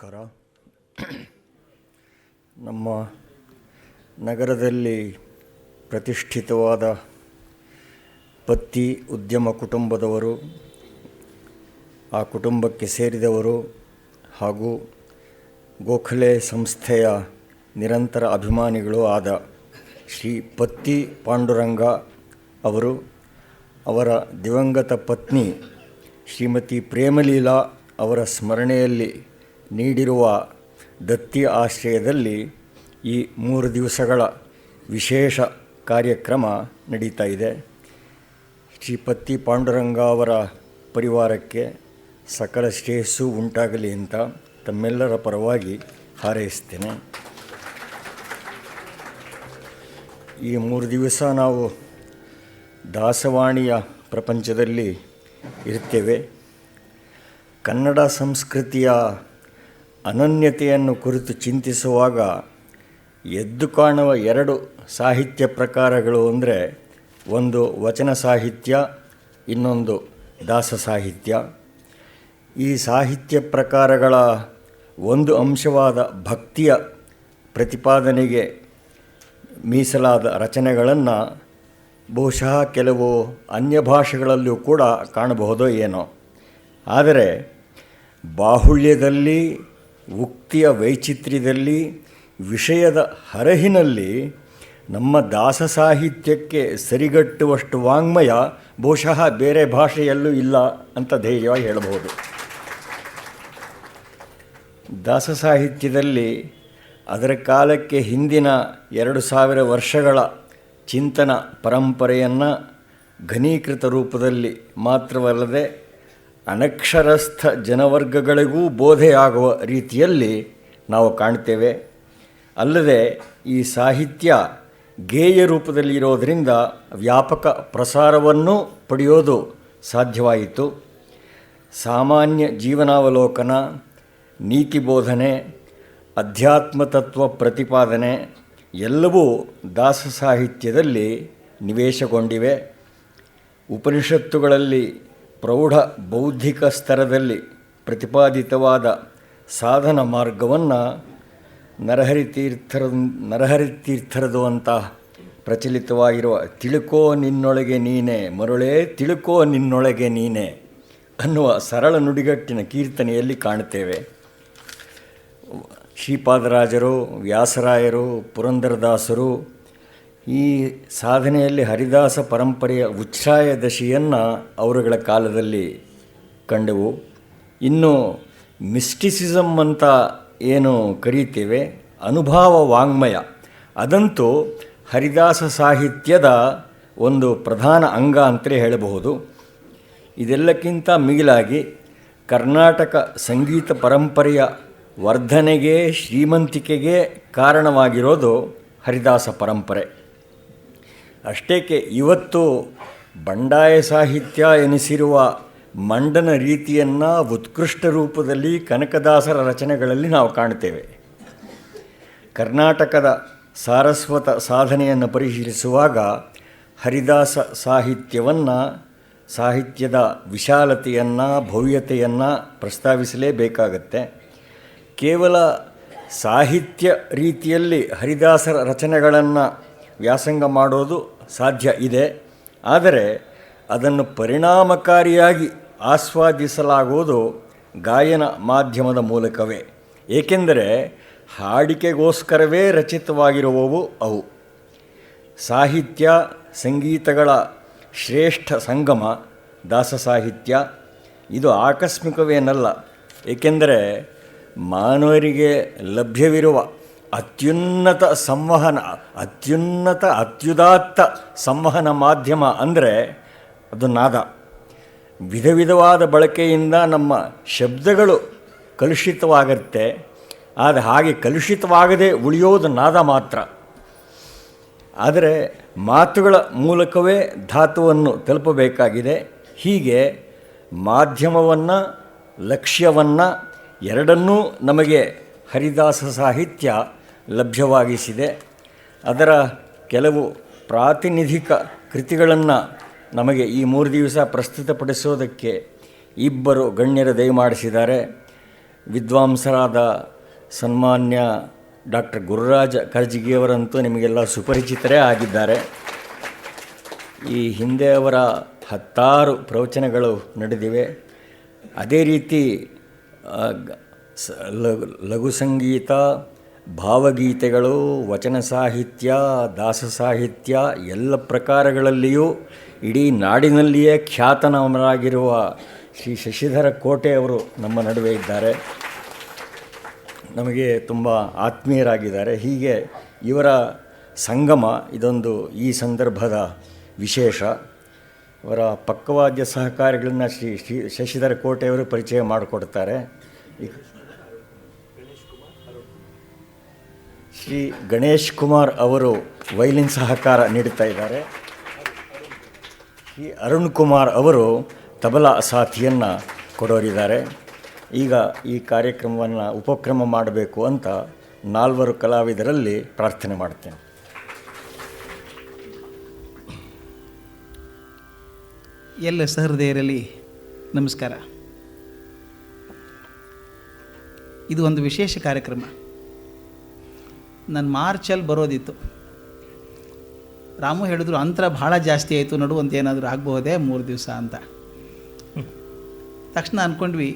ನಮಸ್ಕಾರ. ನಮ್ಮ ನಗರದಲ್ಲಿ ಪ್ರತಿಷ್ಠಿತವಾದ ಪತ್ತಿ ಉದ್ಯಮ ಕುಟುಂಬದವರು, ಆ ಕುಟುಂಬಕ್ಕೆ ಸೇರಿದವರು ಹಾಗೂ ಗೋಖಲೆ ಸಂಸ್ಥೆಯ ನಿರಂತರ ಅಭಿಮಾನಿಗಳು ಆದ ಶ್ರೀ ಪತ್ತಿ ಪಾಂಡುರಂಗ ಅವರು ಅವರ ದಿವಂಗತ ಪತ್ನಿ ಶ್ರೀಮತಿ ಪ್ರೇಮಲೀಲಾ ಅವರ ಸ್ಮರಣೆಯಲ್ಲಿ ನೀಡಿರುವ ದತ್ತಿ ಆಶ್ರಯದಲ್ಲಿ ಈ 3 ದಿವಸಗಳ ವಿಶೇಷ ಕಾರ್ಯಕ್ರಮ ನಡೀತಾ ಇದೆ. ಶ್ರೀ ಪತ್ತಿ ಪಾಂಡುರಂಗ ಅವರ ಪರಿವಾರಕ್ಕೆ ಸಕಲ ಶ್ರೇಯಸ್ಸು ಉಂಟಾಗಲಿ ಅಂತ ತಮ್ಮೆಲ್ಲರ ಪರವಾಗಿ ಹಾರೈಸ್ತೇನೆ. ಈ 3 ದಿವಸ ನಾವು ದಾಸವಾಣಿಯ ಪ್ರಪಂಚದಲ್ಲಿ ಇರ್ತೇವೆ. ಕನ್ನಡ ಸಂಸ್ಕೃತಿಯ ಅನನ್ಯತೆಯನ್ನು ಕುರಿತು ಚಿಂತಿಸುವಾಗ ಎದ್ದು ಕಾಣುವ 2 ಸಾಹಿತ್ಯ ಪ್ರಕಾರಗಳು ಅಂದರೆ, ಒಂದು ವಚನ ಸಾಹಿತ್ಯ, ಇನ್ನೊಂದು ದಾಸ ಸಾಹಿತ್ಯ. ಈ ಸಾಹಿತ್ಯ ಪ್ರಕಾರಗಳ ಒಂದು ಅಂಶವಾದ ಭಕ್ತಿಯ ಪ್ರತಿಪಾದನೆಗೆ ಮೀಸಲಾದ ರಚನೆಗಳನ್ನು ಬಹುಶಃ ಕೆಲವು ಅನ್ಯ ಭಾಷೆಗಳಲ್ಲೂ ಕೂಡ ಕಾಣಬಹುದೋ ಏನೋ. ಆದರೆ ಬಾಹುಳ್ಯದಲ್ಲಿ, ಉಕ್ತಿಯ ವೈಚಿತ್ರ್ಯದಲ್ಲಿ, ವಿಷಯದ ಹರಹಿನಲ್ಲಿ ನಮ್ಮ ದಾಸ ಸಾಹಿತ್ಯಕ್ಕೆ ಸರಿಗಟ್ಟುವಷ್ಟು ವಾಂಗ್ಮಯ ಬಹುಶಃ ಬೇರೆ ಭಾಷೆಯಲ್ಲೂ ಇಲ್ಲ ಅಂತ ಧೈರ್ಯವಾಗಿ ಹೇಳಬಹುದು. ದಾಸ ಸಾಹಿತ್ಯದಲ್ಲಿ ಅದರ ಕಾಲಕ್ಕೆ ಹಿಂದಿನ 2000 ವರ್ಷಗಳ ಚಿಂತನ ಪರಂಪರೆಯನ್ನು ಘನೀಕೃತ ರೂಪದಲ್ಲಿ ಮಾತ್ರವಲ್ಲದೆ ಅನಕ್ಷರಸ್ಥ ಜನವರ್ಗಗಳಿಗೂ ಬೋಧೆಯಾಗುವ ರೀತಿಯಲ್ಲಿ ನಾವು ಕಾಣ್ತೇವೆ. ಅಲ್ಲದೆ ಈ ಸಾಹಿತ್ಯ ಗೇಯ ರೂಪದಲ್ಲಿರೋದರಿಂದ ವ್ಯಾಪಕ ಪ್ರಸಾರವನ್ನು ಪಡೆಯೋದು ಸಾಧ್ಯವಾಯಿತು. ಸಾಮಾನ್ಯ ಜೀವನಾವಲೋಕನ, ನೀತಿ ಬೋಧನೆ, ಅಧ್ಯಾತ್ಮ ತತ್ವ ಪ್ರತಿಪಾದನೆ ಎಲ್ಲವೂ ದಾಸ ಸಾಹಿತ್ಯದಲ್ಲಿ ನಿವೇಶಗೊಂಡಿವೆ. ಉಪನಿಷತ್ತುಗಳಲ್ಲಿ ಪ್ರೌಢ ಬೌದ್ಧಿಕ ಸ್ತರದಲ್ಲಿ ಪ್ರತಿಪಾದಿತವಾದ ಸಾಧನ ಮಾರ್ಗವನ್ನು ನರಹರಿತೀರ್ಥರದು ಅಂತ ಪ್ರಚಲಿತವಾಗಿರುವ ತಿಳುಕೋ ನಿನ್ನೊಳಗೆ ನೀನೆ ಮರುಳೇ ತಿಳುಕೋ ನಿನ್ನೊಳಗೆ ನೀನೆ ಅನ್ನುವ ಸರಳ ನುಡಿಗಟ್ಟಿನ ಕೀರ್ತನೆಯಲ್ಲಿ ಕಾಣುತ್ತೇವೆ. ಶ್ರೀಪಾದರಾಜರು, ವ್ಯಾಸರಾಯರು, ಪುರಂದರದಾಸರು ಈ ಸಾಧನೆಯಲ್ಲಿ ಹರಿದಾಸ ಪರಂಪರೆಯ ಉಚ್ಛ್ರಾಯ ದಶೆಯನ್ನು ಅವರುಗಳ ಕಾಲದಲ್ಲಿ ಕಂಡೆವು. ಇನ್ನು ಮಿಸ್ಟಿಸಿಸಮ್ ಅಂತ ಏನು ಕರೀತೇವೆ, ಅನುಭವ ವಾಂಗ್ಮಯ, ಅದಂತೂ ಹರಿದಾಸ ಸಾಹಿತ್ಯದ ಒಂದು ಪ್ರಧಾನ ಅಂಗ ಅಂತಲೇ ಹೇಳಬಹುದು. ಇದೆಲ್ಲಕ್ಕಿಂತ ಮಿಗಿಲಾಗಿ ಕರ್ನಾಟಕ ಸಂಗೀತ ಪರಂಪರೆಯ ವರ್ಧನೆಗೆ, ಶ್ರೀಮಂತಿಕೆಗೆ ಕಾರಣವಾಗಿರೋದು ಹರಿದಾಸ ಪರಂಪರೆ. ಅಷ್ಟೇಕೆ ಇವತ್ತು ಬಂಡಾಯ ಸಾಹಿತ್ಯ ಎನಿಸಿರುವ ಮಂಡನ ರೀತಿಯನ್ನು ಉತ್ಕೃಷ್ಟ ರೂಪದಲ್ಲಿ ಕನಕದಾಸರ ರಚನೆಗಳಲ್ಲಿ ನಾವು ಕಾಣ್ತೇವೆ. ಕರ್ನಾಟಕದ ಸಾರಸ್ವತ ಸಾಧನೆಯನ್ನು ಪರಿಶೀಲಿಸುವಾಗ ಹರಿದಾಸ ಸಾಹಿತ್ಯದ ವಿಶಾಲತೆಯನ್ನು, ಭವ್ಯತೆಯನ್ನು ಪ್ರಸ್ತಾವಿಸಲೇಬೇಕಾಗತ್ತೆ. ಕೇವಲ ಸಾಹಿತ್ಯ ರೀತಿಯಲ್ಲಿ ಹರಿದಾಸರ ರಚನೆಗಳನ್ನು ವ್ಯಾಸಂಗ ಮಾಡೋದು ಸಾಧ್ಯ ಇದೆ. ಆದರೆ ಅದನ್ನು ಪರಿಣಾಮಕಾರಿಯಾಗಿ ಆಸ್ವಾದಿಸಲಾಗುವುದು ಗಾಯನ ಮಾಧ್ಯಮದ ಮೂಲಕವೇ. ಏಕೆಂದರೆ ಹಾಡಿಕೆಗೋಸ್ಕರವೇ ರಚಿತವಾಗಿರುವವು ಅವು. ಸಾಹಿತ್ಯ ಸಂಗೀತಗಳ ಶ್ರೇಷ್ಠ ಸಂಗಮ ದಾಸ ಸಾಹಿತ್ಯ. ಇದು ಆಕಸ್ಮಿಕವೇನಲ್ಲ. ಏಕೆಂದರೆ ಮಾನವರಿಗೆ ಲಭ್ಯವಿರುವ ಅತ್ಯುದಾತ್ತ ಸಂವಹನ ಮಾಧ್ಯಮ ಅಂದರೆ ಅದು ನಾದ. ವಿಧ ವಿಧವಾದ ಬಳಕೆಯಿಂದ ನಮ್ಮ ಶಬ್ದಗಳು ಕಲುಷಿತವಾಗುತ್ತೆ. ಆದರೆ ಹಾಗೆ ಕಲುಷಿತವಾಗದೆ ಉಳಿಯೋದು ನಾದ ಮಾತ್ರ. ಆದರೆ ಮಾತುಗಳ ಮೂಲಕವೇ ಧಾತುವನ್ನು ತಲುಪಬೇಕಾಗಿದೆ. ಹೀಗೆ ಮಾಧ್ಯಮವನ್ನು, ಲಕ್ಷ್ಯವನ್ನು ಎರಡನ್ನೂ ನಮಗೆ ಹರಿದಾಸ ಸಾಹಿತ್ಯ ಲಭ್ಯವಾಗಿಸಿದೆ. ಅದರ ಕೆಲವು ಪ್ರಾತಿನಿಧಿಕ ಕೃತಿಗಳನ್ನು ನಮಗೆ ಈ 3 ದಿವಸ ಪ್ರಸ್ತುತಪಡಿಸೋದಕ್ಕೆ 2 ಗಣ್ಯರು ದಯಮಾಡಿಸಿದ್ದಾರೆ. ವಿದ್ವಾಂಸರಾದ ಸನ್ಮಾನ್ಯ ಡಾಕ್ಟರ್ ಗುರುರಾಜ ಕರ್ಜಿಗಿಯವರಂತೂ ನಿಮಗೆಲ್ಲ ಸುಪರಿಚಿತರೇ ಆಗಿದ್ದಾರೆ. ಈ ಹಿಂದೆ ಅವರ 10 ಪ್ರವಚನಗಳು ನಡೆದಿವೆ. ಅದೇ ರೀತಿ ಲಘು ಸಂಗೀತ, ಭಾವಗೀತೆಗಳು, ವಚನ ಸಾಹಿತ್ಯ, ದಾಸ ಸಾಹಿತ್ಯ ಎಲ್ಲ ಪ್ರಕಾರಗಳಲ್ಲಿಯೂ ಇಡೀ ನಾಡಿನಲ್ಲಿಯೇ ಖ್ಯಾತನಾಮರಾಗಿರುವ ಶ್ರೀ ಶಶಿಧರ ಕೋಟೆ ಅವರು ನಮ್ಮ ನಡುವೆ ಇದ್ದಾರೆ. ನಮಗೆ ತುಂಬ ಆತ್ಮೀಯರಾಗಿದ್ದಾರೆ. ಹೀಗೆ ಇವರ ಸಂಗಮ ಇದೊಂದು ಈ ಸಂದರ್ಭದ ವಿಶೇಷ. ಅವರ ಪಕ್ಕವಾದ್ಯ ಸಹಕಾರಿಗಳನ್ನು ಶ್ರೀ ಶಶಿಧರ ಕೋಟೆಯವರು ಪರಿಚಯ ಮಾಡಿಕೊಡ್ತಾರೆ. ಶ್ರೀ ಗಣೇಶ್ ಕುಮಾರ್ ಅವರು ವೈಲಿನ್ ಸಹಕಾರ ನೀಡುತ್ತಾ ಇದ್ದಾರೆ. ಶ್ರೀ ಅರುಣ್ ಕುಮಾರ್ ಅವರು ತಬಲಾ ಸಾಥಿಯನ್ನು ಕೊಡೋರಿದ್ದಾರೆ. ಈಗ ಈ ಕಾರ್ಯಕ್ರಮವನ್ನು ಉಪಕ್ರಮ ಮಾಡಬೇಕು ಅಂತ 4 ಕಲಾವಿದರಲ್ಲಿ ಪ್ರಾರ್ಥನೆ ಮಾಡ್ತೇನೆ. ಎಲ್ಲ ಸಹೃದಯರಲ್ಲಿ ನಮಸ್ಕಾರ. ಇದು ಒಂದು ವಿಶೇಷ ಕಾರ್ಯಕ್ರಮ. ನಾನು ಮಾರ್ಚಲ್ಲಿ ಬರೋದಿತ್ತು. ರಾಮು ಹೇಳಿದ್ರು ಅಂತರ ಭಾಳ ಜಾಸ್ತಿ ಆಯಿತು, ನಡುವಂತ ಏನಾದರೂ ಆಗಬಹುದೇ 3 ದಿವಸ ಅಂತ. ತಕ್ಷಣ ಅಂದ್ಕೊಂಡ್ವಿ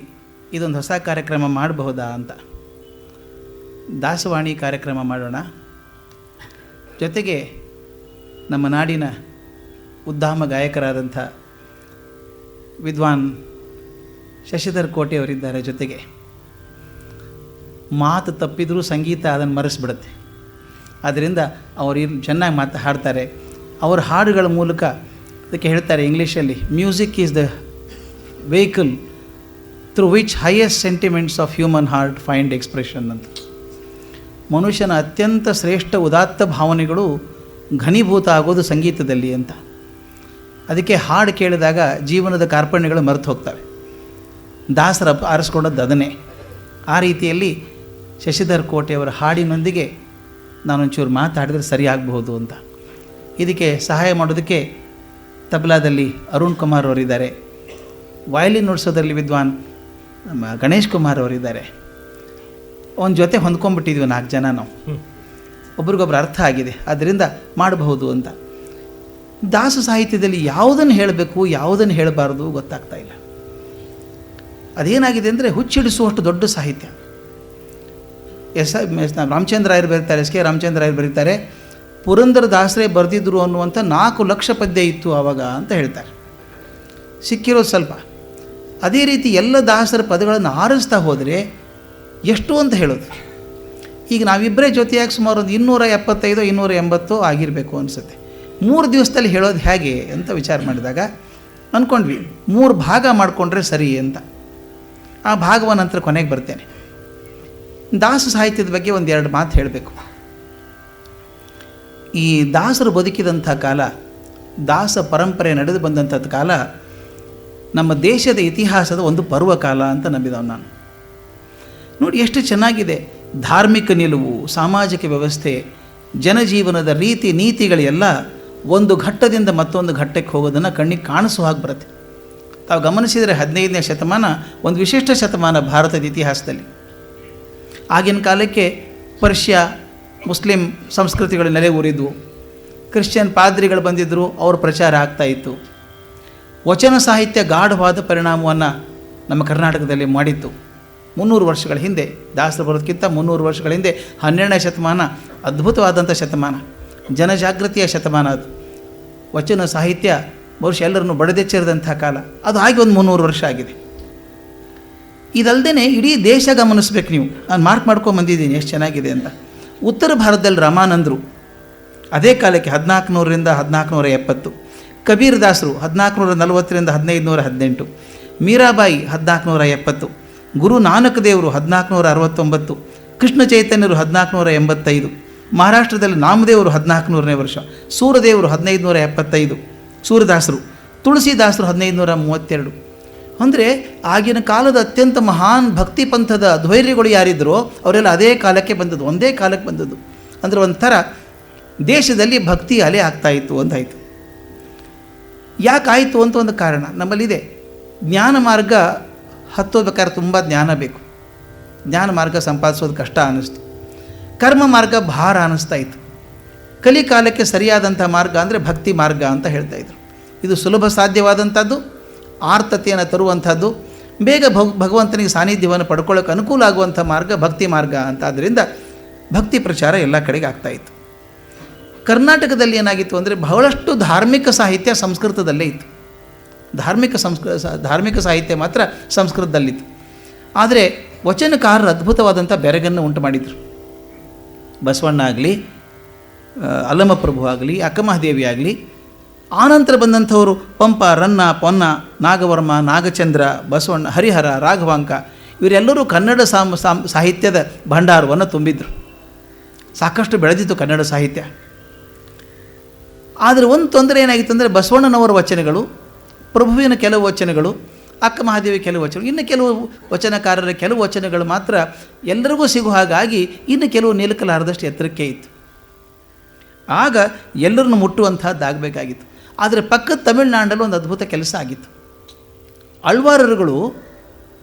ಇದೊಂದು ಹೊಸ ಕಾರ್ಯಕ್ರಮ ಮಾಡಬಹುದಾ ಅಂತ. ದಾಸವಾಣಿ ಕಾರ್ಯಕ್ರಮ ಮಾಡೋಣ, ಜೊತೆಗೆ ನಮ್ಮ ನಾಡಿನ ಉದ್ದಾಮ ಗಾಯಕರಾದಂಥ ವಿದ್ವಾನ್ ಶಶಿಧರ್ ಕೋಟೆಯವರಿದ್ದಾರೆ. ಜೊತೆಗೆ ಮಾತು ತಪ್ಪಿದರೂ ಸಂಗೀತ ಅದನ್ನು ಮರೆಸಿಬಿಡುತ್ತೆ. ಆದ್ದರಿಂದ ಅವರು ಚೆನ್ನಾಗಿ ಮಾತು ಹಾಡ್ತಾರೆ. ಅವರ ಹಾಡುಗಳ ಮೂಲಕ ಅದಕ್ಕೆ ಹೇಳ್ತಾರೆ ಇಂಗ್ಲೀಷಲ್ಲಿ, music is the vehicle through which highest sentiments of human heart find expression ಅಂತ. ಮನುಷ್ಯನ ಅತ್ಯಂತ ಶ್ರೇಷ್ಠ ಉದಾತ್ತ ಭಾವನೆಗಳು ಘನೀಭೂತ ಆಗೋದು ಸಂಗೀತದಲ್ಲಿ ಅಂತ. ಅದಕ್ಕೆ ಹಾಡು ಕೇಳಿದಾಗ ಜೀವನದ ಕಾರ್ಪಣ್ಯಗಳು ಮರೆತು ಹೋಗ್ತವೆ. ದಾಸರ ಆರಿಸ್ಕೊಂಡದ್ದು ಅದನ್ನೇ. ಆ ರೀತಿಯಲ್ಲಿ ಶಶಿಧರ್ ಕೋಟೆಯವರ ಹಾಡಿನೊಂದಿಗೆ ನಾನೊಂಚೂರು ಮಾತಾಡಿದರೆ ಸರಿಯಾಗಬಹುದು ಅಂತ. ಇದಕ್ಕೆ ಸಹಾಯ ಮಾಡೋದಕ್ಕೆ ತಬಲಾದಲ್ಲಿ ಅರುಣ್ ಕುಮಾರ್ ಅವರಿದ್ದಾರೆ. ವಯಲಿನ್ ನುಡಿಸೋದ್ರಲ್ಲಿ ವಿದ್ವಾನ್ ನಮ್ಮ ಗಣೇಶ್ ಕುಮಾರ್ ಅವರಿದ್ದಾರೆ. ಅವನ ಜೊತೆ ಹೊಂದ್ಕೊಂಡ್ಬಿಟ್ಟಿದ್ವಿ 4 ಜನ ನಾವು. ಒಬ್ರಿಗೊಬ್ರು ಅರ್ಥ ಆಗಿದೆ, ಆದ್ದರಿಂದ ಮಾಡಬಹುದು ಅಂತ. ದಾಸ ಸಾಹಿತ್ಯದಲ್ಲಿ ಯಾವುದನ್ನು ಹೇಳಬೇಕು ಯಾವುದನ್ನು ಹೇಳಬಾರ್ದು ಗೊತ್ತಾಗ್ತಾ ಇಲ್ಲ. ಅದೇನಾಗಿದೆ ಅಂದರೆ ಹುಚ್ಚಿಡಿಸುವಷ್ಟು ದೊಡ್ಡ ಸಾಹಿತ್ಯ. ರಾಮಚಂದ್ರ ರಾಯರು ಬರೀತಾರೆ, SK ರಾಮಚಂದ್ರ ರಾಯರು ಬರೀತಾರೆ, ಪುರಂದರ ದಾಸರೇ ಬರೆದಿದ್ರು ಅನ್ನುವಂಥ 4 ಲಕ್ಷ ಪದ್ಯ ಇತ್ತು ಆವಾಗ ಅಂತ ಹೇಳ್ತಾರೆ. ಸಿಕ್ಕಿರೋದು ಸ್ವಲ್ಪ. ಅದೇ ರೀತಿ ಎಲ್ಲ ದಾಸರ ಪದಗಳನ್ನು ಆರಿಸ್ತಾ ಹೋದರೆ ಎಷ್ಟು ಅಂತ ಹೇಳೋದು. ಈಗ ನಾವಿಬ್ಬರೇ ಜೊತೆಯಾಗಿ ಸುಮಾರು ಒಂದು 275 280 ಆಗಿರಬೇಕು ಅನಿಸುತ್ತೆ. 3 ದಿವಸದಲ್ಲಿ ಹೇಳೋದು ಹೇಗೆ ಅಂತ ವಿಚಾರ ಮಾಡಿದಾಗ ಅಂದ್ಕೊಂಡ್ವಿ 3 ಭಾಗ ಮಾಡಿಕೊಂಡ್ರೆ ಸರಿ ಅಂತ. ಆ ಭಾಗವ ನಂತರ ಕೊನೆಗೆ ಬರ್ತೇನೆ. ದಾಸ ಸಾಹಿತ್ಯದ ಬಗ್ಗೆ 1-2 ಮಾತು ಹೇಳಬೇಕು. ಈ ದಾಸರು ಬದುಕಿದಂಥ ಕಾಲ, ದಾಸ ಪರಂಪರೆ ನಡೆದು ಬಂದಂಥದ್ದು ಕಾಲ ನಮ್ಮ ದೇಶದ ಇತಿಹಾಸದ ಒಂದು ಪರ್ವಕಾಲ ಅಂತ ನಂಬಿದವನು ನಾನು. ನೋಡಿ ಎಷ್ಟು ಚೆನ್ನಾಗಿದೆ. ಧಾರ್ಮಿಕ ನಿಲುವು, ಸಾಮಾಜಿಕ ವ್ಯವಸ್ಥೆ, ಜನಜೀವನದ ರೀತಿ ನೀತಿಗಳೆಲ್ಲ ಒಂದು ಘಟ್ಟದಿಂದ ಮತ್ತೊಂದು ಘಟ್ಟಕ್ಕೆ ಹೋಗೋದನ್ನು ಕಣ್ಣಿಗೆ ಕಾಣಿಸುವ ಹಾಗೆ ಬರುತ್ತೆ. ತಾವು ಗಮನಿಸಿದರೆ 15ನೇ ಶತಮಾನ ಒಂದು ವಿಶಿಷ್ಟ ಶತಮಾನ ಭಾರತದ ಇತಿಹಾಸದಲ್ಲಿ. ಆಗಿನ ಕಾಲಕ್ಕೆ ಪರ್ಷ್ಯಾ ಮುಸ್ಲಿಂ ಸಂಸ್ಕೃತಿಗಳು ನೆಲೆಯೂರಿದ್ವು. ಕ್ರಿಶ್ಚಿಯನ್ ಪಾದ್ರಿಗಳು ಬಂದಿದ್ದರು, ಅವ್ರ ಪ್ರಚಾರ ಆಗ್ತಾಯಿತ್ತು. ವಚನ ಸಾಹಿತ್ಯ ಗಾಢವಾದ ಪರಿಣಾಮವನ್ನು ನಮ್ಮ ಕರ್ನಾಟಕದಲ್ಲಿ ಮಾಡಿತ್ತು. 300 ವರ್ಷಗಳ ಹಿಂದೆ, ದಾಸರು ಬರೋದಕ್ಕಿಂತ 300 ವರ್ಷಗಳ ಹಿಂದೆ 12ನೇ ಶತಮಾನ ಅದ್ಭುತವಾದಂಥ ಶತಮಾನ, ಜನಜಾಗೃತಿಯ ಶತಮಾನ ಅದು. ವಚನ ಸಾಹಿತ್ಯ ಬಹುಶಃ ಎಲ್ಲರನ್ನು ಬಡದೆಚ್ಚರಿದಂಥ ಕಾಲ ಅದು. ಆಗಿ ಒಂದು 300 ವರ್ಷ ಆಗಿದೆ. ಇದಲ್ಲದೆ ಇಡೀ ದೇಶ ಗಮನಿಸ್ಬೇಕು ನೀವು. ನಾನು ಮಾಡ್ಕೊಂಬಂದಿದ್ದೀನಿ ಎಷ್ಟು ಚೆನ್ನಾಗಿದೆ ಅಂತ. ಉತ್ತರ ಭಾರತದಲ್ಲಿ ರಾಮಾನಂದರು ಅದೇ ಕಾಲಕ್ಕೆ 1400ರಿಂದ 1470, ಕಬೀರ್ ದಾಸರು 1440ರಿಂದ 1518, ಮೀರಾಬಾಯಿ 1470, ಗುರು ನಾನಕ್ ದೇವರು 1469, ಕೃಷ್ಣ ಚೈತನ್ಯರು 1485, ಮಹಾರಾಷ್ಟ್ರದಲ್ಲಿ ನಾಮದೇವರು 1400ನೇ ವರ್ಷ, ಸೂರದೇವರು 1575, ಸೂರದಾಸರು, ತುಳಸಿದಾಸರು 1532. ಅಂದರೆ ಆಗಿನ ಕಾಲದ ಅತ್ಯಂತ ಮಹಾನ್ ಭಕ್ತಿ ಪಂಥದ ಧ್ವೈರ್ಯಗಳು ಯಾರಿದ್ದರೋ ಅವರೆಲ್ಲ ಅದೇ ಕಾಲಕ್ಕೆ ಬಂದದ್ದು, ಒಂದೇ ಕಾಲಕ್ಕೆ ಬಂದದ್ದು. ಅಂದರೆ ಒಂಥರ ದೇಶದಲ್ಲಿ ಭಕ್ತಿ ಅಲೆ ಆಗ್ತಾಯಿತ್ತು ಅಂತಾಯಿತು. ಯಾಕಾಯಿತು ಅಂತ ಒಂದು ಕಾರಣ ನಮ್ಮಲ್ಲಿದೆ. ಜ್ಞಾನ ಮಾರ್ಗ ಹತ್ತೋಬೇಕಾದ್ರೆ ತುಂಬ ಜ್ಞಾನ ಬೇಕು. ಜ್ಞಾನ ಮಾರ್ಗ ಸಂಪಾದಿಸೋದು ಕಷ್ಟ ಅನ್ನಿಸ್ತು. ಕರ್ಮ ಮಾರ್ಗ ಭಾರ ಅನ್ನಿಸ್ತಾ ಇತ್ತು. ಕಲಿಕಾಲಕ್ಕೆ ಸರಿಯಾದಂಥ ಮಾರ್ಗ ಅಂದರೆ ಭಕ್ತಿ ಮಾರ್ಗ ಅಂತ ಹೇಳ್ತಾಯಿದ್ರು. ಇದು ಸುಲಭ ಸಾಧ್ಯವಾದಂಥದ್ದು, ಆರ್ತತೆಯನ್ನು ತರುವಂಥದ್ದು, ಬೇಗ ಭಗವಂತನಿಗೆ ಸಾನ್ನಿಧ್ಯವನ್ನು ಪಡ್ಕೊಳ್ಳೋಕೆ ಅನುಕೂಲ ಆಗುವಂಥ ಮಾರ್ಗ ಭಕ್ತಿ ಮಾರ್ಗ ಅಂತ. ಆದ್ದರಿಂದ ಭಕ್ತಿ ಪ್ರಚಾರ ಎಲ್ಲ ಕಡೆಗೆ ಆಗ್ತಾಯಿತ್ತು. ಕರ್ನಾಟಕದಲ್ಲಿ ಏನಾಗಿತ್ತು ಅಂದರೆ ಬಹಳಷ್ಟು ಧಾರ್ಮಿಕ ಸಾಹಿತ್ಯ ಸಂಸ್ಕೃತದಲ್ಲೇ ಇತ್ತು. ಧಾರ್ಮಿಕ ಸಾಹಿತ್ಯ ಮಾತ್ರ ಸಂಸ್ಕೃತದಲ್ಲಿತ್ತು. ಆದರೆ ವಚನಕಾರರು ಅದ್ಭುತವಾದಂಥ ಬೆರಗನ್ನು ಉಂಟು ಮಾಡಿದರು. ಬಸವಣ್ಣ ಆಗಲಿ, ಅಲ್ಲಮಪ್ರಭು ಆಗಲಿ, ಅಕ್ಕಮಹಾದೇವಿ ಆಗಲಿ, ಆನಂತರ ಬಂದಂಥವರು ಪಂಪ, ರನ್ನ, ಪೊನ್ನ, ನಾಗವರ್ಮ, ನಾಗಚಂದ್ರ, ಬಸವಣ್ಣ, ಹರಿಹರ, ರಾಘವಾಂಕ ಇವರೆಲ್ಲರೂ ಕನ್ನಡ ಸಾಹಿತ್ಯದ ಭಂಡಾರವನ್ನು ತುಂಬಿದ್ರು. ಸಾಕಷ್ಟು ಬೆಳೆದಿತ್ತು ಕನ್ನಡ ಸಾಹಿತ್ಯ. ಆದರೆ ಒಂದು ತೊಂದರೆ ಏನಾಗಿತ್ತು ಅಂದರೆ ಬಸವಣ್ಣನವರ ವಚನಗಳು, ಪ್ರಭುವಿನ ಕೆಲವು ವಚನಗಳು, ಅಕ್ಕಮಹಾದೇವಿ ಕೆಲವು ವಚನಗಳು, ಇನ್ನು ಕೆಲವು ವಚನಕಾರರ ಕೆಲವು ವಚನಗಳು ಮಾತ್ರ ಎಲ್ಲರಿಗೂ ಸಿಗೋ ಹಾಗಾಗಿ ಇನ್ನು ಕೆಲವು ನಿಲುಕಲಾರದಷ್ಟು ಎತ್ತರಕ್ಕೆ ಇತ್ತು. ಆಗ ಎಲ್ಲರನ್ನು ಮುಟ್ಟುವಂಥದ್ದಾಗಬೇಕಾಗಿತ್ತು. ಆದರೆ ಪಕ್ಕದ ತಮಿಳುನಾಡಲ್ಲಿ ಒಂದು ಅದ್ಭುತ ಕೆಲಸ ಆಗಿತ್ತು. ಅಳ್ವಾರರುಗಳು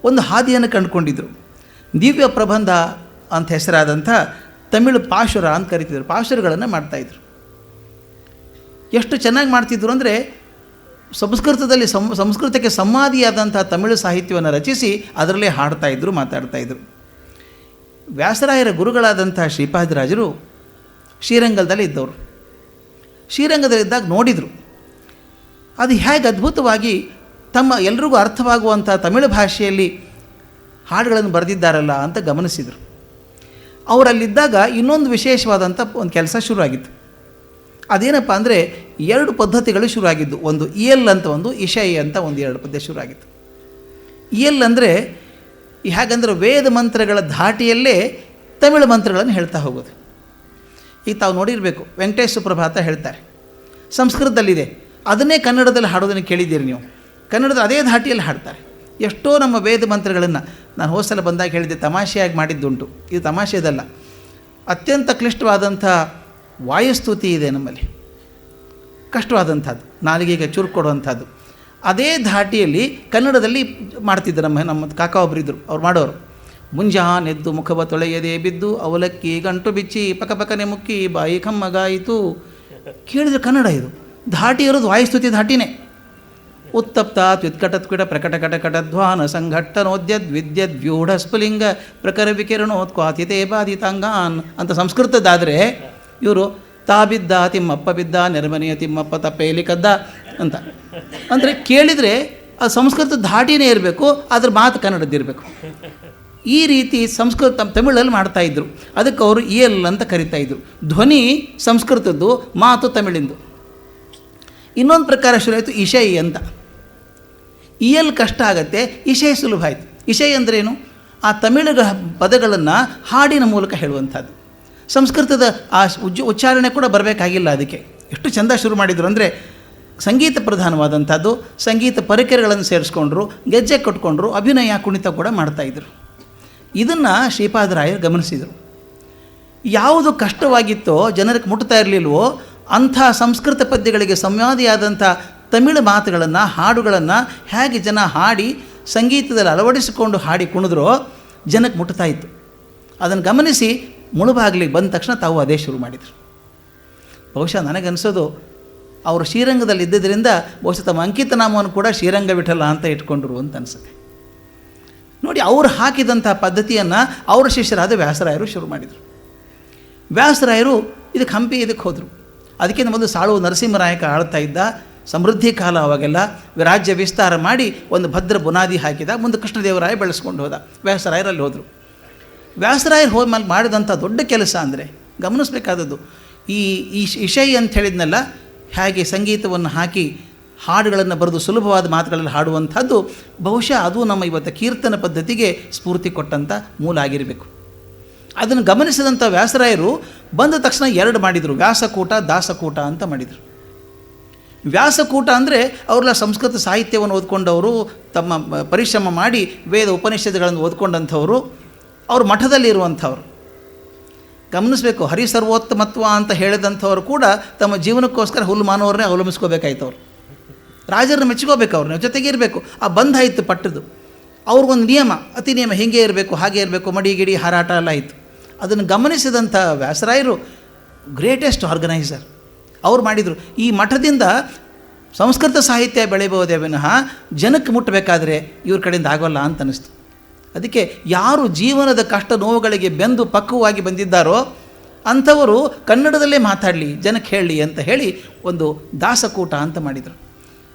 ಒಂದು ಹಾದಿಯನ್ನು ಕಂಡುಕೊಂಡಿದ್ದರು. ದಿವ್ಯ ಪ್ರಬಂಧ ಅಂತ ಹೆಸರಾದಂಥ ತಮಿಳು ಪಾಶುರ ಅಂತ ಕರಿತಿದ್ರು. ಪಾಶುರಗಳನ್ನು ಮಾಡ್ತಾಯಿದ್ರು. ಎಷ್ಟು ಚೆನ್ನಾಗಿ ಮಾಡ್ತಿದ್ರು ಅಂದರೆ ಸಂಸ್ಕೃತದಲ್ಲಿ ಸಂಸ್ಕೃತಕ್ಕೆ ಸಂವಾದಿಯಾದಂಥ ತಮಿಳು ಸಾಹಿತ್ಯವನ್ನು ರಚಿಸಿ ಅದರಲ್ಲೇ ಹಾಡ್ತಾಯಿದ್ರು, ಮಾತಾಡ್ತಾಯಿದ್ರು. ವ್ಯಾಸರಾಯರ ಗುರುಗಳಾದಂಥ ಶ್ರೀಪಾದರಾಜರು ಶ್ರೀರಂಗದಲ್ಲಿ ಇದ್ದವರು. ಶ್ರೀರಂಗದಲ್ಲಿದ್ದಾಗ ನೋಡಿದರು ಅದು ಹೇಗೆ ಅದ್ಭುತವಾಗಿ ತಮ್ಮ ಎಲ್ರಿಗೂ ಅರ್ಥವಾಗುವಂಥ ತಮಿಳು ಭಾಷೆಯಲ್ಲಿ ಹಾಡುಗಳನ್ನು ಬರೆದಿದ್ದಾರಲ್ಲ ಅಂತ ಗಮನಿಸಿದರು. ಅವರಲ್ಲಿದ್ದಾಗ ಇನ್ನೊಂದು ವಿಶೇಷವಾದಂಥ ಒಂದು ಕೆಲಸ ಶುರುವಾಗಿತ್ತು. ಅದೇನಪ್ಪ ಅಂದರೆ 2 ಪದ್ಧತಿಗಳು ಶುರುವಾಗಿದ್ದು. ಒಂದು ಇಯಲ್ ಅಂತ, ಒಂದು ಇಶೈ ಅಂತ, ಒಂದು 2 ಪದ್ಧತಿ ಶುರುವಾಗಿತ್ತು. ಇಯಲ್ ಅಂದರೆ ಹೇಗಂದ್ರೆ ವೇದ ಮಂತ್ರಗಳ ಧಾಟಿಯಲ್ಲೇ ತಮಿಳು ಮಂತ್ರಗಳನ್ನು ಹೇಳ್ತಾ ಹೋಗೋದು. ಈಗ ತಾವು ನೋಡಿರಬೇಕು, ವೆಂಕಟೇಶ ಸುಪ್ರಭಾತ ಹೇಳ್ತಾರೆ, ಸಂಸ್ಕೃತದಲ್ಲಿದೆ. ಅದನ್ನೇ ಕನ್ನಡದಲ್ಲಿ ಹಾಡೋದನ್ನು ಕೇಳಿದ್ದೀರಿ ನೀವು. ಕನ್ನಡದ ಅದೇ ಧಾಟಿಯಲ್ಲಿ ಹಾಡ್ತಾರೆ. ಎಷ್ಟೋ ನಮ್ಮ ವೇದ ಮಂತ್ರಗಳನ್ನು ನಾನು ಹೋಸಲ ಬಂದಾಗ ಹೇಳಿದ್ದೆ, ತಮಾಷೆಯಾಗಿ ಮಾಡಿದ್ದುಂಟು. ಇದು ತಮಾಷೆದಲ್ಲ, ಅತ್ಯಂತ ಕ್ಲಿಷ್ಟವಾದಂಥ ವಾಯುಸ್ತುತಿ ಇದೆ ನಮ್ಮಲ್ಲಿ, ಕಷ್ಟವಾದಂಥದ್ದು, ನಾಲಿಗೆಗೆ ಚುರುಕು ಕೊಡುವಂಥದ್ದು. ಅದೇ ಧಾಟಿಯಲ್ಲಿ ಕನ್ನಡದಲ್ಲಿ ಮಾಡ್ತಿದ್ದರು. ನಮ್ಮ ಕಾಕ ಒಬ್ಬರಿದ್ದರು, ಅವ್ರು ಮಾಡೋರು. ಮುಂಜಾನೆದ್ದು ಮುಖವ ತೊಳೆಯದೆ ಬಿದ್ದು ಅವಲಕ್ಕಿ ಗಂಟು ಬಿಚ್ಚಿ ಪಕಪಕನೆ ಮುಕ್ಕಿ ಬಾಯಿ ಕಮ್ಮಗಾಯಿತು. ಕೇಳಿದರೆ ಕನ್ನಡ ಇದು. ಧಾಟಿ ಇರೋದು ವಾಯುಸ್ತುತಿ ಧಾಟಿನೇ. ಉತ್ತಪ್ತ ತ್ವಿತ್ಕಟತ್ಕಿಟ ಪ್ರಕಟ ಕಟಕಟಧ್ವಾನ ಸಂಘಟ್ಟನೋದ್ಯದ್ವಿದ್ಯದ್ವ್ಯೂಢ ಸ್ಫುಲಿಂಗ ಪ್ರಕರ ವಿಕಿರಣೋತ್ಕ್ವಾತಿತೆ ಬಾಧಿತಾಂಗಾನ್ ಅಂತ ಸಂಸ್ಕೃತದ್ದಾದರೆ ಇವರು ತಾ ಬಿದ್ದ ತಿಮ್ಮಪ್ಪ ಬಿದ್ದ ನೆರಮನೆಯ ತಿಮ್ಮಪ್ಪ ತಪ್ಪೇಲಿ ಕದ್ದ ಅಂತ. ಅಂದರೆ ಕೇಳಿದರೆ ಅದು ಸಂಸ್ಕೃತ ಧಾಟಿನೇ ಇರಬೇಕು, ಅದ್ರ ಮಾತು ಕನ್ನಡದ್ದಿರಬೇಕು. ಈ ರೀತಿ ಸಂಸ್ಕೃತ ತಮಿಳಲ್ಲಿ ಮಾಡ್ತಾಯಿದ್ರು. ಅದಕ್ಕೆ ಅವರು ಇಯಲ್ ಅಂತ ಕರಿತಾಯಿದ್ರು. ಧ್ವನಿ ಸಂಸ್ಕೃತದ್ದು, ಮಾತು ತಮಿಳಿಂದು. ಇನ್ನೊಂದು ಪ್ರಕಾರ ಶುರು ಆಯಿತು ಇಶೈ ಅಂತ. ಇಯಲ್ ಕಷ್ಟ ಆಗತ್ತೆ, ಇಶೈ ಸುಲಭ ಆಯಿತು. ಇಶೈ ಅಂದ್ರೇನು? ಆ ತಮಿಳು ಪದಗಳನ್ನು ಹಾಡಿನ ಮೂಲಕ ಹೇಳುವಂಥದ್ದು. ಸಂಸ್ಕೃತದ ಆ ಉಚ್ಚಾರಣೆ ಕೂಡ ಬರಬೇಕಾಗಿಲ್ಲ. ಅದಕ್ಕೆ ಎಷ್ಟು ಚೆಂದ ಶುರು ಮಾಡಿದರು ಅಂದರೆ ಸಂಗೀತ ಪ್ರಧಾನವಾದಂಥದ್ದು. ಸಂಗೀತ ಪರಿಕರಗಳನ್ನು ಸೇರಿಸ್ಕೊಂಡ್ರು, ಗೆಜ್ಜೆ ಕಟ್ಕೊಂಡ್ರು, ಅಭಿನಯ ಕುಣಿತ ಕೂಡ ಮಾಡ್ತಾಯಿದ್ರು. ಇದನ್ನು ಶ್ರೀಪಾದರಾಯರು ಗಮನಿಸಿದರು. ಯಾವುದು ಕಷ್ಟವಾಗಿತ್ತೋ, ಜನರಿಗೆ ಮುಟ್ತಾ ಇರಲಿಲ್ವೋ ಅಂಥ ಸಂಸ್ಕೃತ ಪದ್ಯಗಳಿಗೆ ಸಂವಾದಿಯಾದಂಥ ತಮಿಳು ಮಾತುಗಳನ್ನು, ಹಾಡುಗಳನ್ನು ಹೇಗೆ ಜನ ಹಾಡಿ ಸಂಗೀತದಲ್ಲಿ ಅಳವಡಿಸಿಕೊಂಡು ಹಾಡಿ ಕುಣಿದ್ರೋ ಜನಕ್ಕೆ ಮುಟ್ತಾ ಇತ್ತು. ಅದನ್ನು ಗಮನಿಸಿ ಮುಳುಬಾಗಿಲಿಗೆ ಬಂದ ತಕ್ಷಣ ತಾವು ಅದೇ ಶುರು ಮಾಡಿದರು. ಬಹುಶಃ ನನಗನ್ನಿಸೋದು ಅವರು ಶ್ರೀರಂಗದಲ್ಲಿ ಇದ್ದಿದ್ದರಿಂದ ಬಹುಶಃ ತಮ್ಮ ಅಂಕಿತ ನಾಮವನ್ನು ಕೂಡ ಶ್ರೀರಂಗ ವಿಠಲ ಅಂತ ಇಟ್ಕೊಂಡ್ರು ಅಂತ ಅನಿಸುತ್ತೆ. ನೋಡಿ, ಅವರು ಹಾಕಿದಂಥ ಪದ್ಧತಿಯನ್ನು ಅವರ ಶಿಷ್ಯರಾದ ವ್ಯಾಸರಾಯರು ಶುರು ಮಾಡಿದರು. ವ್ಯಾಸರಾಯರು ಇದಕ್ಕೆ ಹಂಪಿ ಇದಕ್ಕೆ ಹೋದರು. ಅದಕ್ಕಿಂತ ಮೊದಲು ಸಾಳುವ ನರಸಿಂಹರಾಯಕ ಆಳ್ತಾ ಇದ್ದ. ಸಮೃದ್ಧಿ ಕಾಲ ಅವಾಗೆಲ್ಲ ರಾಜ್ಯ ವಿಸ್ತಾರ ಮಾಡಿ ಒಂದು ಭದ್ರ ಬುನಾದಿ ಹಾಕಿದ. ಮುಂದೆ ಕೃಷ್ಣದೇವರಾಯ ಬೆಳೆಸ್ಕೊಂಡು ಹೋದ. ವ್ಯಾಸರಾಯರಲ್ಲಿ ಹೋದರು. ವ್ಯಾಸರಾಯರು ಹೋದ್ಮೇಲೆ ಮಾಡಿದಂಥ ದೊಡ್ಡ ಕೆಲಸ ಅಂದರೆ ಗಮನಿಸಬೇಕಾದದ್ದು ಈ ಇಶೈ ಅಂತ ಹೇಳಿದ್ನಲ್ಲ, ಹೇಗೆ ಸಂಗೀತವನ್ನು ಹಾಕಿ ಹಾಡುಗಳನ್ನು ಬರೆದು ಸುಲಭವಾದ ಮಾತುಗಳಲ್ಲಿ ಹಾಡುವಂಥದ್ದು, ಬಹುಶಃ ಅದು ನಮ್ಮ ಇವತ್ತು ಕೀರ್ತನ ಪದ್ಧತಿಗೆ ಸ್ಫೂರ್ತಿ ಕೊಟ್ಟಂಥ ಮೂಲ ಆಗಿರಬೇಕು. ಅದನ್ನು ಗಮನಿಸಿದಂಥ ವ್ಯಾಸರಾಯರು ಬಂದ ತಕ್ಷಣ 2 ಮಾಡಿದರು, ವ್ಯಾಸಕೂಟ, ದಾಸಕೂಟ ಅಂತ ಮಾಡಿದರು. ವ್ಯಾಸಕೂಟ ಅಂದರೆ ಅವರೆಲ್ಲ ಸಂಸ್ಕೃತ ಸಾಹಿತ್ಯವನ್ನು ಓದ್ಕೊಂಡವರು, ತಮ್ಮ ಪರಿಶ್ರಮ ಮಾಡಿ ವೇದ ಉಪನಿಷತ್ತುಗಳನ್ನು ಓದ್ಕೊಂಡಂಥವರು, ಅವರು ಮಠದಲ್ಲಿರುವಂಥವ್ರು. ಗಮನಿಸಬೇಕು, ಹರಿಸರ್ವೋತ್ತಮತ್ವ ಅಂತ ಹೇಳಿದಂಥವ್ರು ಕೂಡ ತಮ್ಮ ಜೀವನಕ್ಕೋಸ್ಕರ ಹುಲ್ಲು ಮಾನವರನ್ನೇ ಅವಲಂಬಿಸ್ಕೋಬೇಕಾಯ್ತು. ಅವರು ರಾಜರನ್ನ ಮೆಚ್ಕೋಬೇಕು, ಅವ್ರನ್ನ ಜೊತೆಗೆ ಇರಬೇಕು. ಆ ಬಂಧ ಇತ್ತು ಪಟ್ಟದು. ಅವ್ರಿಗೊಂದು ನಿಯಮ, ಅತಿ ನಿಯಮ, ಹೀಗೆ ಇರಬೇಕು, ಹಾಗೆ ಇರಬೇಕು, ಮಡಿ ಗಿಡಿ ಹಾರಾಟ ಎಲ್ಲ ಇತ್ತು. ಅದನ್ನು ಗಮನಿಸಿದಂಥ ವ್ಯಾಸರಾಯರು ಗ್ರೇಟೆಸ್ಟ್ ಆರ್ಗನೈಸರ್. ಅವ್ರು ಮಾಡಿದರು, ಈ ಮಠದಿಂದ ಸಂಸ್ಕೃತ ಸಾಹಿತ್ಯ ಬೆಳೆಯಬಹುದೇ ವಿನಃ ಜನಕ್ಕೆ ಮುಟ್ಟಬೇಕಾದ್ರೆ ಇವ್ರ ಕಡೆಯಿಂದ ಆಗೋಲ್ಲ ಅಂತ ಅನ್ನಿಸ್ತು. ಅದಕ್ಕೆ ಯಾರು ಜೀವನದ ಕಷ್ಟ ನೋವುಗಳಿಗೆ ಬೆಂದು ಪಕ್ವವಾಗಿ ಬಂದಿದ್ದಾರೋ ಅಂಥವರು ಕನ್ನಡದಲ್ಲೇ ಮಾತಾಡಲಿ, ಜನಕ್ಕೆ ಹೇಳಲಿ ಅಂತ ಹೇಳಿ ಒಂದು ದಾಸಕೂಟ ಅಂತ ಮಾಡಿದರು.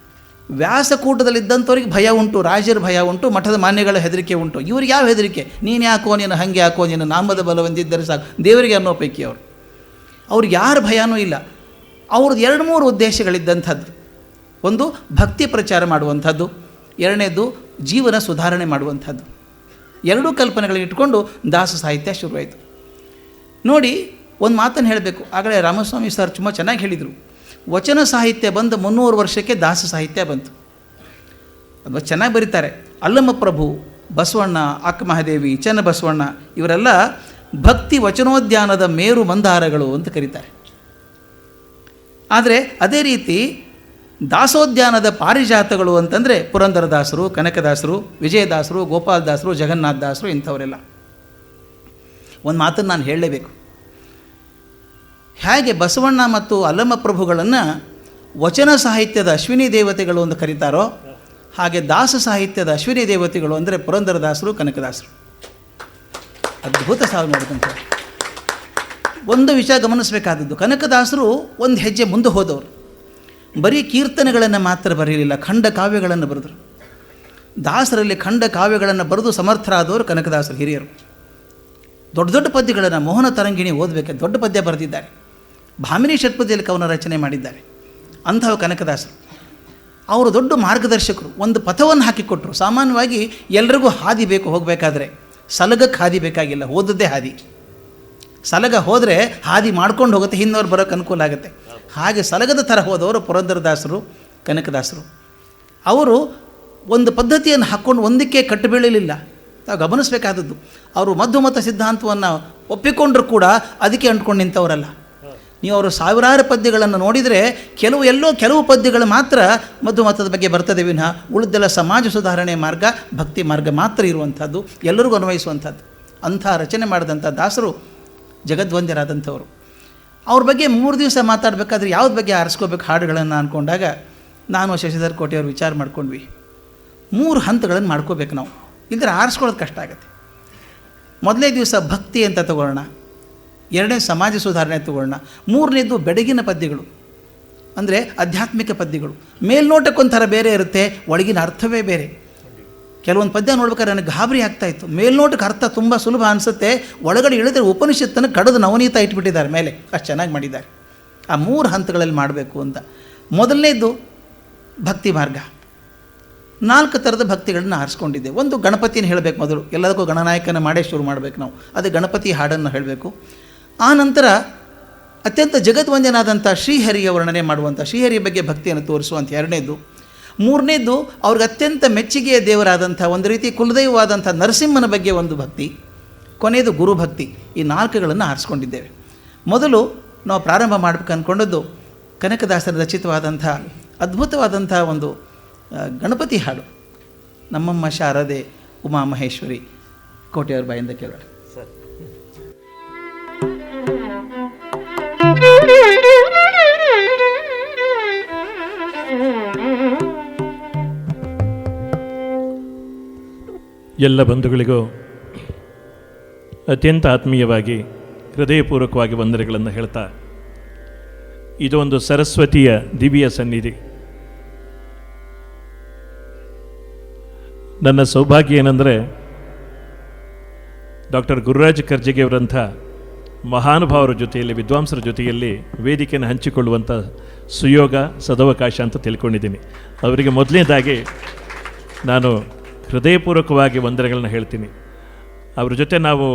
ವ್ಯಾಸಕೂಟದಲ್ಲಿದ್ದಂಥವ್ರಿಗೆ ಭಯ ಉಂಟು, ರಾಜರ ಭಯ ಉಂಟು, ಮಠದ ಮಾನ್ಯಗಳ ಹೆದರಿಕೆ ಉಂಟು. ಇವ್ರಿಗೆ ಯಾವ ಹೆದರಿಕೆ? ನೀನು ಯಾಕೋ, ನೀನು ಹಾಗೆ ಯಾಕೋ, ನೀನು ನಾಮದ ಬಲ ಹೊಂದಿದ್ದರೆ ಸಾಕು, ದೇವರಿಗೆ ಅನ್ನೋ ಪೈಕಿ ಅವರು. ಅವ್ರಿಗೆ ಯಾರ ಭಯನೂ ಇಲ್ಲ. ಅವ್ರದ್ದು 2-3 ಉದ್ದೇಶಗಳಿದ್ದಂಥದ್ದು. ಒಂದು ಭಕ್ತಿ ಪ್ರಚಾರ ಮಾಡುವಂಥದ್ದು, ಎರಡನೇದು ಜೀವನ ಸುಧಾರಣೆ ಮಾಡುವಂಥದ್ದು. 2 ಕಲ್ಪನೆಗಳನ್ನು ಇಟ್ಕೊಂಡು ದಾಸ ಸಾಹಿತ್ಯ ಶುರುವಾಯಿತು. ನೋಡಿ, ಒಂದು ಮಾತನ್ನು ಹೇಳಬೇಕು. ಆಗಲೇ ರಾಮಸ್ವಾಮಿ ಸರ್ ತುಂಬ ಚೆನ್ನಾಗಿ ಹೇಳಿದರು. ವಚನ ಸಾಹಿತ್ಯ ಬಂದು 300 ವರ್ಷಕ್ಕೆ ದಾಸ ಸಾಹಿತ್ಯ ಬಂತು. ಅದು ಚೆನ್ನಾಗಿ ಬರೀತಾರೆ. ಅಲ್ಲಮ ಪ್ರಭು, ಬಸವಣ್ಣ, ಅಕ್ಕ ಮಹಾದೇವಿ, ಚನ್ನಬಸವಣ್ಣ ಇವರೆಲ್ಲ ಭಕ್ತಿ ವಚನೋದ್ಯಾನದ ಮೇರು ಮಂದಾರಗಳು ಅಂತ ಕರೀತಾರೆ. ಆದರೆ ಅದೇ ರೀತಿ ದಾಸೋದ್ಯಾನದ ಪಾರಿಜಾತಗಳು ಅಂತಂದರೆ ಪುರಂದರದಾಸರು, ಕನಕದಾಸರು, ವಿಜಯದಾಸರು, ಗೋಪಾಲದಾಸರು, ಜಗನ್ನಾಥದಾಸರು ಇಂಥವರೆಲ್ಲ. ಒಂದು ಮಾತನ್ನು ನಾನು ಹೇಳಲೇಬೇಕು. ಹೇಗೆ ಬಸವಣ್ಣ ಮತ್ತು ಅಲ್ಲಮ ಪ್ರಭುಗಳನ್ನು ವಚನ ಸಾಹಿತ್ಯದ ಅಶ್ವಿನಿ ದೇವತೆಗಳು ಅಂತ ಕರೀತಾರೋ, ಹಾಗೆ ದಾಸ ಸಾಹಿತ್ಯದ ಅಶ್ವಿನಿ ದೇವತೆಗಳು ಅಂದರೆ ಪುರಂದರದಾಸರು, ಕನಕದಾಸರು. ಅದ್ಭುತ ಸಾವು ನೋಡಿದಂಥ ಒಂದು ವಿಷಯ ಗಮನಿಸಬೇಕಾದದ್ದು, ಕನಕದಾಸರು ಒಂದು ಹೆಜ್ಜೆ ಮುಂದೆ ಹೋದವರು. ಬರೀ ಕೀರ್ತನೆಗಳನ್ನು ಮಾತ್ರ ಬರೆಯಲಿಲ್ಲ, ಖಂಡ ಕಾವ್ಯಗಳನ್ನು ಬರೆದರು. ದಾಸರಲ್ಲಿ ಖಂಡ ಕಾವ್ಯಗಳನ್ನು ಬರೆದು ಸಮರ್ಥರಾದವರು ಕನಕದಾಸರು ಹಿರಿಯರು. ದೊಡ್ಡ ದೊಡ್ಡ ಪದ್ಯಗಳನ್ನು, ಮೋಹನ ತರಂಗಿಣಿ ಓದಬೇಕು, ದೊಡ್ಡ ಪದ್ಯ ಬರೆದಿದ್ದಾರೆ. ಭಾಮಿನಿ ಷಟ್ಪದಿಯಲ್ಲಿ ಕವನ ರಚನೆ ಮಾಡಿದ್ದಾರೆ. ಅಂಥವು ಕನಕದಾಸರು. ಅವರು ದೊಡ್ಡ ಮಾರ್ಗದರ್ಶಕರು. ಒಂದು ಪಥವನ್ನು ಹಾಕಿಕೊಟ್ರು. ಸಾಮಾನ್ಯವಾಗಿ ಎಲ್ರಿಗೂ ಹಾದಿ ಬೇಕು, ಹೋಗಬೇಕಾದ್ರೆ ಸಲಗಕ್ಕೆ ಹಾದಿ ಬೇಕಾಗಿಲ್ಲ, ಓದದ್ದೇ ಹಾದಿ. ಸಲಗ ಹೋದರೆ ಹಾದಿ ಮಾಡ್ಕೊಂಡು ಹೋಗುತ್ತೆ, ಹಿಂದವ್ರು ಬರೋಕ್ಕೆ ಅನುಕೂಲ ಆಗುತ್ತೆ. ಹಾಗೆ ಸಲಗದ ಥರ ಹೋದವರು ಪುರಂದರದಾಸರು, ಕನಕದಾಸರು. ಅವರು ಒಂದು ಪದ್ಧತಿಯನ್ನು ಹಾಕ್ಕೊಂಡು ಒಂದಕ್ಕೆ ಕಟ್ಟು ಬೀಳಲಿಲ್ಲ. ತಾವು ಗಮನಿಸಬೇಕಾದದ್ದು, ಅವರು ಮಧ್ವಮತ ಸಿದ್ಧಾಂತವನ್ನು ಒಪ್ಪಿಕೊಂಡ್ರೂ ಕೂಡ ಅದಕ್ಕೆ ಅಂಟ್ಕೊಂಡು ನಿಂತವರಲ್ಲ. ನೀವು ಅವರು ಸಾವಿರಾರು ಪದ್ಯಗಳನ್ನು ನೋಡಿದರೆ ಕೆಲವು ಪದ್ಯಗಳು ಮಾತ್ರ ಮಧ್ವಮತದ ಬಗ್ಗೆ ಬರ್ತದೆ ವಿನಃ ಉಳಿದೆಲ್ಲ ಸಮಾಜ ಸುಧಾರಣೆ ಮಾರ್ಗ, ಭಕ್ತಿ ಮಾರ್ಗ ಮಾತ್ರ ಇರುವಂಥದ್ದು, ಎಲ್ಲರಿಗೂ ಅನ್ವಯಿಸುವಂಥದ್ದು. ಅಂಥ ರಚನೆ ಮಾಡಿದಂಥ ದಾಸರು ಜಗದ್ವಂದ್ಯರಾದಂಥವರು. ಅವ್ರ ಬಗ್ಗೆ 3 ದಿವಸ ಮಾತಾಡಬೇಕಾದ್ರೆ ಯಾವ್ದು ಬಗ್ಗೆ ಆರಿಸ್ಕೋಬೇಕು ಹಾಡುಗಳನ್ನು ಅಂದ್ಕೊಂಡಾಗ ನಾನು ಶಶಿಧರ್ ಕೋಟೆಯವರು ವಿಚಾರ ಮಾಡ್ಕೊಂಡ್ವಿ. 3 ಹಂತಗಳನ್ನು ಮಾಡ್ಕೋಬೇಕು ನಾವು, ಇಲ್ಲದ್ರೆ ಆರಿಸ್ಕೊಳ್ಳೋದು ಕಷ್ಟ ಆಗುತ್ತೆ. ಮೊದಲನೇ ದಿವಸ ಭಕ್ತಿ ಅಂತ ತಗೊಳ್ಳೋಣ, 2ನೇ ಸಮಾಜ ಸುಧಾರಣೆ ತಗೊಳ್ಳೋಣ, 3ನೇದು ಬೆಡಗಿನ ಪದ್ಯಗಳು ಅಂದರೆ ಆಧ್ಯಾತ್ಮಿಕ ಪದ್ಯಗಳು. ಮೇಲ್ನೋಟಕ್ಕೊಂಥರ ಬೇರೆ ಇರುತ್ತೆ, ಒಳಗಿನ ಅರ್ಥವೇ ಬೇರೆ. ಕೆಲವೊಂದು ಪದ್ಯ ನೋಡ್ಬೇಕಾದ್ರೆ ನನಗೆ ಗಾಬರಿ ಆಗ್ತಾಯಿತ್ತು. ಮೇಲ್ನೋಟಕ್ಕೆ ಅರ್ಥ ತುಂಬ ಸುಲಭ ಅನಿಸುತ್ತೆ, ಒಳಗಡೆ ಇಳಿದ್ರೆ ಉಪನಿಷತ್ತನ್ನು ಕಡಿದು ನವನೀತ ಇಟ್ಬಿಟ್ಟಿದ್ದಾರೆ ಮೇಲೆ, ಅಷ್ಟು ಚೆನ್ನಾಗಿ ಮಾಡಿದ್ದಾರೆ. ಆ 3 ಹಂತಗಳಲ್ಲಿ ಮಾಡಬೇಕು ಅಂತ. ಮೊದಲನೇದು ಭಕ್ತಿ ಮಾರ್ಗ. 4 ಥರದ ಭಕ್ತಿಗಳನ್ನ ಆರಿಸ್ಕೊಂಡಿದ್ದೆ. ಒಂದು ಗಣಪತಿನ ಹೇಳಬೇಕು ಮೊದಲು, ಎಲ್ಲದಕ್ಕೂ ಗಣನಾಯಕನ ಮಾಡೇ ಶುರು ಮಾಡಬೇಕು ನಾವು. ಅದೇ ಗಣಪತಿ ಹಾಡನ್ನು ಹೇಳಬೇಕು. ಆ ನಂತರ ಅತ್ಯಂತ ಜಗದ್ವಂದ್ಯನಾದಂಥ ಶ್ರೀಹರಿಯ ವರ್ಣನೆ ಮಾಡುವಂಥ, ಶ್ರೀಹರಿಯ ಬಗ್ಗೆ ಭಕ್ತಿಯನ್ನು ತೋರಿಸುವಂಥ 2ನೇದು. 3ನೇದು ಅವ್ರಿಗೆ ಅತ್ಯಂತ ಮೆಚ್ಚುಗೆಯ ದೇವರಾದಂಥ, ಒಂದು ರೀತಿ ಕುಲದೈವವಾದಂಥ ನರಸಿಂಹನ ಬಗ್ಗೆ ಒಂದು ಭಕ್ತಿ. ಕೊನೆಯದು ಗುರುಭಕ್ತಿ. ಈ 4ಗಳನ್ನು ಆರಿಸ್ಕೊಂಡಿದ್ದೇವೆ. ಮೊದಲು ನಾವು ಪ್ರಾರಂಭ ಮಾಡಬೇಕು ಅಂದ್ಕೊಂಡದ್ದು ಕನಕದಾಸರ ರಚಿತವಾದಂಥ ಅದ್ಭುತವಾದಂಥ ಒಂದು ಗಣಪತಿ ಹಾಡು. ನಮ್ಮಮ್ಮ ಶಾರದೆ ಉಮಾ ಮಹೇಶ್ವರಿ ಕೋಟೆಯವ್ರ ಬಾಯಿಂದ ಕೇಳೋಣ. ಎಲ್ಲ ಬಂಧುಗಳಿಗೂ ಅತ್ಯಂತ ಆತ್ಮೀಯವಾಗಿ ಹೃದಯಪೂರ್ವಕವಾಗಿ ವಂದನೆಗಳನ್ನು ಹೇಳ್ತಾ, ಇದು ಒಂದು ಸರಸ್ವತಿಯ ದಿವ್ಯ ಸನ್ನಿಧಿ. ನನ್ನ ಸೌಭಾಗ್ಯ ಏನಂದರೆ ಡಾಕ್ಟರ್ ಗುರುರಾಜ್ ಕರ್ಜಗಿಯವರಂಥ ಮಹಾನುಭಾವರ ಜೊತೆಯಲ್ಲಿ, ವಿದ್ವಾಂಸರ ಜೊತೆಯಲ್ಲಿ ವೇದಿಕೆಯನ್ನು ಹಂಚಿಕೊಳ್ಳುವಂಥ ಸುಯೋಗ, ಸದವಕಾಶ ಅಂತ ತಿಳ್ಕೊಂಡಿದ್ದೀನಿ. ಅವರಿಗೆ ಮೊದಲನೇದಾಗಿ ನಾನು ಹೃದಯಪೂರ್ವಕವಾಗಿ ವಂದನೆಗಳನ್ನ ಹೇಳ್ತೀನಿ. ಅವ್ರ ಜೊತೆ ನಾವು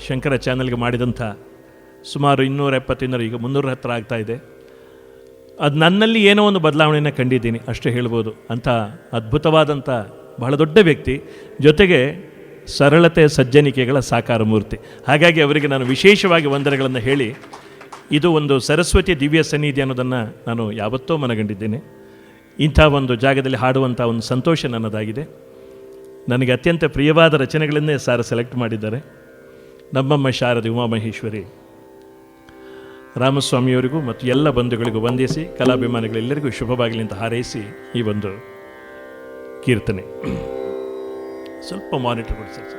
ಶಂಕರ ಚಾನಲ್ಗೆ ಮಾಡಿದಂಥ ಸುಮಾರು 270 ಈಗ 300 ಹತ್ತಿರ ಆಗ್ತಾಯಿದೆ. ಅದು ನನ್ನಲ್ಲಿ ಏನೋ ಒಂದು ಬದಲಾವಣೆಯನ್ನು ಕಂಡಿದ್ದೀನಿ ಅಷ್ಟೇ ಹೇಳ್ಬೋದು. ಅಂಥ ಅದ್ಭುತವಾದಂಥ ಬಹಳ ದೊಡ್ಡ ವ್ಯಕ್ತಿ, ಜೊತೆಗೆ ಸರಳತೆ ಸಜ್ಜನಿಕೆಗಳ ಸಾಕಾರ ಮೂರ್ತಿ. ಹಾಗಾಗಿ ಅವರಿಗೆ ನಾನು ವಿಶೇಷವಾಗಿ ವಂದನೆಗಳನ್ನು ಹೇಳಿ, ಇದು ಒಂದು ಸರಸ್ವತಿ ದಿವ್ಯ ಸನ್ನಿಧಿ ಅನ್ನೋದನ್ನು ನಾನು ಯಾವತ್ತೋ ಮನಗಂಡಿದ್ದೇನೆ. ಇಂಥ ಒಂದು ಜಾಗದಲ್ಲಿ ಹಾಡುವಂಥ ಒಂದು ಸಂತೋಷ ನನ್ನದಾಗಿದೆ. ನನಗೆ ಅತ್ಯಂತ ಪ್ರಿಯವಾದ ರಚನೆಗಳನ್ನೇ ಸಾರ್ ಸೆಲೆಕ್ಟ್ ಮಾಡಿದ್ದಾರೆ. ನಮ್ಮಮ್ಮ ಶಾರದೆ ಉಮಾಮಹೇಶ್ವರಿ ರಾಮಸ್ವಾಮಿಯವರಿಗೂ ಮತ್ತು ಎಲ್ಲ ಬಂಧುಗಳಿಗೂ ವಂದಿಸಿ ಕಲಾಭಿಮಾನಿಗಳೆಲ್ಲರಿಗೂ ಶುಭವಾಗಲಿ ಅಂತ ಹಾರೈಸಿ ಈ ಒಂದು ಕೀರ್ತನೆ. ಸ್ವಲ್ಪ ಮಾನಿಟರ್ ಕೊಡಿ ಸರ್.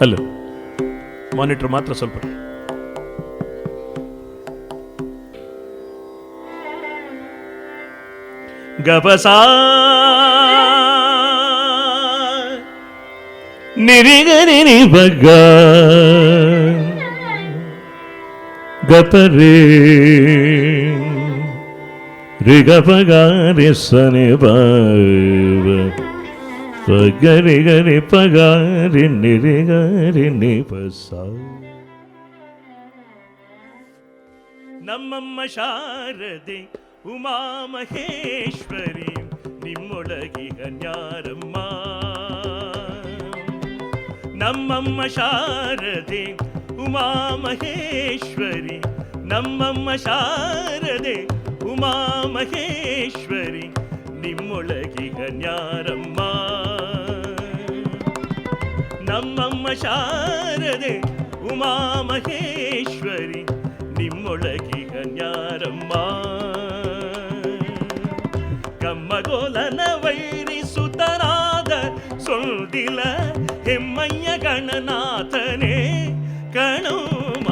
ಅಲ್ಲ ಮಾನಿಟರ್ ಮಾತ್ರ ಸ್ವಲ್ಪ. ಗಬಸಾ ನಿರಿಗರಿ ಬಗ್ಗ ಗಪರೇ ರಿಗಪಗಾರಿ ಸನಿ ಗರಿ ಗರಿ ಪಗಾರಿ ನಿರಿಗರಿ ನಿಪಸ. ನಮ್ಮಮ್ಮ ಶಾರದೆ ಉಮಾಮಹೇಶ್ವರಿ ನಿಮ್ಮೊಳಗಿಗ ನ್ಯಾರಮ್ಮ. ನಮ್ಮಮ್ಮ ಶಾರದೆ ಉಮಾಮಹೇಶ್ವರಿ ನಮ್ಮಮ್ಮ ಶಾರದೆ ಉಮಾಮಹೇಶ್ವರಿ ನಿಮ್ಮೊಳಗಿಗ ನ್ಯಾರಮ್ಮ. ನಮ್ಮಮ್ಮ ಶಾರದೆ ಉಮಾಮಹೇಶ್ವರಿ ನಿಮ್ಮೊಳಗಿಗ ನ್ಯಾರಮ್ಮ. ಕಮ್ಮಗೋಲನ ವೈರಿಸುತನಾದ ಸೊಂದಿಲ ಹೆಮ್ಮಯ್ಯ ಗಣನಾಥನೇ ಕಣೋಮ.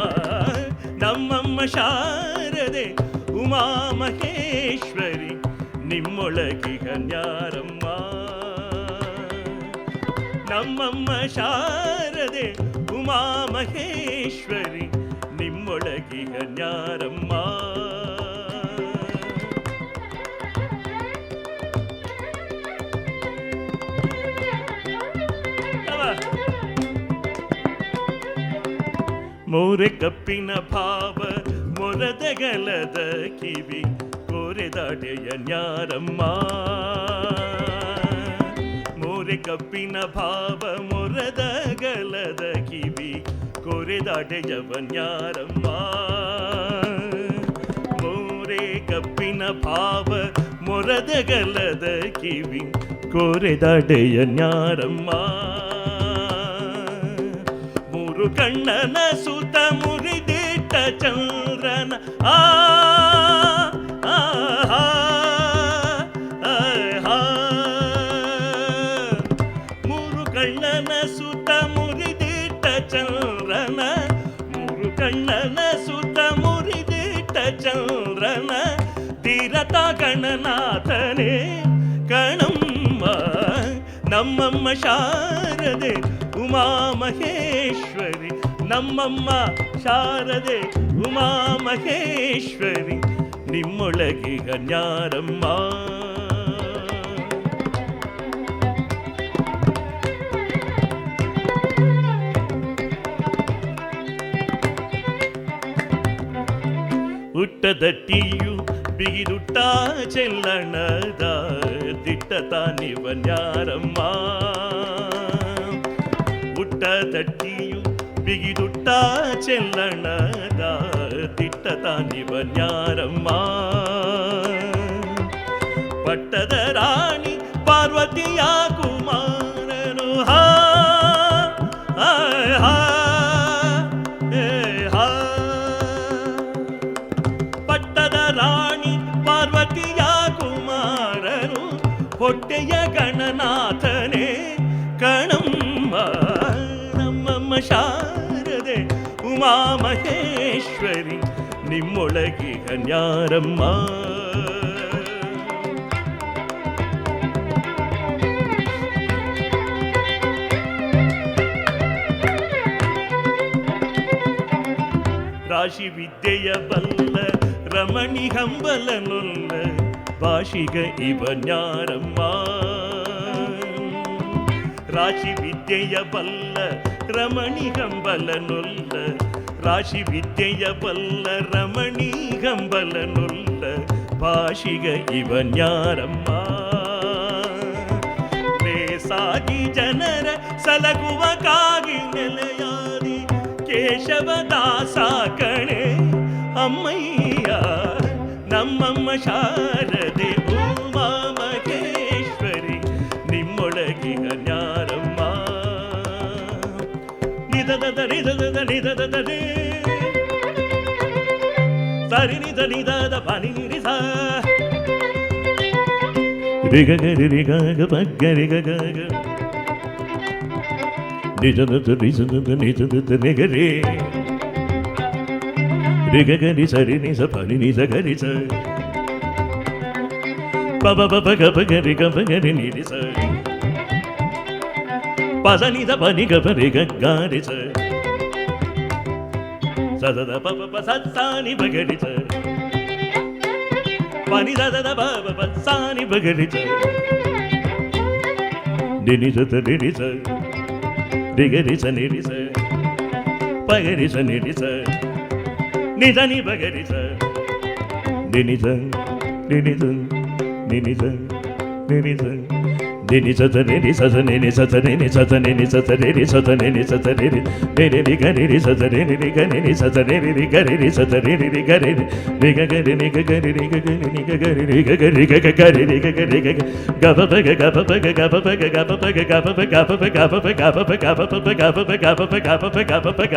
ನಮ್ಮಮ್ಮ ಶಾರದೆ ಉಮಾಮಹೇಶ್ವರಿ ನಿಮ್ಮೊಳಗಿಗ ನ್ಯಾರಮ್ಮ. ನಮ್ಮಮ್ಮ ಶಾರದೆ ಉಮಾಮಹೇಶ್ವರಿ ನಿಮ್ಮೊಳಗಿಗ ನ್ಯಾರಮ್ಮ. ಮೋರೆ ಕಪ್ಪಿನ ಭಾವ ಮೊರದಗಲದ ಕಿವಿ ಕೋರೆದಾಡೆಯ ನ್ಯಾರಮ್ಮ. ಮೋರೆ ಕಪ್ಪಿನ ಭಾವ ಮೊರದಗಲದ ಕಿವಿ ಕೋರೆದಾಡೆಯವ ನ್ಯಾರಮ್ಮ. ಮೋರೆ ಕಪ್ಪಿನ ಭಾವ ಮೊರದಗಲದ ಕಿವಿ ಕೋರೆದಾಡೆಯ ನ್ಯಾರಮ್ಮ. ಮೂರು ಕಣ್ಣನ ಸುತ ಮುರಿದಿಟ್ಟ ಚಂದ್ರನ ಆ ಮೂರು ಕಣ್ಣನ ಸುತ ಮುರಿದಿಟ್ಟ ಚಂದ್ರನ. ಮೂರು ಕಣ್ಣನ ಸುತ ಮುರಿದಿಟ್ಟ ಚಂದ್ರನ ಧೀರತ ಗಣನಾಥನೇ ಕಣಮ್ಮ. ನಮ್ಮಮ್ಮ ಶಾರದೆ ಉಮಾಮಹೇಶ್ವರಿ ನಮ್ಮಮ್ಮ ಶಾರದೆ ಉಮಾಮಹೇಶ್ವರಿ ನಿಮ್ಮೊಳಗಿಗ ನ್ಯಾರಮ್ಮ. ಹುಟ್ಟದಟ್ಟಿಯು ಬಿಗಿದುಟ್ಟ ಚೆಲ್ಲಣದ ದಿಟ್ಟ ತಾನಿವ ನ್ಯಾರಮ್ಮ. ಹುಟ್ಟದಟ್ಟಿಯು ಬಿಗಿದುಟ್ಟ ಚೆಲ್ಲಣದ ದಿಟ್ಟ ತಾನಿವ ನ್ಯಾರಮ್ಮ. ಪಟ್ಟದ ರಾಣಿ ಪಾರ್ವತಿಯ ಕುಮಾರನು ಹಾ ಪಟ್ಟದ ರಾಣಿ ಪಾರ್ವತಿಯ ಕುಮಾರನು ಹೊಟ್ಟೆಯ ಗಣನಾಥನೇ ಕಣಮ್ಮ. ನಮ್ಮಮ್ಮ ಶಾರದೆ ಉಮಾಮಹೇಶ್ವರಿ ನಿಮ್ಮೊಳಗಿಗ ನ್ಯಾರಮ್ಮ. ರಾಶಿ ವಿದ್ಯೆಯ ಬಲ್ಲ ರಮಣಿ ಹಂಬಲನೊಲ್ಲ ಭಾಷಿಗ ಇವ ನ್ಯಾರಮ್ಮ. ರಾಶಿ ವಿದ್ಯೆಯ ಬಲ್ಲ ರಮಣಿ ಹಂಬಲನೊಲ್ಲ ರಾಶಿ ವಿದ್ಯೆಯ ಬಲ್ಲ ರಮಣಿ ಹಂಬಲನೊಲ್ಲ ಭಾಷಿಗ ಇವ ನ್ಯಾರಮ್ಮ. ಲೇಸಾಗಿ ಜನರ ಸಲಗುವ ಕಾಗಿ ನೆಲೆಯಾದಿ ಕೇಶವದಾಸ ಕಣೆ ಅಮ್ಮಯ್ಯ. ನಮ್ಮಮ್ಮ ಶಾರದೆ ಉಮಾಮಹೇಶ್ವರಿ ಸರಿ ನಿಧ ನಿಧದ ಪನಿ ನಿರಿ ಸ ರಿ ಗ ಗ ರಿ ರಿ ಗ ಗ ಪ ಗ ರಿ ಗ ಗ ಗ ನಿಜದ ನಿಜದ ನಿಜದ ನಿ ಗ ರಿ ರಿ ಗ ಗ ರಿ ಸ ರಿ ನಿ ಸ ಪ ನಿ ನಿ ಸ ಗ ರಿ ಸ ಪ ಪ ಪ ಪ ಗ ಪ ಗ ರಿ ಗ ಪ ಗ ರಿ ನಿ ರಿ ಸ ಪ ಸ ನಿ ಸ ಪ ನಿ ಗ ಪ ರಿ ಗ ಗ ರಿ ಸ ಸ ಸ ದ ಪ ಪ ಪ ಸ ಸ ನಿ ಪ ಗ ರಿ ಸ ಪ ನಿ ಸ ಸ ದ ಪ ಪ ಪ ಸ ನಿ ಪ ಗ ರಿ ಸ ನಿ ನಿ ಸ ತ ನಿ ರಿ ಸ ರಿ ಗ ರಿ ಸ ನಿ ರಿ ಸ ಪ ಗ ರಿ ಸ ನಿ ರಿ ಸ ನಿ ಸ ನಿ ಪ ಗ ರಿ ಸ ನಿ ನಿ ಸ ನಿ ನಿ ಸ ನಿ ನಿ ಸ ನಿ ನಿ ಸ ನಿ ನಿ ಸ ತ ನಿ ನಿ ಸ ಸ ನಿ ನಿ ಸ ತ ನಿ ನಿ ಸ ತ ನಿ ನಿ ಸ ತ ನಿ ನಿ ಸ ತ ನಿ ನಿ ಸ ತ ನಿ ನಿ ನಿ ನಿ ನಿ ಗ ನಿ ನಿ ಸ ತ ನಿ ನಿ ನಿ ಗ ನಿ ನಿ ಸ ತ ನಿ ನಿ ನಿ ಗ ನಿ ನಿ ಸ ತ ನಿ ನಿ ನಿ ಗ ನಿ ನಿ ನಿ ಗ ಗ ನಿ ನಿ ಗ ಗ ನಿ ನಿ ಗ ಗ ನಿ ನಿ ಗ ಗ ನಿ ನಿ ಗ ಗ ನಿ ಗ ಗ ಗ ನಿ ನಿ ಗ ಗ ನಿ ಗ ಗ ಗ ಪ ಪ ಗ ಗ ಪ ಪ ಗ ಗ ಪ ಪ ಗ ಗ ಪ ಪ ಗ ಗ ಪ ಪ ಗ ಪ ಪ ಗ ಪ ಪ ಗ ಪ ಪ ಗ ಪ ಪ ಗ ಪ ಪ ಗ ಪ ಪ ಗ ಪ ಪ ಗ ಪ ಪ ಗ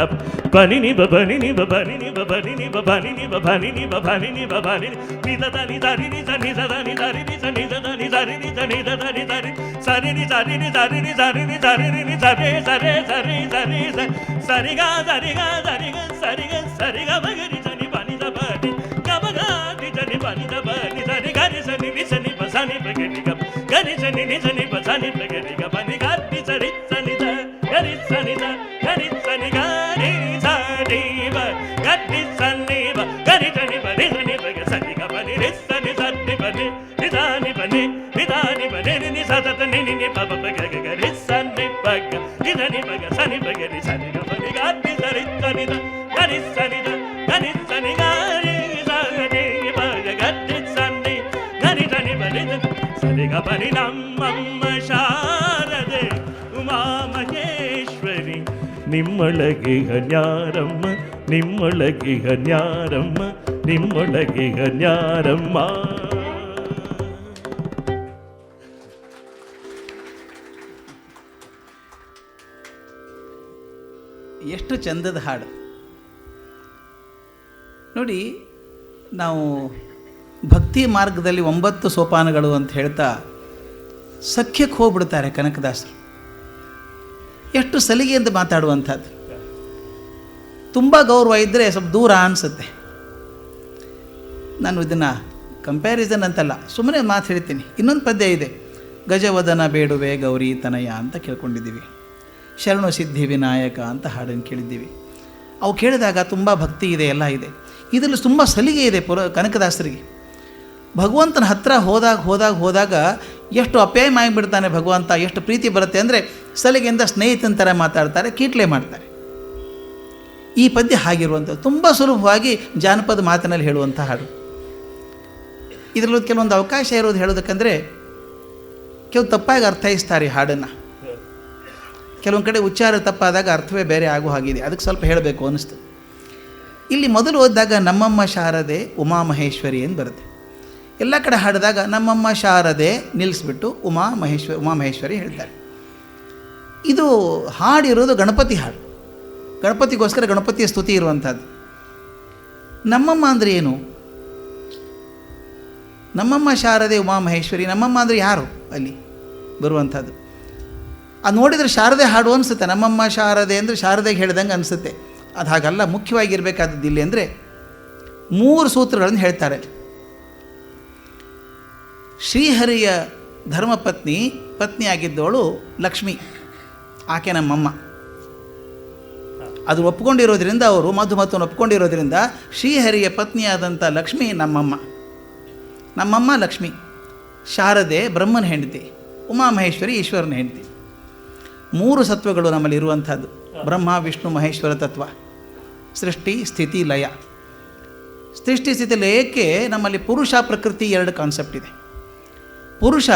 ಪ ನಿ ನಿ ಬ ಬ ನಿ ನಿ ಬ ಬ ನಿ ನಿ ಬ ಬ ನಿ ನಿ ಬ ಬ ನಿ ನಿ ಬ ಬ ನಿ ನಿ ಬ ಬ ನಿ ನಿ ಬ ಬ ನಿ ನಿ ದ ದ ನಿ ದ ನಿ ನಿ ಸ ನಿ ದ ದ ನಿ ದ ನಿ ನಿ ಸ ನಿ ದ ದ ನಿ ದ ನಿ ನಿ ಸ ನಿ ದ ದ ನಿ ದ ನಿ ಸ ನಿ ನಿ ಸ ನಿ ನಿ ಸ ನಿ ನಿ ಸ ನಿ ನಿ ಸ ನಿ ನಿ ಸ ರಿ ಸ ರಿ ಸ ರಿ ಸ ರಿ ಸ ಸ ರಿ ಗ ಸ ರಿ ಗ ಸ ರಿ ಗ ಸ ರಿ ಗ ಸ ರಿ ಗ ಬ ಗ ರಿ ಸ ನಿ ಬ ನಿ ದ ಬ ನಿ ಗ ಬ ಗ ನಿ ಸ ನಿ ಬ ನಿ ದ ಬ ನಿ ಸ ರಿ ಗ ರಿ ಸ ನಿ ನಿ ಸ ನಿ ಬ ಸ ನಿ ಬ ಗ ರಿ ಗ ಗ ರಿ ಸ ನಿ ನಿ ಸ ನಿ ಬ ಸ ನಿ ಬ ಗ ರಿ ಗ ಬ ನಿ ಗ ರಿ ಸ ರಿ ಸ ನಿ ದ ಗ ರಿ ಸ ನಿ ದ ಗ ರಿ ಸ ನಿ ಗ ರಿ ಸ ನಿ ಬ ಗ ರಿ ಸ ನಿ ಬ ಗ ರಿ ಸ ನಿ ಬ ರಿ ಸ ನಿ ಬ ಗ ಸ ನಿ ಗ ಬ ನಿ ರಿ ಸ ನಿ ಸ ನಿ ಬ ನಿ ನಿ ದ ನಿ ಬ ನಿ ನಿ ದ ನಿ ಬ ನಿ ನಿ ನಿ ಸ ತ ತ ನಿ ನಿ ನಿ ಪ ಪ ಪ ಗ ಗ ಗ ರಿ ಸ ನಿ ಬ ಗ ನಿ ದ ನಿ ಬ ಗ ಸ ನಿ ಬ ಗ ರಿ ಸ ನಿ ಗ ಬ ನಿ ಗ ರಿ ಸ ರಿ ಸ ನಿ ದ ಗ ರಿ ಸ ನಿ ದ ಗ ರಿ ಸ ನಿ ಗ ರಿ ಸ ನಿ ಬ ಗ ಗ ರಿ ಸ ನಿ ಗ ರಿ ಸ ನಿ ಬ ನಿ ದ ಸ ನಿ ಗ ಬ ನಿ ನಮ್ಮಮ್ಮ ಶಾರದೆ ಉಮಾ ಮಹೇಶ್ವರಿ ನಿಮ್ಮೊಳಗೆ ಹನ್ಯಾರಮ್ಮ ನಿಮ್ಮೊಳಗೆ ಹನ್ಯಾರಮ್ಮ ನಿಮ್ಮೊಳಗೆ ಹನ್ಯಾರಮ್ಮ. ಎಷ್ಟು ಚಂದದ ಹಾಡು ನೋಡಿ. ನಾವು ಭಕ್ತಿ ಮಾರ್ಗದಲ್ಲಿ 9 ಸೋಪಾನಗಳು ಅಂತ ಹೇಳ್ತಾ ಸಖ್ಯಕ್ಕೆ ಹೋಗ್ಬಿಡ್ತಾರೆ ಕನಕದಾಸರು. ಎಷ್ಟು ಸಲಿಗೆಯಿಂದ ಮಾತಾಡುವಂಥದ್ದು. ತುಂಬ ಗೌರವ ಇದ್ದರೆ ಸ್ವಲ್ಪ ದೂರ ಅನಿಸುತ್ತೆ. ನಾನು ಇದನ್ನು ಕಂಪ್ಯಾರಿಸನ್ ಅಂತಲ್ಲ, ಸುಮ್ಮನೆ ಮಾತು ಹೇಳ್ತೀನಿ. ಇನ್ನೊಂದು ಪದ್ಯ ಇದೆ, ಗಜವದನ ಬೇಡುವೆ ಗೌರಿ ತನಯ ಅಂತ ಕೇಳ್ಕೊಂಡಿದ್ದೀವಿ. ಶರಣು ಸಿದ್ಧಿ ವಿನಾಯಕ ಅಂತ ಹಾಡನ್ನು ಕೇಳಿದ್ದೀವಿ. ಅವು ಕೇಳಿದಾಗ ತುಂಬ ಭಕ್ತಿ ಇದೆ, ಎಲ್ಲ ಇದೆ. ಇದರಲ್ಲಿ ತುಂಬ ಸಲಿಗೆ ಇದೆ ಕನಕದಾಸರಿಗೆ. ಭಗವಂತನ ಹತ್ರ ಹೋದಾಗ ಎಷ್ಟು ಅಪ್ಯಾಯ ಮಾಡಿಬಿಡ್ತಾನೆ ಭಗವಂತ, ಎಷ್ಟು ಪ್ರೀತಿ ಬರುತ್ತೆ ಅಂದರೆ ಸಲಿಗೆಯಿಂದ ಸ್ನೇಹಿತನ ಥರ ಮಾತಾಡ್ತಾರೆ, ಕೀಟ್ಲೆ ಮಾಡ್ತಾರೆ. ಈ ಪದ್ಯ ಹಾಗಿರುವಂಥದ್ದು ತುಂಬ ಸುಲಭವಾಗಿ ಜಾನಪದ ಮಾತಿನಲ್ಲಿ ಹೇಳುವಂಥ ಹಾಡು. ಇದರಲ್ಲಿ ಕೆಲವೊಂದು ಅವಕಾಶ ಇರೋದು ಹೇಳೋದಕ್ಕಂದರೆ ಕೆಲವು ತಪ್ಪಾಗಿ ಅರ್ಥೈಸ್ತಾರೆ ಹಾಡನ್ನು. ಕೆಲವೊಂದು ಕಡೆ ಉಚ್ಚಾರ ತಪ್ಪಾದಾಗ ಅರ್ಥವೇ ಬೇರೆ ಆಗೋ ಹಾಗಿದೆ. ಅದಕ್ಕೆ ಸ್ವಲ್ಪ ಹೇಳಬೇಕು ಅನ್ನಿಸ್ತು. ಇಲ್ಲಿ ಮೊದಲು ಓದಿದಾಗ ನಮ್ಮಮ್ಮ ಶಾರದೆ ಉಮಾಮಹೇಶ್ವರಿ ಎಂದು ಬರುತ್ತೆ. ಎಲ್ಲ ಕಡೆ ಹಾಡಿದಾಗ ನಮ್ಮಮ್ಮ ಶಾರದೆ ನಿಲ್ಲಿಸ್ಬಿಟ್ಟು ಉಮಾಮಹೇಶ್ವರಿ ಹೇಳ್ತಾರೆ. ಇದು ಹಾಡಿರೋದು ಗಣಪತಿ ಹಾಡು. ಗಣಪತಿಗೋಸ್ಕರ ಗಣಪತಿಯ ಸ್ತುತಿ ಇರುವಂಥದ್ದು. ನಮ್ಮಮ್ಮ ಅಂದರೆ ಏನು? ನಮ್ಮಮ್ಮ ಶಾರದೆ ಉಮಾಮಹೇಶ್ವರಿ, ನಮ್ಮಮ್ಮ ಅಂದರೆ ಯಾರು ಅಲ್ಲಿ ಬರುವಂಥದ್ದು? ಅದು ನೋಡಿದರೆ ಶಾರದೆ ಹಾಡು ಅನಿಸುತ್ತೆ. ನಮ್ಮಮ್ಮ ಶಾರದೆ ಅಂದರೆ ಶಾರದೆಗೆ ಹೇಳ್ದಂಗೆ ಅನಿಸುತ್ತೆ. ಅದು ಹಾಗಲ್ಲ. ಮುಖ್ಯವಾಗಿರಬೇಕಾದದ್ದು ಇಲ್ಲಿ ಅಂದರೆ 3 ಸೂತ್ರಗಳನ್ನು ಹೇಳ್ತಾರೆ. ಶ್ರೀಹರಿಯ ಪತ್ನಿಯಾಗಿದ್ದವಳು ಲಕ್ಷ್ಮಿ, ಆಕೆ ನಮ್ಮಮ್ಮ. ಅದು ಒಪ್ಕೊಂಡಿರೋದ್ರಿಂದ, ಅವರು ಮಧುಮತವನ್ನು ಒಪ್ಕೊಂಡಿರೋದ್ರಿಂದ ಶ್ರೀಹರಿಯ ಪತ್ನಿಯಾದಂಥ ಲಕ್ಷ್ಮಿ ನಮ್ಮಮ್ಮ ಲಕ್ಷ್ಮಿ. ಶಾರದೆ ಬ್ರಹ್ಮನ ಹೆಂಡತಿ, ಉಮಾಮಹೇಶ್ವರಿ ಈಶ್ವರನ ಹೆಂಡತಿ. 3 ಸತ್ವಗಳು ನಮ್ಮಲ್ಲಿ ಇರುವಂಥದ್ದು. ಬ್ರಹ್ಮ ವಿಷ್ಣು ಮಹೇಶ್ವರ ತತ್ವ, ಸೃಷ್ಟಿ ಸ್ಥಿತಿ ಲಯ. ಸೃಷ್ಟಿ ಸ್ಥಿತಿ ಲಯಕ್ಕೆ ನಮ್ಮಲ್ಲಿ ಪುರುಷ ಪ್ರಕೃತಿ 2 ಕಾನ್ಸೆಪ್ಟ್ ಇದೆ. ಪುರುಷ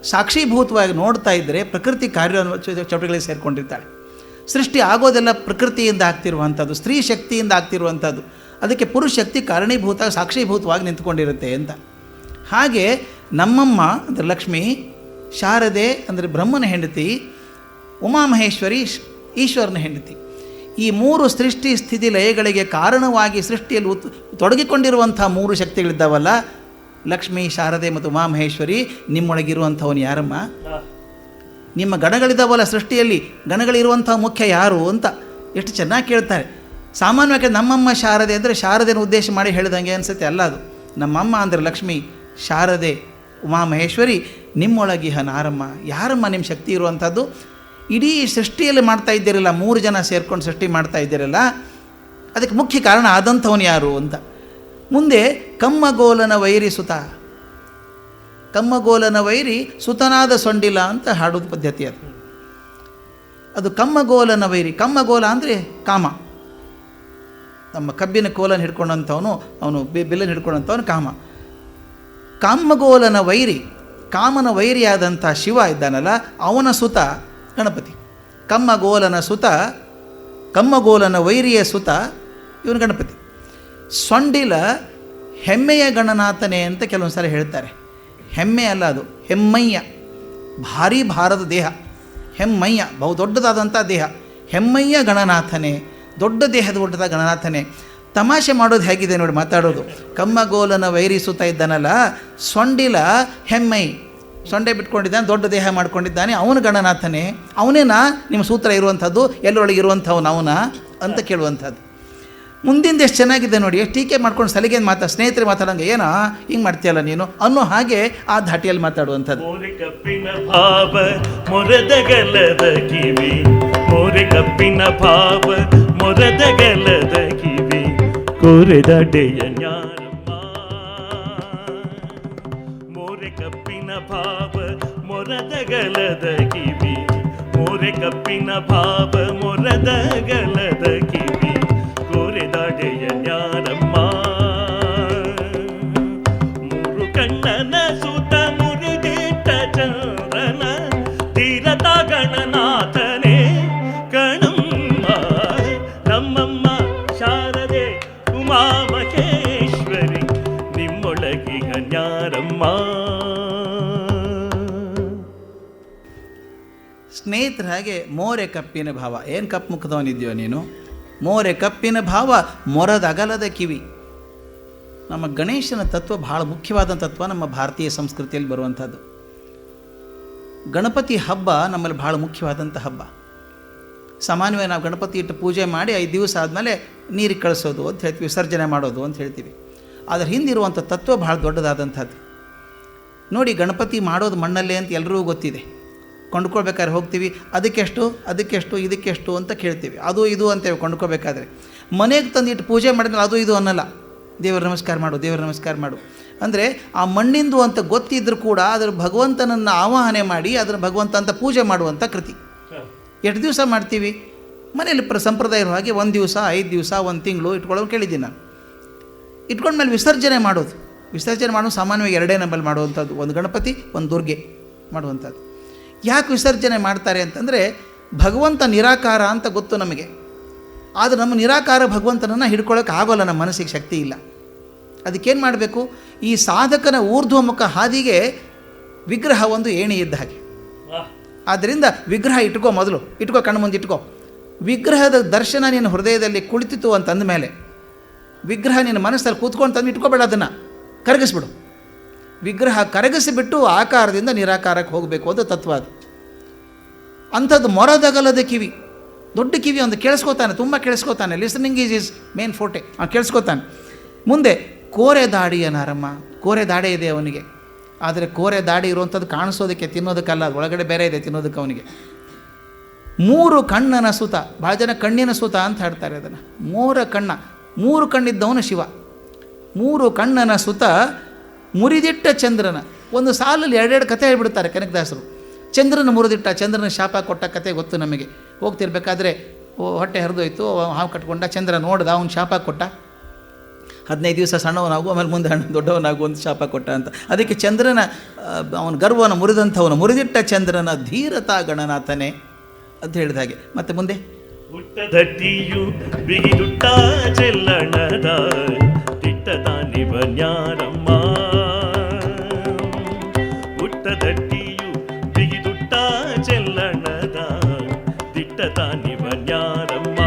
ಸಾಕ್ಷೀಭೂತವಾಗಿ ನೋಡ್ತಾ ಇದ್ದರೆ ಪ್ರಕೃತಿ ಕಾರ್ಯ ಚಟುವಟಿಕೆಗಳಿಗೆ ಸೇರಿಕೊಂಡಿರ್ತಾಳೆ. ಸೃಷ್ಟಿ ಆಗೋದೆಲ್ಲ ಪ್ರಕೃತಿಯಿಂದ ಆಗ್ತಿರುವಂಥದ್ದು, ಸ್ತ್ರೀ ಶಕ್ತಿಯಿಂದ ಆಗ್ತಿರುವಂಥದ್ದು. ಅದಕ್ಕೆ ಪುರುಷ ಶಕ್ತಿ ಕಾರಣೀಭೂತ ಸಾಕ್ಷೀಭೂತವಾಗಿ ನಿಂತ್ಕೊಂಡಿರುತ್ತೆ ಅಂತ. ಹಾಗೆ ನಮ್ಮಮ್ಮ ಅಂದರೆ ಲಕ್ಷ್ಮಿ, ಶಾರದೆ ಅಂದರೆ ಬ್ರಹ್ಮನ ಹೆಂಡತಿ, ಉಮಾಮಹೇಶ್ವರಿ ಈಶ್ವರನ ಹೆಂಡತಿ. ಈ 3 ಸೃಷ್ಟಿ ಸ್ಥಿತಿ ಲಯಗಳಿಗೆ ಕಾರಣವಾಗಿ ಸೃಷ್ಟಿಯಲ್ಲಿ ತೊಡಗಿಕೊಂಡಿರುವಂಥ 3 ಶಕ್ತಿಗಳಿದ್ದಾವಲ್ಲ, ಲಕ್ಷ್ಮೀ, ಶಾರದೆ ಮತ್ತು ಉಮಾಮಹೇಶ್ವರಿ, ನಿಮ್ಮೊಳಗಿರುವಂಥವನು ಯಾರಮ್ಮ? ನಿಮ್ಮ ಗಣಗಳಿದ್ದಾವಲ್ಲ ಸೃಷ್ಟಿಯಲ್ಲಿ, ಗಣಗಳಿರುವಂಥ ಮುಖ್ಯ ಯಾರು ಅಂತ ಎಷ್ಟು ಚೆನ್ನಾಗಿ ಕೇಳ್ತಾರೆ. ಸಾಮಾನ್ಯವಾಗಿ ನಮ್ಮಮ್ಮ ಶಾರದೆ ಅಂದರೆ ಶಾರದೆನ ಉದ್ದೇಶ ಮಾಡಿ ಹೇಳಿದಂಗೆ ಅನಿಸುತ್ತೆ. ಅಲ್ಲ, ಅದು ನಮ್ಮಮ್ಮ ಅಂದರೆ ಲಕ್ಷ್ಮೀ, ಶಾರದೆ, ಉಮಾಮಹೇಶ್ವರಿ. ನಿಮ್ಮೊಳಗಿಹ ನಾರಮ್ಮ, ಯಾರಮ್ಮ ನಿಮ್ಮ ಶಕ್ತಿ ಇರುವಂಥದ್ದು? ಇಡೀ ಸೃಷ್ಟಿಯಲ್ಲಿ ಮಾಡ್ತಾ ಇದ್ದೀರಲ್ಲ, 3 ಜನ ಸೇರ್ಕೊಂಡು ಸೃಷ್ಟಿ ಮಾಡ್ತಾ ಇದ್ದೀರಲ್ಲ, ಅದಕ್ಕೆ ಮುಖ್ಯ ಕಾರಣ ಆದಂಥವನು ಯಾರು ಅಂತ. ಮುಂದೆ ಕಮ್ಮಗೋಲನ ವೈರಿ ಸುತ, ಕಮ್ಮಗೋಲನ ವೈರಿ ಸುತನಾದ ಸೊಂಡಿಲ ಅಂತ ಹಾಡೋದು ಪದ್ಧತಿ ಅದು. ಅದು ಕಮ್ಮಗೋಲನ ವೈರಿ. ಕಮ್ಮಗೋಲ ಅಂದರೆ ಕಾಮ. ನಮ್ಮ ಕಬ್ಬಿನ ಕೋಲನ್ನು ಹಿಡ್ಕೊಂಡಂಥವನು, ಅವನು ಬಿಲ್ಲನ್ನು ಹಿಡ್ಕೊಂಡಂಥವನು ಕಾಮ. ಕಾಮಗೋಲನ ವೈರಿ, ಕಾಮನ ವೈರಿಯಾದಂಥ ಶಿವ ಇದ್ದಾನಲ್ಲ, ಅವನ ಸುತ ಗಣಪತಿ. ಕಮ್ಮಗೋಲನ ಸುತ, ಕಮ್ಮಗೋಲನ ವೈರಿಯ ಸುತ ಇವನು ಗಣಪತಿ. ಸೊಂಡಿಲ ಹೆಮ್ಮೆಯ ಗಣನಾಥನೇ ಅಂತ ಕೆಲವೊಂದು ಸಲ ಹೇಳ್ತಾರೆ. ಹೆಮ್ಮೆ ಅಲ್ಲ, ಅದು ಹೆಮ್ಮಯ್ಯ. ಭಾರೀ ಭಾರದ ದೇಹ, ಹೆಮ್ಮಯ್ಯ, ಬಹು ದೊಡ್ಡದಾದಂಥ ದೇಹ. ಹೆಮ್ಮಯ್ಯ ಗಣನಾಥನೇ, ದೊಡ್ಡ ದೇಹದ ದೊಡ್ಡದ ಗಣನಾಥನೇ. ತಮಾಷೆ ಮಾಡೋದು ಹೇಗಿದೆ ನೋಡಿ ಮಾತಾಡೋದು. ಕಮ್ಮಗೋಲನ ವೈರಿಸುತ್ತಾ ಇದ್ದಾನಲ್ಲ, ಸೊಂಡಿಲ ಹೆಮ್ಮೈ, ಸೊಂಡೆ ಬಿಟ್ಕೊಂಡಿದ್ದಾನೆ, ದೊಡ್ಡ ದೇಹ ಮಾಡ್ಕೊಂಡಿದ್ದಾನೆ, ಅವನು ಗಣನಾಥನೇ. ಅವನೇನಾ ನಿಮ್ಮ ಸೂತ್ರ ಇರುವಂಥದ್ದು, ಎಲ್ಲರೊಳಗಿರುವಂಥವ್ನು ಅವನ ಅಂತ ಕೇಳುವಂಥದ್ದು. ಮುಂದಿಂದ ಎಷ್ಟು ಚೆನ್ನಾಗಿದೆ ನೋಡಿ, ಎಷ್ಟು ಟೀಕೆ ಮಾಡ್ಕೊಂಡು ಸಲಿಗೆ ಸ್ನೇಹಿತರೆ ಮಾತಾಡೋಂಗೆ, ಏನೋ ಹಿಂಗೆ ಮಾಡ್ತೀಯಲ್ಲ ನೀನು ಅನ್ನೋ ಹಾಗೆ ಆ ಧಾಟಿಯಲ್ಲಿ ಮಾತಾಡುವಂಥದ್ದು. ಮೋರೆ ಕಪ್ಪಿನ ಭಾವ ಮೊರದಗಲದ ಕಿವಿ, ಮೋರೆ ಕಪ್ಪಿನ ಭಾವ ಮೊರದಗಲದ ಕಿವಿ, ಕೋರೆದಡೆಯ ಜ್ಞಾನಮ್ಮ. ಮೋರೆ ಕಪ್ಪಿನ ಭಾವ ಮೊರದಗಲದ ಕಿವಿ, ಮೋರೆ ಕಪ್ಪಿನ ಭಾವ ಮೊರದಗಲದ ಕಿವಿ, ಕೋರೆದಡೆಯ ಜ್ಞಾನಮ್ಮ. 3 ಕಣ್ಣನ ಸುತ ಮುರಿದಿಟ್ಟ ಚಂದ್ರನ ತೀರತ ಗಣನಾಥನೇ ಕಣಮ್ಮ. ನಮ್ಮಮ್ಮ ಶಾರದೆ ಉಮಾಮಹೇಶ್ವರಿ, ನಿಮ್ಮೊಳಗಿಗ ಜ್ಞಾನಮ್ಮ. ಸ್ನೇಹಿತರ ಹಾಗೆ ಮೋರೆ ಕಪ್ಪಿನ ಭಾವ. ಏನು ಕಪ್ಪು ಮುಖದವನಿದೆಯೋ ನೀನು? ಮೋರೆ ಕಪ್ಪಿನ ಭಾವ ಮೊರದ ಅಗಲದ ಕಿವಿ. ನಮ್ಮ ಗಣೇಶನ ತತ್ವ ಬಹಳ ಮುಖ್ಯವಾದ ತತ್ವ, ನಮ್ಮ ಭಾರತೀಯ ಸಂಸ್ಕೃತಿಯಲ್ಲಿ ಬರುವಂಥದ್ದು. ಗಣಪತಿ ಹಬ್ಬ ನಮ್ಮಲ್ಲಿ ಬಹಳ ಮುಖ್ಯವಾದಂಥ ಹಬ್ಬ. ಸಾಮಾನ್ಯವಾಗಿ ನಾವು ಗಣಪತಿ ಇಟ್ಟು ಪೂಜೆ ಮಾಡಿ 5 ದಿವಸ ಆದಮೇಲೆ ನೀರಿಗೆ ಕಳಿಸೋದು ಅಂತ ಹೇಳ್ತೀವಿ, ವಿಸರ್ಜನೆ ಮಾಡೋದು ಅಂತ ಹೇಳ್ತೀವಿ. ಅದರ ಹಿಂದಿರುವಂಥ ತತ್ವ ಬಹಳ ದೊಡ್ಡದಾದಂಥದ್ದು. ನೋಡಿ, ಗಣಪತಿ ಮಾಡೋದು ಮಣ್ಣಲ್ಲೇ ಅಂತ ಎಲ್ಲರಿಗೂ ಗೊತ್ತಿದೆ. ಕೊಂಡ್ಕೊಳ್ಬೇಕಾದ್ರೆ ಹೋಗ್ತೀವಿ, ಅದಕ್ಕೆಷ್ಟು ಅದಕ್ಕೆಷ್ಟು ಇದಕ್ಕೆಷ್ಟು ಅಂತ ಕೇಳ್ತೀವಿ, ಅದು ಇದು ಅಂತೇವೆ ಕೊಂಡ್ಕೋಬೇಕಾದ್ರೆ. ಮನೆಗೆ ತಂದಿಟ್ಟು ಪೂಜೆ ಮಾಡಿದ್ರೆ ಅದು ಇದು ಅನ್ನಲ್ಲ, ದೇವರ ನಮಸ್ಕಾರ ಮಾಡು, ದೇವರ ನಮಸ್ಕಾರ ಮಾಡು ಅಂದರೆ ಆ ಮಣ್ಣಿಂದು ಅಂತ ಗೊತ್ತಿದ್ರೂ ಕೂಡ ಅದರ ಭಗವಂತನನ್ನು ಆವಾಹನೆ ಮಾಡಿ ಅದರ ಭಗವಂತ ಅಂತ ಪೂಜೆ ಮಾಡುವಂಥ ಕೃತಿ. ಎಷ್ಟು ದಿವಸ ಮಾಡ್ತೀವಿ? ಮನೆಯಲ್ಲಿ ಸಂಪ್ರದಾಯ ಇರೋ ಹಾಗೆ 1 ದಿವಸ, 5 ದಿವಸ, 1 ತಿಂಗಳು ಇಟ್ಕೊಳ್ಳೋದು ಕೇಳಿದ್ದೀನಿ ನಾನು. ಇಟ್ಕೊಂಡ್ಮೇಲೆ ವಿಸರ್ಜನೆ ಮಾಡೋದು. ವಿಸರ್ಜನೆ ಮಾಡೋದು ಸಾಮಾನ್ಯವಾಗಿ 2 ನಂಬಲ್ಲಿ ಮಾಡುವಂಥದ್ದು, ಒಂದು ಗಣಪತಿ, ಒಂದು ದುರ್ಗೆ ಮಾಡುವಂಥದ್ದು. ಯಾಕೆ ವಿಸರ್ಜನೆ ಮಾಡ್ತಾರೆ ಅಂತಂದರೆ ಭಗವಂತ ನಿರಾಕಾರ ಅಂತ ಗೊತ್ತು ನಮಗೆ. ಆದರೆ ನಮ್ಮ ನಿರಾಕಾರ ಭಗವಂತನನ್ನು ಹಿಡ್ಕೊಳ್ಳೋಕೆ ಆಗೋಲ್ಲ, ನಮ್ಮ ಮನಸ್ಸಿಗೆ ಶಕ್ತಿ ಇಲ್ಲ. ಅದಕ್ಕೇನು ಮಾಡಬೇಕು? ಈ ಸಾಧಕನ ಊರ್ಧ್ವಮುಖ ಹಾದಿಗೆ ವಿಗ್ರಹ ಒಂದು ಏಣಿ ಇದ್ದ ಹಾಗೆ. ಆದ್ದರಿಂದ ವಿಗ್ರಹ ಇಟ್ಕೋ, ಮೊದಲು ಇಟ್ಕೋ, ಕಣ್ಣು ಮುಂದೆ ಇಟ್ಕೋ. ವಿಗ್ರಹದ ದರ್ಶನ ನಿನ್ನ ಹೃದಯದಲ್ಲಿ ಕುಳಿತಿತು ಅಂತಂದ ಮೇಲೆ, ವಿಗ್ರಹ ನಿನ್ನ ಮನಸ್ಸಲ್ಲಿ ಕೂತ್ಕೊಂಡು ತಂದು ಇಟ್ಕೋಬೇಡ, ಅದನ್ನು ಕರಗಿಸ್ಬಿಡು. ವಿಗ್ರಹ ಕರಗಿಸಿಬಿಟ್ಟು ಆಕಾರದಿಂದ ನಿರಾಕಾರಕ್ಕೆ ಹೋಗಬೇಕು ಅದು ತತ್ವ. ಅದು ಅಂಥದ್ದು ಮೊರದಗಲದ ಕಿವಿ, ದೊಡ್ಡ ಕಿವಿ, ಒಂದು ಕೇಳಿಸ್ಕೋತಾನೆ, ತುಂಬ ಕೇಳಿಸ್ಕೋತಾನೆ. ಲಿಸನಿಂಗ್ ಈಸ್ ಮೇನ್ ಫೋಟೆ, ಅವ್ನು ಕೇಳಿಸ್ಕೋತಾನೆ. ಮುಂದೆ ಕೋರೆ ದಾಡಿಯ ನಾರಮ್ಮ, ಕೋರೆ ದಾಡೆ ಇದೆ ಅವನಿಗೆ. ಆದರೆ ಕೋರೆ ದಾಡಿ ಇರುವಂಥದ್ದು ಕಾಣಿಸೋದಕ್ಕೆ, ತಿನ್ನೋದಕ್ಕಲ್ಲ, ಅದು ಒಳಗಡೆ ಬೇರೆ ಇದೆ ತಿನ್ನೋದಕ್ಕೆ ಅವನಿಗೆ. 3 ಕಣ್ಣನ ಸುತ, ಭಾಳ ಜನ ಕಣ್ಣಿನ ಸುತ ಅಂತ ಹೇಳ್ತಾರೆ ಅದನ್ನು. 3 ಕಣ್ಣಿದ್ದವನು ಶಿವ. 3 ಕಣ್ಣನ ಸುತ ಮುರಿದಿಟ್ಟ ಚಂದ್ರನ. ಒಂದು ಸಾಲಲ್ಲಿ 2 ಕಥೆ ಹೇಳ್ಬಿಡ್ತಾರೆ ಕನಕದಾಸರು. ಚಂದ್ರನ ಮುರಿದಿಟ್ಟ, ಚಂದ್ರನ ಶಾಪ ಕೊಟ್ಟ ಕಥೆ ಗೊತ್ತು ನಮಗೆ. ಹೋಗ್ತಿರ್ಬೇಕಾದ್ರೆ ಹೊಟ್ಟೆ ಹರಿದೋಯ್ತು, ಹಾವು ಕಟ್ಕೊಂಡ, ಚಂದ್ರ ನೋಡ್ದ, ಅವನು ಶಾಪ ಕೊಟ್ಟ. 15 ದಿವಸ ಸಣ್ಣವನಾಗು, ಆಮೇಲೆ ಮುಂದೆ ದೊಡ್ಡವನಾಗು ಅಂತ ಶಾಪ ಕೊಟ್ಟ ಅಂತ. ಅದಕ್ಕೆ ಚಂದ್ರನ ಅವನ ಗರ್ವವನ್ನು ಮುರಿದಂಥವನು, ಮುರಿದಿಟ್ಟ ಚಂದ್ರನ ಧೀರತಾ ಗಣನಾಥನೇ ಅಂತ ಹೇಳಿದ ಹಾಗೆ. ಮತ್ತೆ ಮುಂದೆ ಹುಟ್ಟದಟ್ಟಿಯು ಬಿಗಿದುಟ್ಟ ಚೆಲ್ಲಣದ ತಿಟ್ಟದ ನಿವನ್ಯಾರಮ್ಮ. ಹುಟ್ಟದಟ್ಟಿಯು ಬಿಗಿದುಟ್ಟ ಚೆಲ್ಲಣದ ತಿಟ್ಟದ ದಿಟ್ಟದಾನಿವನ್ಯಾರಮ್ಮ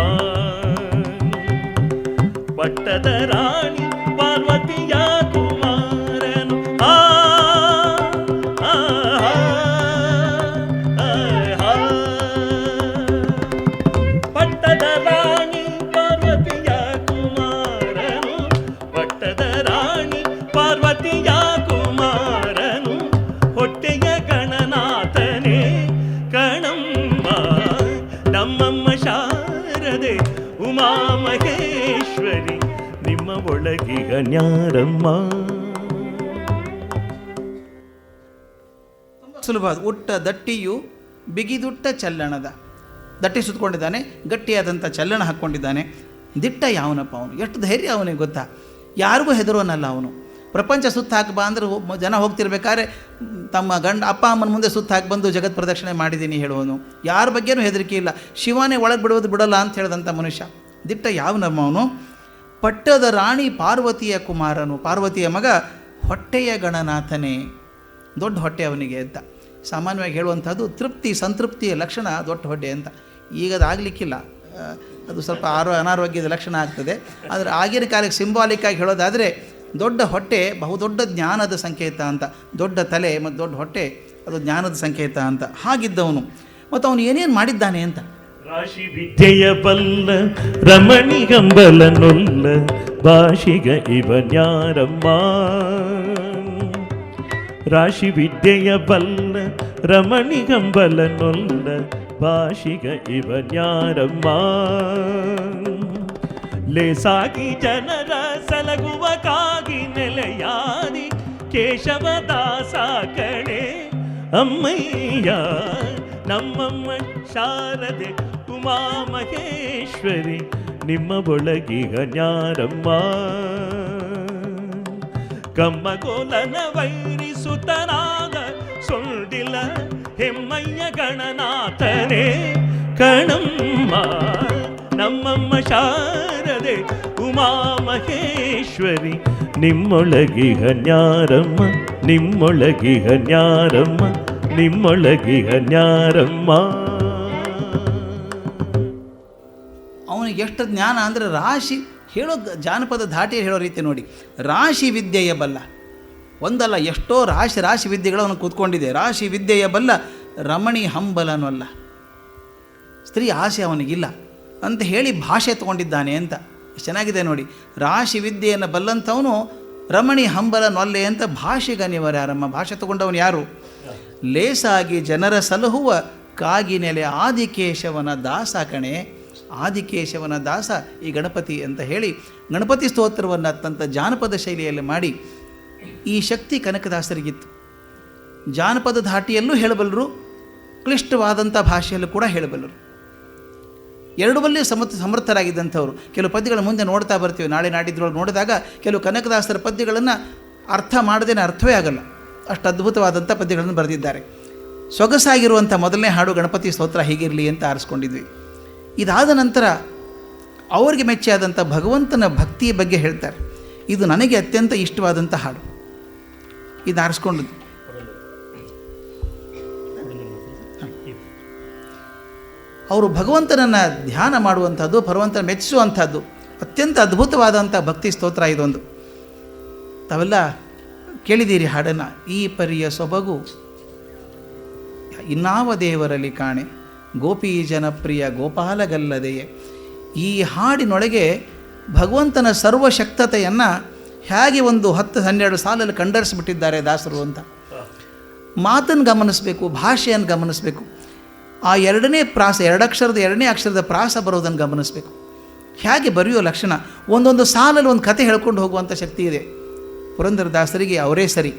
ಪಟ್ಟದ ರಾಣಿ ಪಾರ್ವತಿಯ ಕುಮಾರನು ಆ ಆ, ಆ, ಆ, ಆ. ಪಟ್ಟದ ರಾಣಿ ಪಾರ್ವತಿಯ ಕುಮಾರನು ಪಟ್ಟದ ರಾಣಿ ಪಾರ್ವತಿಯ ಕುಮಾರನು ಹೊಟ್ಟೆಯ ಗಣನಾಥನೇ ಕಣಮ್ಮ ನಮ್ಮಮ್ಮ ಶಾರದೆ ಉಮಾ ಮಹೇಶ್ವರಿ ನಿಮ್ಮ ಒಳಗಿಗ ನ್ಯಾರಮ್ಮ. ಸುಲಭ. ಉಟ್ಟ ದಟ್ಟಿಯು ಬಿಗಿದುಟ್ಟ ಚಲ್ಲಣದ. ದಟ್ಟಿ ಸುತ್ತಕೊಂಡಿದ್ದಾನೆ, ಗಟ್ಟಿಯಾದಂಥ ಚಲ್ಲಣ ಹಾಕ್ಕೊಂಡಿದ್ದಾನೆ. ದಿಟ್ಟ ಯಾವನಪ್ಪ ಅವನು, ಎಷ್ಟು ಧೈರ್ಯ ಅವನಿಗೆ ಗೊತ್ತಾ, ಯಾರಿಗೂ ಹೆದರೋನಲ್ಲ ಅವನು. ಪ್ರಪಂಚ ಸುತ್ತ ಹಾಕಿ ಬಾ ಅಂದ್ರೆ ಜನ ಹೋಗ್ತಿರ್ಬೇಕಾದ್ರೆ ತಮ್ಮ ಅಪ್ಪ ಅಮ್ಮನ ಮುಂದೆ ಸುತ್ತ ಹಾಕಿ ಬಂದು ಜಗತ್ ಪ್ರದಕ್ಷಿಣೆ ಮಾಡಿದ್ದೀನಿ ಹೇಳುವನು. ಯಾರ ಬಗ್ಗೆನೂ ಹೆದರಿಕೆ ಇಲ್ಲ. ಶಿವನೇ ಒಳಗೆ ಬಿಡೋದು ಬಿಡೋಲ್ಲ ಅಂತ ಹೇಳಿದಂಥ ಮನುಷ್ಯ. ದಿಟ್ಟ ಯಾವನಮ್ಮ ಅವನು. ಪಟ್ಟದ ರಾಣಿ ಪಾರ್ವತಿಯ ಕುಮಾರನು, ಪಾರ್ವತಿಯ ಮಗ, ಹೊಟ್ಟೆಯ ಗಣನಾಥನೇ, ದೊಡ್ಡ ಹೊಟ್ಟೆ ಅವನಿಗೆ ಅಂತ ಸಾಮಾನ್ಯವಾಗಿ ಹೇಳುವಂಥದ್ದು. ತೃಪ್ತಿ ಸಂತೃಪ್ತಿಯ ಲಕ್ಷಣ ದೊಡ್ಡ ಹೊಟ್ಟೆ ಅಂತ. ಈಗ ಅದು ಆಗಲಿಕ್ಕಿಲ್ಲ, ಅದು ಸ್ವಲ್ಪ ಅನಾರೋಗ್ಯದ ಲಕ್ಷಣ ಆಗ್ತದೆ. ಆದರೆ ಆಗಿನ ಕಾಲಕ್ಕೆ ಸಿಂಬಾಲಿಕ್ಕಾಗಿ ಹೇಳೋದಾದರೆ ದೊಡ್ಡ ಹೊಟ್ಟೆ ಬಹುದೊಡ್ಡ ಜ್ಞಾನದ ಸಂಕೇತ ಅಂತ. ದೊಡ್ಡ ತಲೆ ಮತ್ತು ದೊಡ್ಡ ಹೊಟ್ಟೆ ಅದು ಜ್ಞಾನದ ಸಂಕೇತ ಅಂತ. ಹಾಗಿದ್ದವನು ಮತ್ತು ಅವನು ಏನೇನು ಮಾಡಿದ್ದಾನೆ ಅಂತ. ರಾಶಿ ವಿದ್ಯೆಯ ಬಲ್ಲ ರಮಣಿಗಂಬಲ ನೊಲ್ಲ ಭಾಷಿಗ ಇವನ್ಯಾರಮ್ಮ ರಾಶಿ ವಿದ್ಯೆಯ ಬಲ್ಲ ರಮಣಿಗಂಬಲ ನೊಲ್ಲ ಭಾಷಿಗ ಇವನ್ಯಾರಮ್ಮ ಲೇಸಾಗಿ ಜನರ ಸಲಗುವ ಕಾಗಿ ನೆಲೆಯಾದಿ ಕೇಶವದಾಸ ಕಣೆ ಅಮ್ಮಯ್ಯ ನಮ್ಮಮ್ಮ ಶಾರದೆ ಉಮಾ ಮಹೇಶ್ವರಿ ನಿಮ್ಮ ಒಳಗಿಗ ನ್ಯಾರಮ್ಮ ಕಮ್ಮಗೋಲನ ವೈರಿಸುತನಾದ ಸೊಂಡಿಲ ಹೆಮ್ಮಯ್ಯ ಗಣನಾಥನೇ ಕಣಮ್ಮ ನಮ್ಮಮ್ಮ ಶಾರದೆ ಉಮಾ ಮಹೇಶ್ವರಿ ನಿಮ್ಮೊಳಗಿಗ ನ್ಯಾರಮ್ಮ ನಿಮ್ಮೊಳಗಿಗ ನ್ಯಾರಮ್ಮ ನಿಮ್ಮೊಳಗಿಗ ನ್ಯಾರಮ್ಮ. ಅವನಿಗೆ ಎಷ್ಟು ಜ್ಞಾನ ಅಂದರೆ ರಾಶಿ ಹೇಳೋ ಜಾನಪದ ಧಾಟಿ ಹೇಳೋ ರೀತಿ ನೋಡಿ. ರಾಶಿ ವಿದ್ಯೆಯ ಬಲ್ಲ, ಒಂದಲ್ಲ ಎಷ್ಟೋ ರಾಶಿ ರಾಶಿ ವಿದ್ಯೆಗಳು ಅವನು ಕೂತ್ಕೊಂಡಿದೆ. ರಾಶಿ ವಿದ್ಯೆಯ ಬಲ್ಲ ರಮಣಿ ಹಂಬಲನಲ್ಲ, ಸ್ತ್ರೀ ಆಸೆ ಅವನಿಗಿಲ್ಲ ಅಂತ ಹೇಳಿ ಭಾಷೆ ತಗೊಂಡಿದ್ದಾನೆ ಅಂತ. ಚೆನ್ನಾಗಿದೆ ನೋಡಿ. ರಾಶಿ ವಿದ್ಯೆಯನ್ನು ಬಲ್ಲಂಥವನು ರಮಣಿ ಹಂಬಲನೊಲ್ಲೆ ಅಂತ ಭಾಷೆಗನಿವರು ಯಾರಮ್ಮ. ಭಾಷೆ ತಗೊಂಡವನು ಯಾರು? ಲೇಸಾಗಿ ಜನರ ಸಲಹುವ ಕಾಗಿನೆಲೆ ಆದಿಕೇಶವನ ದಾಸ ಕಣೆ. ಆದಿಕೇಶವನ ದಾಸ ಈ ಗಣಪತಿ ಅಂತ ಹೇಳಿ ಗಣಪತಿ ಸ್ತೋತ್ರವನ್ನು ಅತ್ಯಂತ ಜಾನಪದ ಶೈಲಿಯಲ್ಲಿ ಮಾಡಿ ಈ ಶಕ್ತಿ ಕನಕದಾಸರಿಗಿತ್ತು. ಜಾನಪದ ಧಾಟಿಯಲ್ಲೂ ಹೇಳಬಲ್ಲರು, ಕ್ಲಿಷ್ಟವಾದಂಥ ಭಾಷೆಯಲ್ಲೂ ಕೂಡ ಹೇಳಬಲ್ಲರು. ಎರಡು ಬಲ್ಲಿ ಸಮರ್ಥರಾಗಿದ್ದಂಥವ್ರು. ಕೆಲವು ಪದ್ಯಗಳ ಮುಂದೆ ನೋಡ್ತಾ ಬರ್ತೀವಿ, ನಾಳೆ ನಾಡಿದ್ರೊಳಗೆ ನೋಡಿದಾಗ ಕೆಲವು ಕನಕದಾಸರ ಪದ್ಯಗಳನ್ನು ಅರ್ಥ ಮಾಡದೇನೆ ಅರ್ಥವೇ ಆಗಲ್ಲ, ಅಷ್ಟು ಅದ್ಭುತವಾದಂಥ ಪದ್ಯಗಳನ್ನು ಬರೆದಿದ್ದಾರೆ. ಸೊಗಸಾಗಿರುವಂಥ ಮೊದಲನೇ ಹಾಡು ಗಣಪತಿ ಸ್ತೋತ್ರ ಹೀಗಿರಲಿ ಅಂತ ಆರಿಸ್ಕೊಂಡಿದ್ವಿ. ಇದಾದ ನಂತರ ಅವರಿಗೆ ಮೆಚ್ಚಾದಂಥ ಭಗವಂತನ ಭಕ್ತಿಯ ಬಗ್ಗೆ ಹೇಳ್ತಾರೆ. ಇದು ನನಗೆ ಅತ್ಯಂತ ಇಷ್ಟವಾದಂಥ ಹಾಡು, ಇದು ಆರಿಸ್ಕೊಂಡದ್ದು. ಅವರು ಭಗವಂತನನ್ನು ಧ್ಯಾನ ಮಾಡುವಂಥದ್ದು, ಭಗವಂತನ ಮೆಚ್ಚಿಸುವಂಥದ್ದು ಅತ್ಯಂತ ಅದ್ಭುತವಾದಂಥ ಭಕ್ತಿ ಸ್ತೋತ್ರ ಇದೊಂದು. ತಾವೆಲ್ಲ ಕೇಳಿದ್ದೀರಿ ಹಾಡನ್ನು. ಈ ಪರಿಯ ಸೊಬಗು ಇನ್ನಾವ ದೇವರಲ್ಲಿ ಕಾಣೆ, ಗೋಪಿ ಜನಪ್ರಿಯ ಗೋಪಾಲಗಲ್ಲದೆಯೇ. ಈ ಹಾಡಿನೊಳಗೆ ಭಗವಂತನ ಸರ್ವಶಕ್ತತೆಯನ್ನು ಹೇಗೆ ಒಂದು 10-12 ಸಾಲಲ್ಲಿ ಕಂಡರಿಸಿಬಿಟ್ಟಿದ್ದಾರೆ ದಾಸರು ಅಂತ. ಮಾತನ್ನು ಗಮನಿಸಬೇಕು, ಭಾಷೆಯನ್ನು ಗಮನಿಸಬೇಕು. ಆ ಎರಡನೇ ಪ್ರಾಸ, ಎರಡನೇ ಅಕ್ಷರದ ಪ್ರಾಸ ಬರೋದನ್ನು ಗಮನಿಸಬೇಕು. ಹೇಗೆ ಬರೆಯೋ ಲಕ್ಷಣ, ಒಂದೊಂದು ಸಾಲಲ್ಲಿ ಒಂದು ಕತೆ ಹೇಳ್ಕೊಂಡು ಹೋಗುವಂಥ ಶಕ್ತಿ ಇದೆ. ಪುರಂದರ ದಾಸರಿಗೆ ಅವರೇ ಸರಿ,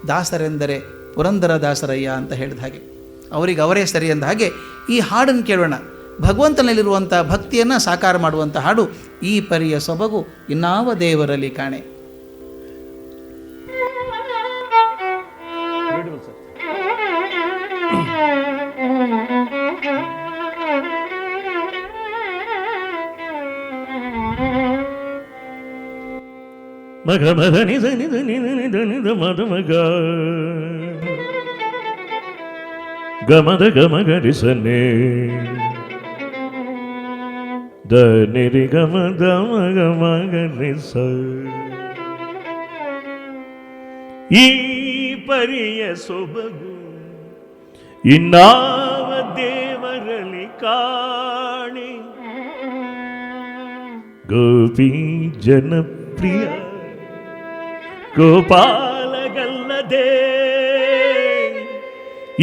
ದಾಸರೆಂದರೆ ಪುರಂದರ ದಾಸರಯ್ಯ ಅಂತ ಹೇಳಿದ ಹಾಗೆ ಅವರಿಗೆ ಅವರೇ ಸರಿ ಅಂದ ಹಾಗೆ ಈ ಹಾಡನ್ನು ಕೇಳೋಣ. ಭಗವಂತನಲ್ಲಿರುವಂಥ ಭಕ್ತಿಯನ್ನು ಸಾಕಾರ ಮಾಡುವಂಥ ಹಾಡು ಈ ಪರಿಯ ಸೊಬಗು ಇನ್ನಾವ ದೇವರಲ್ಲಿ ಕಾಣೆ. ಮಗ ಮದ ನಿಜ ನಿಜ ನಿಧ ಮದ ಮಗ ಗಮದ ಗಮ ಗರಿಸನೆ ದ ನಿರಿ ಗಮ ದ ಮಗ ಮಗ ನಿ ಸ. ಈ ಪರಿಯ ಸೊಬಗು ಇನ್ನಾವ ದೇವರಲ್ಲಿ ಕಾಣೆ. ಗೋಪಿ ಜನಪ್ರಿಯ ಗೋಪಾಲಗಲ್ಲದೆ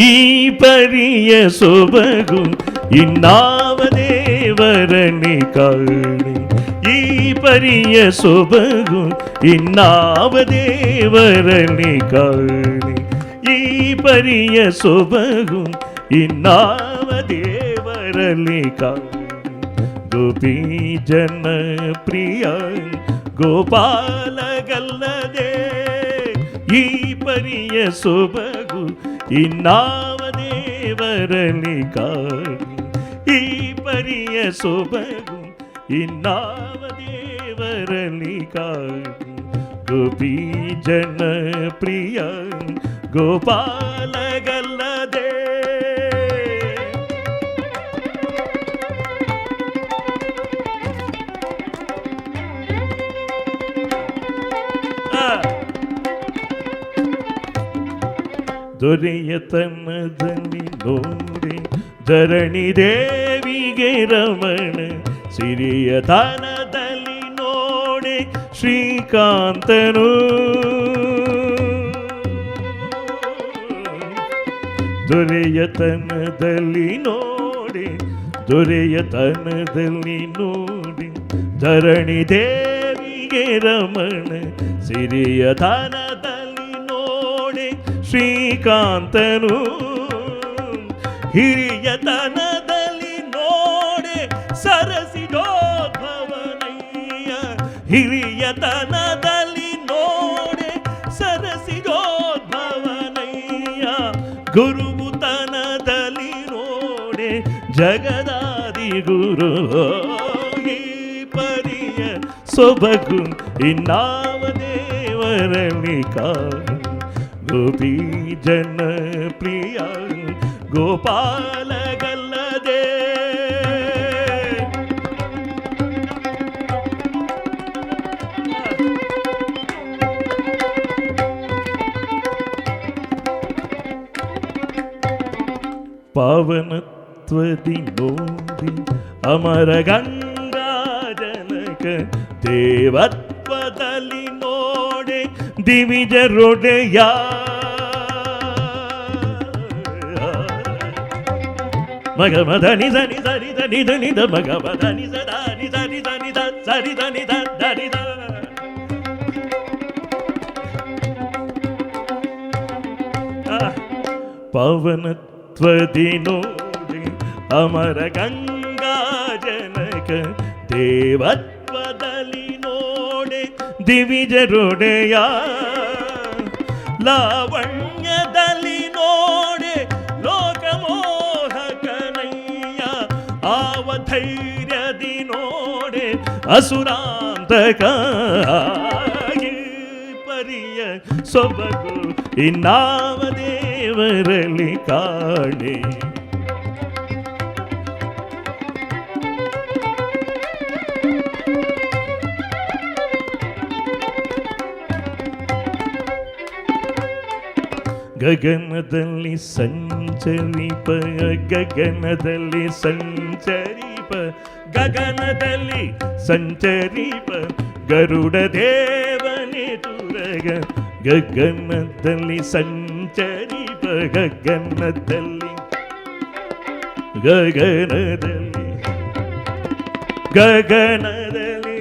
ಈ ಪರಿಯ ಸೊಬಗು ಇನ್ನಾವ ದೇವರಲ್ಲಿ ಕಾಣೆ. ಈ ಪರಿಯ ಸೊಬಗು ಇನ್ನಾವ ದೇವರಲ್ಲಿ ಕಾಣೆ. ಈ ಪರಿಯ ಸೊಬಗು ಇನ್ನಾವ ದೇವರಲ್ಲಿ ಕಾಣೆ. ಗೋಪಿ ಜನಪ್ರಿಯ ಗೋಪಾಲಗಲ್ಲದೆ ಈ ಪರಿಯ ಸೊಬಗು ಇನ್ನಾವ ದೇವರಲ್ಲಿ ಕಾಣೆ. ಈ ಪರಿಯ ಸೊಬಗು ಇನ್ನಾವ ದೇವರಲ್ಲಿ ಕಾಣೆ. ಗೋಪಿ ಜನಪ್ರಿಯ ಗೋಪಾಲಗಲ್ಲದೆ. ದೊರೆಯತನದಲ್ಲಿ ನೋಡಿ ಧರಣಿ ದೇವಿಗೆ ರಮಣ. ಸಿರಿಯತನದಲ್ಲಿ ನೋಡಿ ಶ್ರೀಕಾಂತನು. ದೊರೆಯತನದಲ್ಲಿ ನೋಡಿ ದೊರೆಯತನದಲ್ಲಿ ನೋಡಿ ಧರಣಿ ದೇವಿಗೆ ರಮಣ. ಸಿರಿಯತನದಲ್ಲಿ ನೋಡಿ ಶ್ರೀಕಾಂತನು. ಹಿರಿಯತನದಲ್ಲಿ ನೋಡಿ ಸರಸಿಜೋದ್ಭವನಯ್ಯ. ಹಿರಿಯತನದಲ್ಲಿ ನೋಡಿ ಸರಸಿಜೋದ್ಭವನಯ್ಯ. ಗುರುತನದಲ್ಲಿ ನೋಡಿ ಜಗದಾದಿ ಗುರು. ಈ ಪರಿಯ ಸೊಬಗು ಇನ್ನಾವ ದೇವರಲ್ಲಿ ಕಾಣೆ. ಗೋಪಿ ಜನಪ್ರಿಯ ಗೋಪಾಲಗಲ್ಲದೆ. ಪಾವನತ್ವದಿ ನೋಡಿ ಅಮರ ಗಂಗಾ ಜನಕ. ದೇವತ್ವದಲ್ಲಿ ನೋಡಿ ದಿವಿಜರೊಡೆಯ. ಮಗ ಮದ ನಿಧ ನಿಧ ನಿಧ ನಿಧ ನಿಧ ಮಗ ಮದ ನಿಧ ನಿಧ ನಿಧ ನಿಧ ಸರಿದ ನಿಧ ಧರಿದ. ಪವನತ್ವದಿ ನೋಡಿ ಅಮರ ಗಂಗಾ ಜನಕ. ದೇವತ್ವದಲ್ಲಿ ನೋಡಿ ದಿವಿಜರೊಡೆಯ. ಲಾವಣ್ಯದಲ್ಲಿ ನೋಡಿ ಲೋಕಮೋಹಕನಯ್ಯ. ಆವಧೈರ್ಯದಿ ನೋಡಿ ಅಸುರಾಂತಕ. ಪರಿಯ ಸೊಬಗು ಇನ್ನಾವ ದೇವರಲ್ಲಿ ಕಾಣೆ. ಗಗನದಲ್ಲಿ ಸಂಚರಿಪ ಗಗನದಲ್ಲಿ ಸಂಚರಿಪ ಗಗನದಲ್ಲಿ ಸಂಚರಿಪ ಗರುಡ ದೇವನೇ ತುರಗ. ಗಗನದಲ್ಲಿ ಸಂಚರಿಪ ಗಗನದಲ್ಲಿ ಗಗನದಲ್ಲಿ ಗಗನದಲ್ಲಿ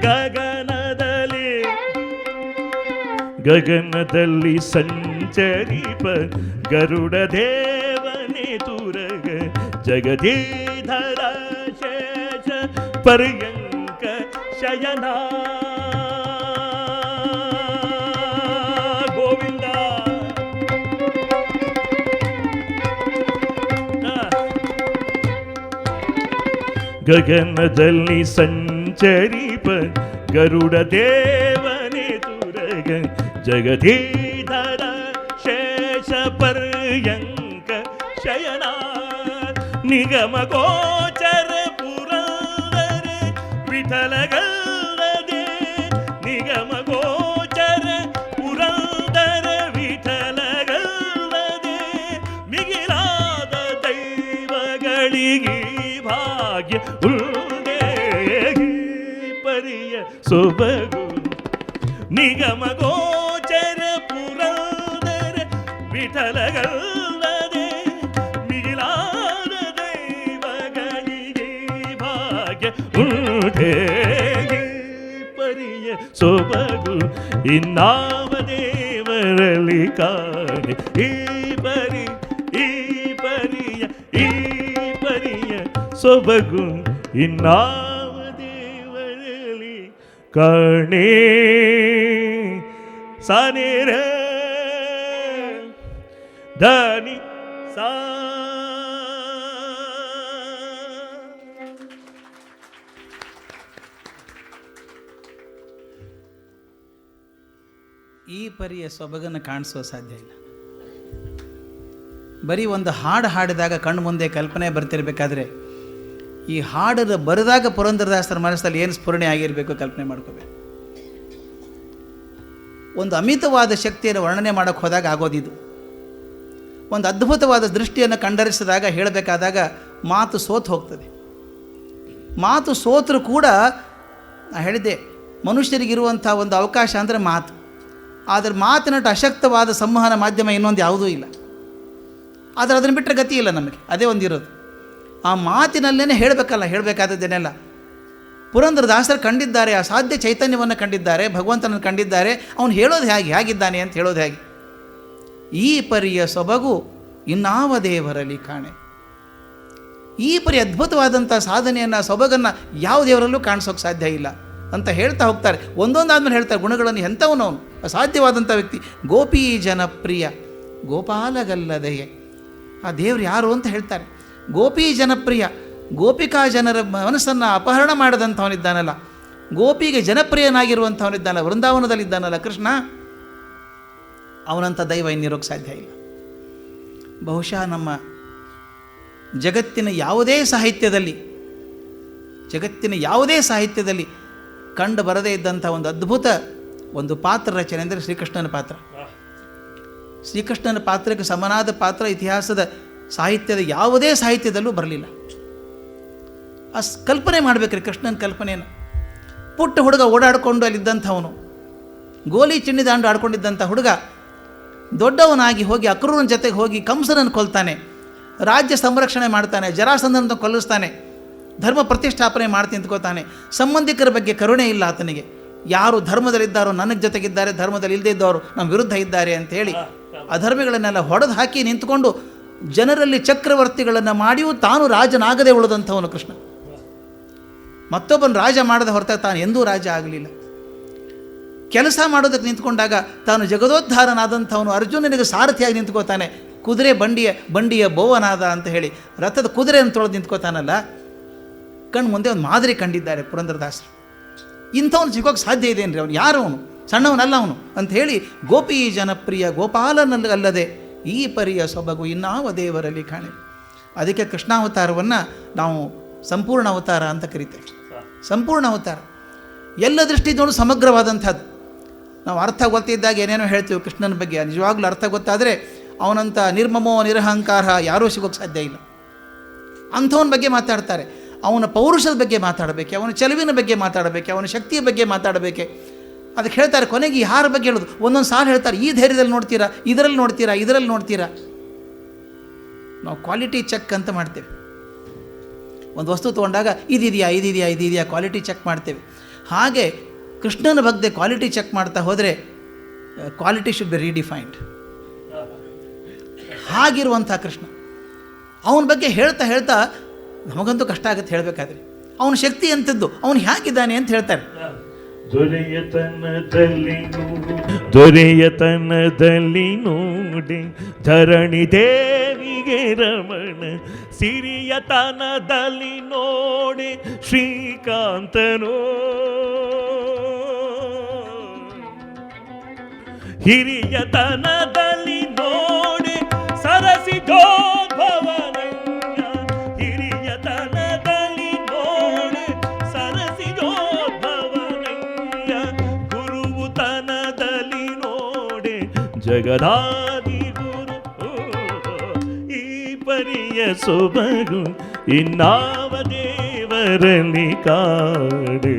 ಗಗನದಲ್ಲಿ ಗಗನದಲ್ಲಿ ಸಂಚರಿಪ ಗರುಡ ದೇವನೇ ತುರಗ. ಜಗದೀಧರ ಶೇಷ ಪರ್ಯಂಕ ಶಯನ. ಗೋವಿಂದ. ಗಗನದಲ್ಲಿ ಸಂಚರಿಪ ಗರುಡ ದೇವನೇ ತುರಗ. ಜಗದೀಧರ ಶೇಷ ಪರ್ಯಂಕ ಶಯನ. ನಿಗಮ ಗೋಚರ ವಿಠಲಗಲ್ಲದೆ ನಿಗಮ ಗೋಚರ ಪುರಂದರ ವಿಠಲಗಲ್ಲದೆ ಮಿಗಿಲಾದ ದೈವಗಳಿಗೆ ಭಾಗ್ಯ ಉಂಡೆ ಪರಿಯ ಸೊಬಗು ನಿಗಮ ಗೋಚರ ಪುರಂದರ ವಿಠಲಗಲ್ಲದೆ ಮಿಗಿಲಾದ ದೈವಗಳಿಗೆ ಭಾಗ್ಯ ಉಂಟೆ ಪರಿಯ ಸೊಬಗು ಇನ್ನಾವ ದೇವರಲ್ಲಿ ಕಾಣೆ ಈ ಪರಿಯ ಸೊಬಗು ಇನ್ನಾವ ದೇವರಲ್ಲಿ ಕಾಣೆ ಸಾನೇರ ದಾನಿ ಸಾ ಈ ಪರಿಯ ಸೊಬಗನ್ನು ಕಾಣಿಸೋ ಸಾಧ್ಯ ಇಲ್ಲ. ಬರೀ ಒಂದು ಹಾಡು ಹಾಡಿದಾಗ ಕಣ್ಣು ಮುಂದೆ ಕಲ್ಪನೆ ಬರ್ತಿರ್ಬೇಕಾದ್ರೆ ಈ ಹಾಡನ್ನು ಬರೆದಾಗ ಪುರಂದರದಾಸರ ಮನಸ್ಸಲ್ಲಿ ಏನು ಸ್ಫುರಣೆ ಆಗಿರಬೇಕು ಕಲ್ಪನೆ ಮಾಡ್ಕೋಬೇಕು. ಒಂದು ಅಮಿತವಾದ ಶಕ್ತಿಯನ್ನು ವರ್ಣನೆ ಮಾಡೋಕ್ಕೆ ಹೋದಾಗ ಆಗೋದಿದು. ಒಂದು ಅದ್ಭುತವಾದ ದೃಷ್ಟಿಯನ್ನು ಕಂಡರಿಸಿದಾಗ ಹೇಳಬೇಕಾದಾಗ ಮಾತು ಸೋತು ಹೋಗ್ತದೆ. ಮಾತು ಸೋತರೂ ಕೂಡ ನಾನು ಹೇಳಿದ್ದೆ, ಮನುಷ್ಯರಿಗಿರುವಂಥ ಒಂದು ಅವಕಾಶ ಅಂದರೆ ಮಾತು. ಆದರೆ ಮಾತಿನಟ್ಟು ಅಶಕ್ತವಾದ ಸಂವಹನ ಮಾಧ್ಯಮ ಇನ್ನೊಂದು ಯಾವುದೂ ಇಲ್ಲ. ಆದರೆ ಅದನ್ನು ಬಿಟ್ಟರೆ ಗತಿ ಇಲ್ಲ ನಮಗೆ, ಅದೇ ಒಂದಿರೋದು. ಆ ಮಾತಿನಲ್ಲೇ ಹೇಳಬೇಕಾದದ್ದೇನೆಲ್ಲ ಪುರಂದರದಾಸರು ಕಂಡಿದ್ದಾರೆ. ಅಸಾಧ್ಯ ಚೈತನ್ಯವನ್ನು ಕಂಡಿದ್ದಾರೆ, ಭಗವಂತನನ್ನು ಕಂಡಿದ್ದಾರೆ. ಅವನು ಹೇಳೋದು ಹೇಗಿದ್ದಾನೆ ಅಂತ ಹೇಳೋದು ಹೇಗೆ? ಈ ಪರಿಯ ಸೊಬಗು ಇನ್ನಾವ ದೇವರಲ್ಲಿ ಕಾಣೆ. ಈ ಪರಿ ಅದ್ಭುತವಾದಂಥ ಸಾಧನೆಯನ್ನು, ಸೊಬಗನ್ನು ಯಾವ ದೇವರಲ್ಲೂ ಕಾಣಿಸೋಕ್ಕೆ ಸಾಧ್ಯ ಇಲ್ಲ ಅಂತ ಹೇಳ್ತಾ ಹೋಗ್ತಾರೆ. ಒಂದೊಂದಾದ್ಮೇಲೆ ಹೇಳ್ತಾರೆ ಗುಣಗಳನ್ನು. ಎಂಥವನು ಅವನು, ಅಸಾಧ್ಯವಾದಂಥ ವ್ಯಕ್ತಿ. ಗೋಪಿ ಜನಪ್ರಿಯ ಗೋಪಾಲಗಲ್ಲದೆಯೇ. ಆ ದೇವರು ಯಾರು ಅಂತ ಹೇಳ್ತಾರೆ. ಗೋಪಿ ಜನಪ್ರಿಯ, ಗೋಪಿಕಾ ಜನರ ಮನಸ್ಸನ್ನು ಅಪಹರಣ ಮಾಡಿದಂಥವನಿದ್ದಾನಲ್ಲ, ಗೋಪಿಗೆ ಜನಪ್ರಿಯನಾಗಿರುವಂಥವನಿದ್ದಾನಲ್ಲ, ವೃಂದಾವನದಲ್ಲಿದ್ದಾನಲ್ಲ ಕೃಷ್ಣ, ಅವನಂಥ ದೈವ ಇನ್ನಿರೋಕ್ಕೆ ಸಾಧ್ಯ ಇಲ್ಲ. ಬಹುಶಃ ನಮ್ಮ ಜಗತ್ತಿನ ಯಾವುದೇ ಸಾಹಿತ್ಯದಲ್ಲಿ ಕಂಡು ಬರದೇ ಇದ್ದಂಥ ಒಂದು ಅದ್ಭುತ ಒಂದು ಪಾತ್ರ ರಚನೆ ಅಂದರೆ ಶ್ರೀಕೃಷ್ಣನ ಪಾತ್ರ. ಶ್ರೀಕೃಷ್ಣನ ಪಾತ್ರಕ್ಕೆ ಸಮನಾದ ಪಾತ್ರ ಇತಿಹಾಸದ ಸಾಹಿತ್ಯದ ಯಾವುದೇ ಸಾಹಿತ್ಯದಲ್ಲೂ ಬರಲಿಲ್ಲ. ಕಲ್ಪನೆ ಮಾಡಬೇಕ್ರಿ ಕೃಷ್ಣನ ಕಲ್ಪನೆಯನ್ನು. ಪುಟ್ಟ ಹುಡುಗ ಓಡಾಡಿಕೊಂಡು ಅಲ್ಲಿದ್ದಂಥವನು, ಗೋಲಿ ಚಿಣ್ಣಿದಾಂಡು ಆಡ್ಕೊಂಡಿದ್ದಂಥ ಹುಡುಗ ದೊಡ್ಡವನಾಗಿ ಹೋಗಿ ಅಕ್ರೂರನ ಜೊತೆಗೆ ಹೋಗಿ ಕಂಸನನ್ನು ಕೊಲ್ತಾನೆ, ರಾಜ್ಯ ಸಂರಕ್ಷಣೆ ಮಾಡ್ತಾನೆ, ಜರಾಸಂಧನನ್ನು ಕೊಲ್ಲಿಸ್ತಾನೆ, ಧರ್ಮ ಪ್ರತಿಷ್ಠಾಪನೆ ಮಾಡಿ ನಿಂತ್ಕೋತಾನೆ. ಸಂಬಂಧಿಕರ ಬಗ್ಗೆ ಕರುಣೆ ಇಲ್ಲ ಆತನಿಗೆ. ಯಾರು ಧರ್ಮದಲ್ಲಿದ್ದಾರೋ ನನಗೆ ಜೊತೆಗಿದ್ದಾರೆ, ಧರ್ಮದಲ್ಲಿ ಇಲ್ಲದೇ ಇದ್ದವರು ನಮ್ಮ ವಿರುದ್ಧ ಇದ್ದಾರೆ ಅಂಥೇಳಿ ಅಧರ್ಮಿಗಳನ್ನೆಲ್ಲ ಹೊಡೆದು ಹಾಕಿ ನಿಂತ್ಕೊಂಡು ಜನರಲ್ಲಿ ಚಕ್ರವರ್ತಿಗಳನ್ನು ಮಾಡಿಯೂ ತಾನು ರಾಜನಾಗದೆ ಉಳಿದಂಥವನು ಕೃಷ್ಣ. ಮತ್ತೊಬ್ಬನ ರಾಜ ಮಾಡದ ಹೊರತಾಗಿ ತಾನು ಎಂದೂ ರಾಜ ಆಗಲಿಲ್ಲ. ಕೆಲಸ ಮಾಡೋದಕ್ಕೆ ನಿಂತ್ಕೊಂಡಾಗ ತಾನು ಜಗದೋದ್ಧಾರನಾದಂಥವನು ಅರ್ಜುನನಿಗೆ ಸಾರಥಿಯಾಗಿ ನಿಂತ್ಕೋತಾನೆ. ಕುದುರೆ ಬಂಡಿಯ ಬೋವನಾದ ಅಂತ ಹೇಳಿ ರಥದ ಕುದುರೆಯನ್ನು ತೊಳೆದು ನಿಂತ್ಕೋತಾನಲ್ಲ, ಕಣ್ಣು ಮುಂದೆ ಒಂದು ಮಾದರಿ ಕಂಡಿದ್ದಾರೆ ಪುರಂದರದಾಸರು. ಇಂಥವನು ಸಿಗೋಕ್ಕೆ ಸಾಧ್ಯ ಇದೆ ಅಂದರೆ ಅವನು ಯಾರು, ಅವನು ಸಣ್ಣವನಲ್ಲ ಅವನು ಅಂತ ಹೇಳಿ ಗೋಪಿ ಜನಪ್ರಿಯ ಗೋಪಾಲನಲ್ಲದೆ ಈ ಪರಿಯ ಸೊಬಗು ಇನ್ನಾವ ದೇವರಲ್ಲಿ ಕಾಣೆ. ಅದಕ್ಕೆ ಕೃಷ್ಣಾವತಾರವನ್ನು ನಾವು ಸಂಪೂರ್ಣ ಅವತಾರ ಅಂತ ಕರಿತೇವೆ. ಸಂಪೂರ್ಣ ಅವತಾರ ಎಲ್ಲ ದೃಷ್ಟಿಯಿಂದಲೂ ಸಮಗ್ರವಾದಂಥದ್ದು. ನಾವು ಅರ್ಥ ಗೊತ್ತಿದ್ದಾಗ ಏನೇನೋ ಹೇಳ್ತೀವಿ ಕೃಷ್ಣನ ಬಗ್ಗೆ, ನಿಜವಾಗ್ಲೂ ಅರ್ಥ ಗೊತ್ತಾದರೆ ಅವನಂಥ ನಿರ್ಮಮೋ ನಿರಹಂಕಾರ ಯಾರೂ ಸಿಗೋಕ್ಕೆ ಸಾಧ್ಯ ಇಲ್ಲ. ಅಂಥವನ ಬಗ್ಗೆ ಮಾತಾಡ್ತಾರೆ. ಅವನ ಪೌರುಷದ ಬಗ್ಗೆ ಮಾತಾಡಬೇಕೆ, ಅವನ ಚೆಲುವಿನ ಬಗ್ಗೆ ಮಾತಾಡಬೇಕೆ, ಅವನ ಶಕ್ತಿಯ ಬಗ್ಗೆ ಮಾತಾಡಬೇಕೆ. ಅದಕ್ಕೆ ಹೇಳ್ತಾರೆ ಕೊನೆಗೆ ಯಾರ ಬಗ್ಗೆ ಹೇಳೋದು. ಒಂದೊಂದು ಸಾಲ ಹೇಳ್ತಾರೆ, ಈ ಧೈರ್ಯದಲ್ಲಿ ನೋಡ್ತೀರಾ, ಇದರಲ್ಲಿ ನೋಡ್ತೀರಾ. ನಾವು ಕ್ವಾಲಿಟಿ ಚೆಕ್ ಅಂತ ಮಾಡ್ತೇವೆ. ಒಂದು ವಸ್ತು ತೊಗೊಂಡಾಗ ಇದಿದೆಯಾ ಕ್ವಾಲಿಟಿ ಚೆಕ್ ಮಾಡ್ತೇವೆ. ಹಾಗೆ ಕೃಷ್ಣನ ಬಗ್ಗೆ ಕ್ವಾಲಿಟಿ ಚೆಕ್ ಮಾಡ್ತಾ ಹೋದರೆ ಕ್ವಾಲಿಟಿ ಶುಡ್ ಬಿ ರೀಡಿಫೈನ್ಡ್. ಹಾಗಿರುವಂಥ ಕೃಷ್ಣ ಅವನ ಬಗ್ಗೆ ಹೇಳ್ತಾ ನಮಗಂತೂ ಕಷ್ಟ ಆಗುತ್ತೆ ಹೇಳಬೇಕಾದ್ರೆ. ಅವನ ಶಕ್ತಿ ಎಂಥದ್ದು, ಅವನು ಹೇಗಿದ್ದಾನೆ ಅಂತ ಹೇಳ್ತಾರೆ. ದೊರೆಯತನದಲ್ಲಿ ನೋಡಿ ಧರಣಿ ದೇವಿಗೆ ರಮಣ, ಸಿರಿಯತನದಲ್ಲಿ ನೋಡಿ ಶ್ರೀಕಾಂತನೋ, ಹಿರಿಯತನದಲ್ಲಿ ನೋಡಿ ಸರಸಿಜೋದ್ಭವನಯ್ಯ, ಹಿರಿಯತನದಲ್ಲಿ ನೋಡಿ ಸರಸಿಜೋ ಮಗಧಾದಿ ಗುರು ಈ ಪರಿಯ ಸೊಬಗು ಇನ್ನಾವ ದೇವರಲ್ಲಿ ಕಾಡು.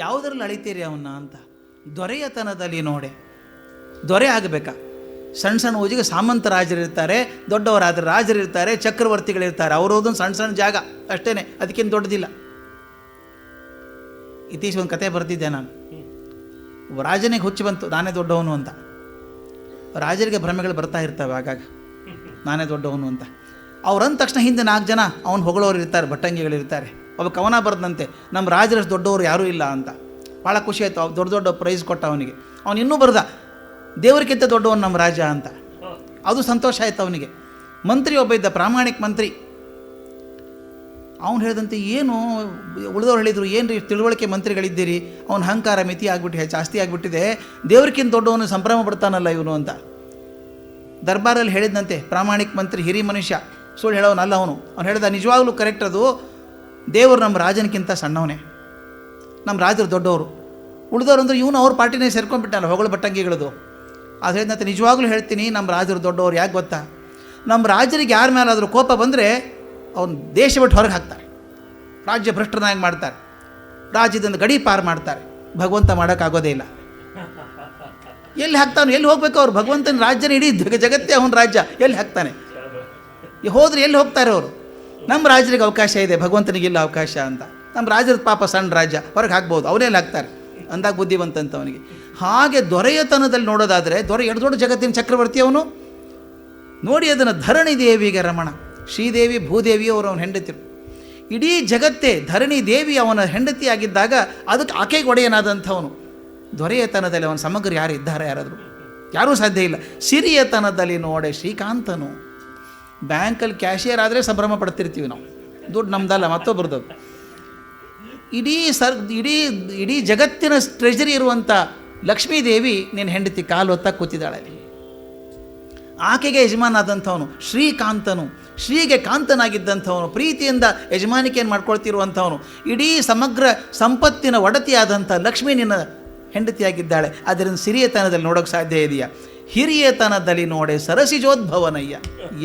ಯಾವುದರಲ್ಲಿ ಅಳಿತೀರಿ ಅವನ್ನ ಅಂತ. ದೊರೆಯತನದಲ್ಲಿ ನೋಡೆ. ದೊರೆ ಆಗಬೇಕಾ? ಸಣ್ಣ ಸಣ್ಣ ಊಜಿಗೆ ಸಾಮಂತ ರಾಜರಿರ್ತಾರೆ, ದೊಡ್ಡವರಾದರೆ ರಾಜರಿರ್ತಾರೆ, ಚಕ್ರವರ್ತಿಗಳಿರ್ತಾರೆ. ಅವರದೊಂದು ಸಣ್ಣ ಸಣ್ಣ ಜಾಗ ಅಷ್ಟೇ, ಅದಕ್ಕೇನು ದೊಡ್ಡದಿಲ್ಲ. ಇತ್ತೀಚೆಗೆ ಒಂದು ಕತೆ ಬರ್ತಿದ್ದೆ ನಾನು. ರಾಜನಿಗೆ ಹುಚ್ಚು ಬಂತು, ನಾನೇ ದೊಡ್ಡವನು ಅಂತ. ರಾಜರಿಗೆ ಭ್ರಮೆಗಳು ಬರ್ತಾ ಇರ್ತವೆ ಆಗಾಗ, ನಾನೇ ದೊಡ್ಡವನು ಅಂತ. ಅವ್ರಂದ ತಕ್ಷಣ ಹಿಂದೆ 4 ಜನ ಅವನು ಹೊಗಳೋರು ಇರ್ತಾರೆ, ಭಟ್ಟಂಗಿಗಳಿರ್ತಾರೆ. ಒಬ್ಬ ಕವನ ಬರೆದಂತೆ, ನಮ್ಮ ರಾಜರಷ್ಟು ದೊಡ್ಡವರು ಯಾರೂ ಇಲ್ಲ ಅಂತ. ಭಾಳ ಖುಷಿ ಆಯಿತು. ದೊಡ್ಡ ದೊಡ್ಡ ಪ್ರೈಸ್ ಕೊಟ್ಟ ಅವನಿಗೆ. ಅವನು ಇನ್ನೂ ಬರ್ದ, ದೇವರಿಗಿಂತ ದೊಡ್ಡವನು ನಮ್ಮ ರಾಜ ಅಂತ. ಅದು ಸಂತೋಷ ಆಯಿತು ಅವನಿಗೆ. ಮಂತ್ರಿ ಒಬ್ಬ ಇದ್ದ, ಪ್ರಾಮಾಣಿಕ ಮಂತ್ರಿ. ಅವನು ಹೇಳಿದಂತೆ, ಏನು ಉಳಿದವ್ರು ಹೇಳಿದರು, ಏನು ರೀ ತಿಳುವಳಿಕೆ ಮಂತ್ರಿಗಳಿದ್ದೀರಿ, ಅವನ ಅಹಂಕಾರ ಮಿತಿ ಆಗಿಬಿಟ್ಟು ಜಾಸ್ತಿ ಆಗಿಬಿಟ್ಟಿದೆ, ದೇವ್ರಿಗಿಂತ ದೊಡ್ಡವನು ಸಂಭ್ರಮ ಪಡ್ತಾನಲ್ಲ ಇವನು ಅಂತ. ದರ್ಬಾರಲ್ಲಿ ಹೇಳಿದಂತೆ ಪ್ರಾಮಾಣಿಕ ಮಂತ್ರಿ, ಹಿರಿ ಮನುಷ್ಯ, ಸುಳ್ಳು ಹೇಳೋನಲ್ಲ ಅವನು. ಅವ್ನು ಹೇಳಿದ, ನಿಜವಾಗ್ಲೂ ಕರೆಕ್ಟ್ ಅದು, ದೇವರು ನಮ್ಮ ರಾಜನಿಗಿಂತ ಸಣ್ಣವನೇ, ನಮ್ಮ ರಾಜರು ದೊಡ್ಡವರು, ಉಳಿದವರು ಅಂದರೆ ಇವನು ಅವ್ರ ಪಾರ್ಟಿನೇ ಸೇರ್ಕೊಂಡ್ಬಿಟ್ಟಲ್ಲ, ಹೊಗಳು ಬಟ್ಟಂಗಿಗಳದು. ಅದು ಹೇಳಿದಂತೆ ನಿಜವಾಗ್ಲೂ ಹೇಳ್ತೀನಿ, ನಮ್ಮ ರಾಜರು ದೊಡ್ಡವರು. ಯಾಕೆ ಗೊತ್ತಾ? ನಮ್ಮ ರಾಜರಿಗೆ ಯಾರ ಮೇಲಾದರೂ ಕೋಪ ಬಂದರೆ ಅವ್ನು ದೇಶ ಬಿಟ್ಟು ಹೊರಗೆ ಹಾಕ್ತಾರೆ, ರಾಜ್ಯ ಭ್ರಷ್ಟನಾಗಿ ಮಾಡ್ತಾರೆ, ರಾಜ್ಯದಿಂದ ಗಡಿ ಪಾರು ಮಾಡ್ತಾರೆ. ಭಗವಂತ ಮಾಡೋಕ್ಕಾಗೋದೇ ಇಲ್ಲ. ಎಲ್ಲಿ ಹಾಕ್ತಾನೆ? ಎಲ್ಲಿ ಹೋಗ್ಬೇಕು ಅವ್ರು? ಭಗವಂತನ ರಾಜ್ಯನ ಇಡೀ ಜಗತ್ತೇ ಅವನ ರಾಜ್ಯ, ಎಲ್ಲಿ ಹಾಕ್ತಾನೆ? ಹೋದ್ರೆ ಎಲ್ಲಿ ಹೋಗ್ತಾರೆ ಅವರು? ನಮ್ಮ ರಾಜರಿಗೆ ಅವಕಾಶ ಇದೆ, ಭಗವಂತನಿಗಿಲ್ಲ ಅವಕಾಶ ಅಂತ. ನಮ್ಮ ರಾಜರ ಪಾಪ ಸಣ್ಣ ರಾಜ್ಯ, ಹೊರಗೆ ಹಾಕ್ಬೋದು, ಅವನೇಲ್ಲಿ ಹಾಕ್ತಾರೆ ಅಂದಾಗ ಬುದ್ಧಿವಂತಂತ ಅವನಿಗೆ. ಹಾಗೆ ದೊರೆಯತನದಲ್ಲಿ ನೋಡೋದಾದರೆ, ದೊರೆ ಎರಡು ದೊಡ್ಡ ಜಗತ್ತಿನ ಚಕ್ರವರ್ತಿ ಅವನು. ನೋಡಿ ಅದನ್ನು, ಧರಣಿ ದೇವಿಗೆ ರಮಣ, ಶ್ರೀದೇವಿ ಭೂದೇವಿ ಅವರು ಅವನ ಹೆಂಡತಿರು. ಇಡೀ ಜಗತ್ತೇ ಧರಣಿ ದೇವಿ ಅವನ ಹೆಂಡತಿಯಾಗಿದ್ದಾಗ ಅದಕ್ಕೆ ಆಕೆಗೆ ಒಡೆಯನಾದಂಥವನು. ದೊರೆಯತನದಲ್ಲಿ ಅವನ ಸಮಗ್ರ ಯಾರು ಇದ್ದಾರೆ? ಯಾರಾದರೂ? ಯಾರೂ ಸಾಧ್ಯ ಇಲ್ಲ. ಸಿರಿಯತನದಲ್ಲಿ ನೋಡೆ ಶ್ರೀಕಾಂತನು. ಬ್ಯಾಂಕಲ್ಲಿ ಕ್ಯಾಶಿಯರ್ ಆದರೆ ಸಂಭ್ರಮ ಪಡ್ತಿರ್ತೀವಿ ನಾವು, ದುಡ್ಡು ನಮ್ದಲ್ಲ ಮತ್ತೊಬ್ಬರದು. ಇಡೀ ಜಗತ್ತಿನ ಟ್ರೆಜರಿ ಇರುವಂಥ ಲಕ್ಷ್ಮೀದೇವಿ ನಿನ್ನ ಹೆಂಡತಿ ಕಾಲು ಹೊತ್ತ ಕೂತಿದ್ದಾಳೆ. ಆಕೆಗೆ ಯಜಮಾನಾದಂಥವನು ಶ್ರೀಕಾಂತನು, ಶ್ರೀಗೆ ಕಾಂತನಾಗಿದ್ದಂಥವನು, ಪ್ರೀತಿಯಿಂದ ಯಜಮಾನಿಕೆಯನ್ನು ಮಾಡ್ಕೊಳ್ತಿರುವಂಥವನು. ಇಡೀ ಸಮಗ್ರ ಸಂಪತ್ತಿನ ಒಡತಿಯಾದಂಥ ಲಕ್ಷ್ಮೀ ನಿನ್ನ ಹೆಂಡತಿಯಾಗಿದ್ದಾಳೆ. ಅದರಿಂದ ಸಿರಿಯತನದಲ್ಲಿ ನೋಡೋಕ್ಕೆ ಸಾಧ್ಯ ಇದೆಯಾ? ಹಿರಿಯತನದಲ್ಲಿ ನೋಡೆ ಸರಸಿಜೋದ್ಭವನಯ್ಯ.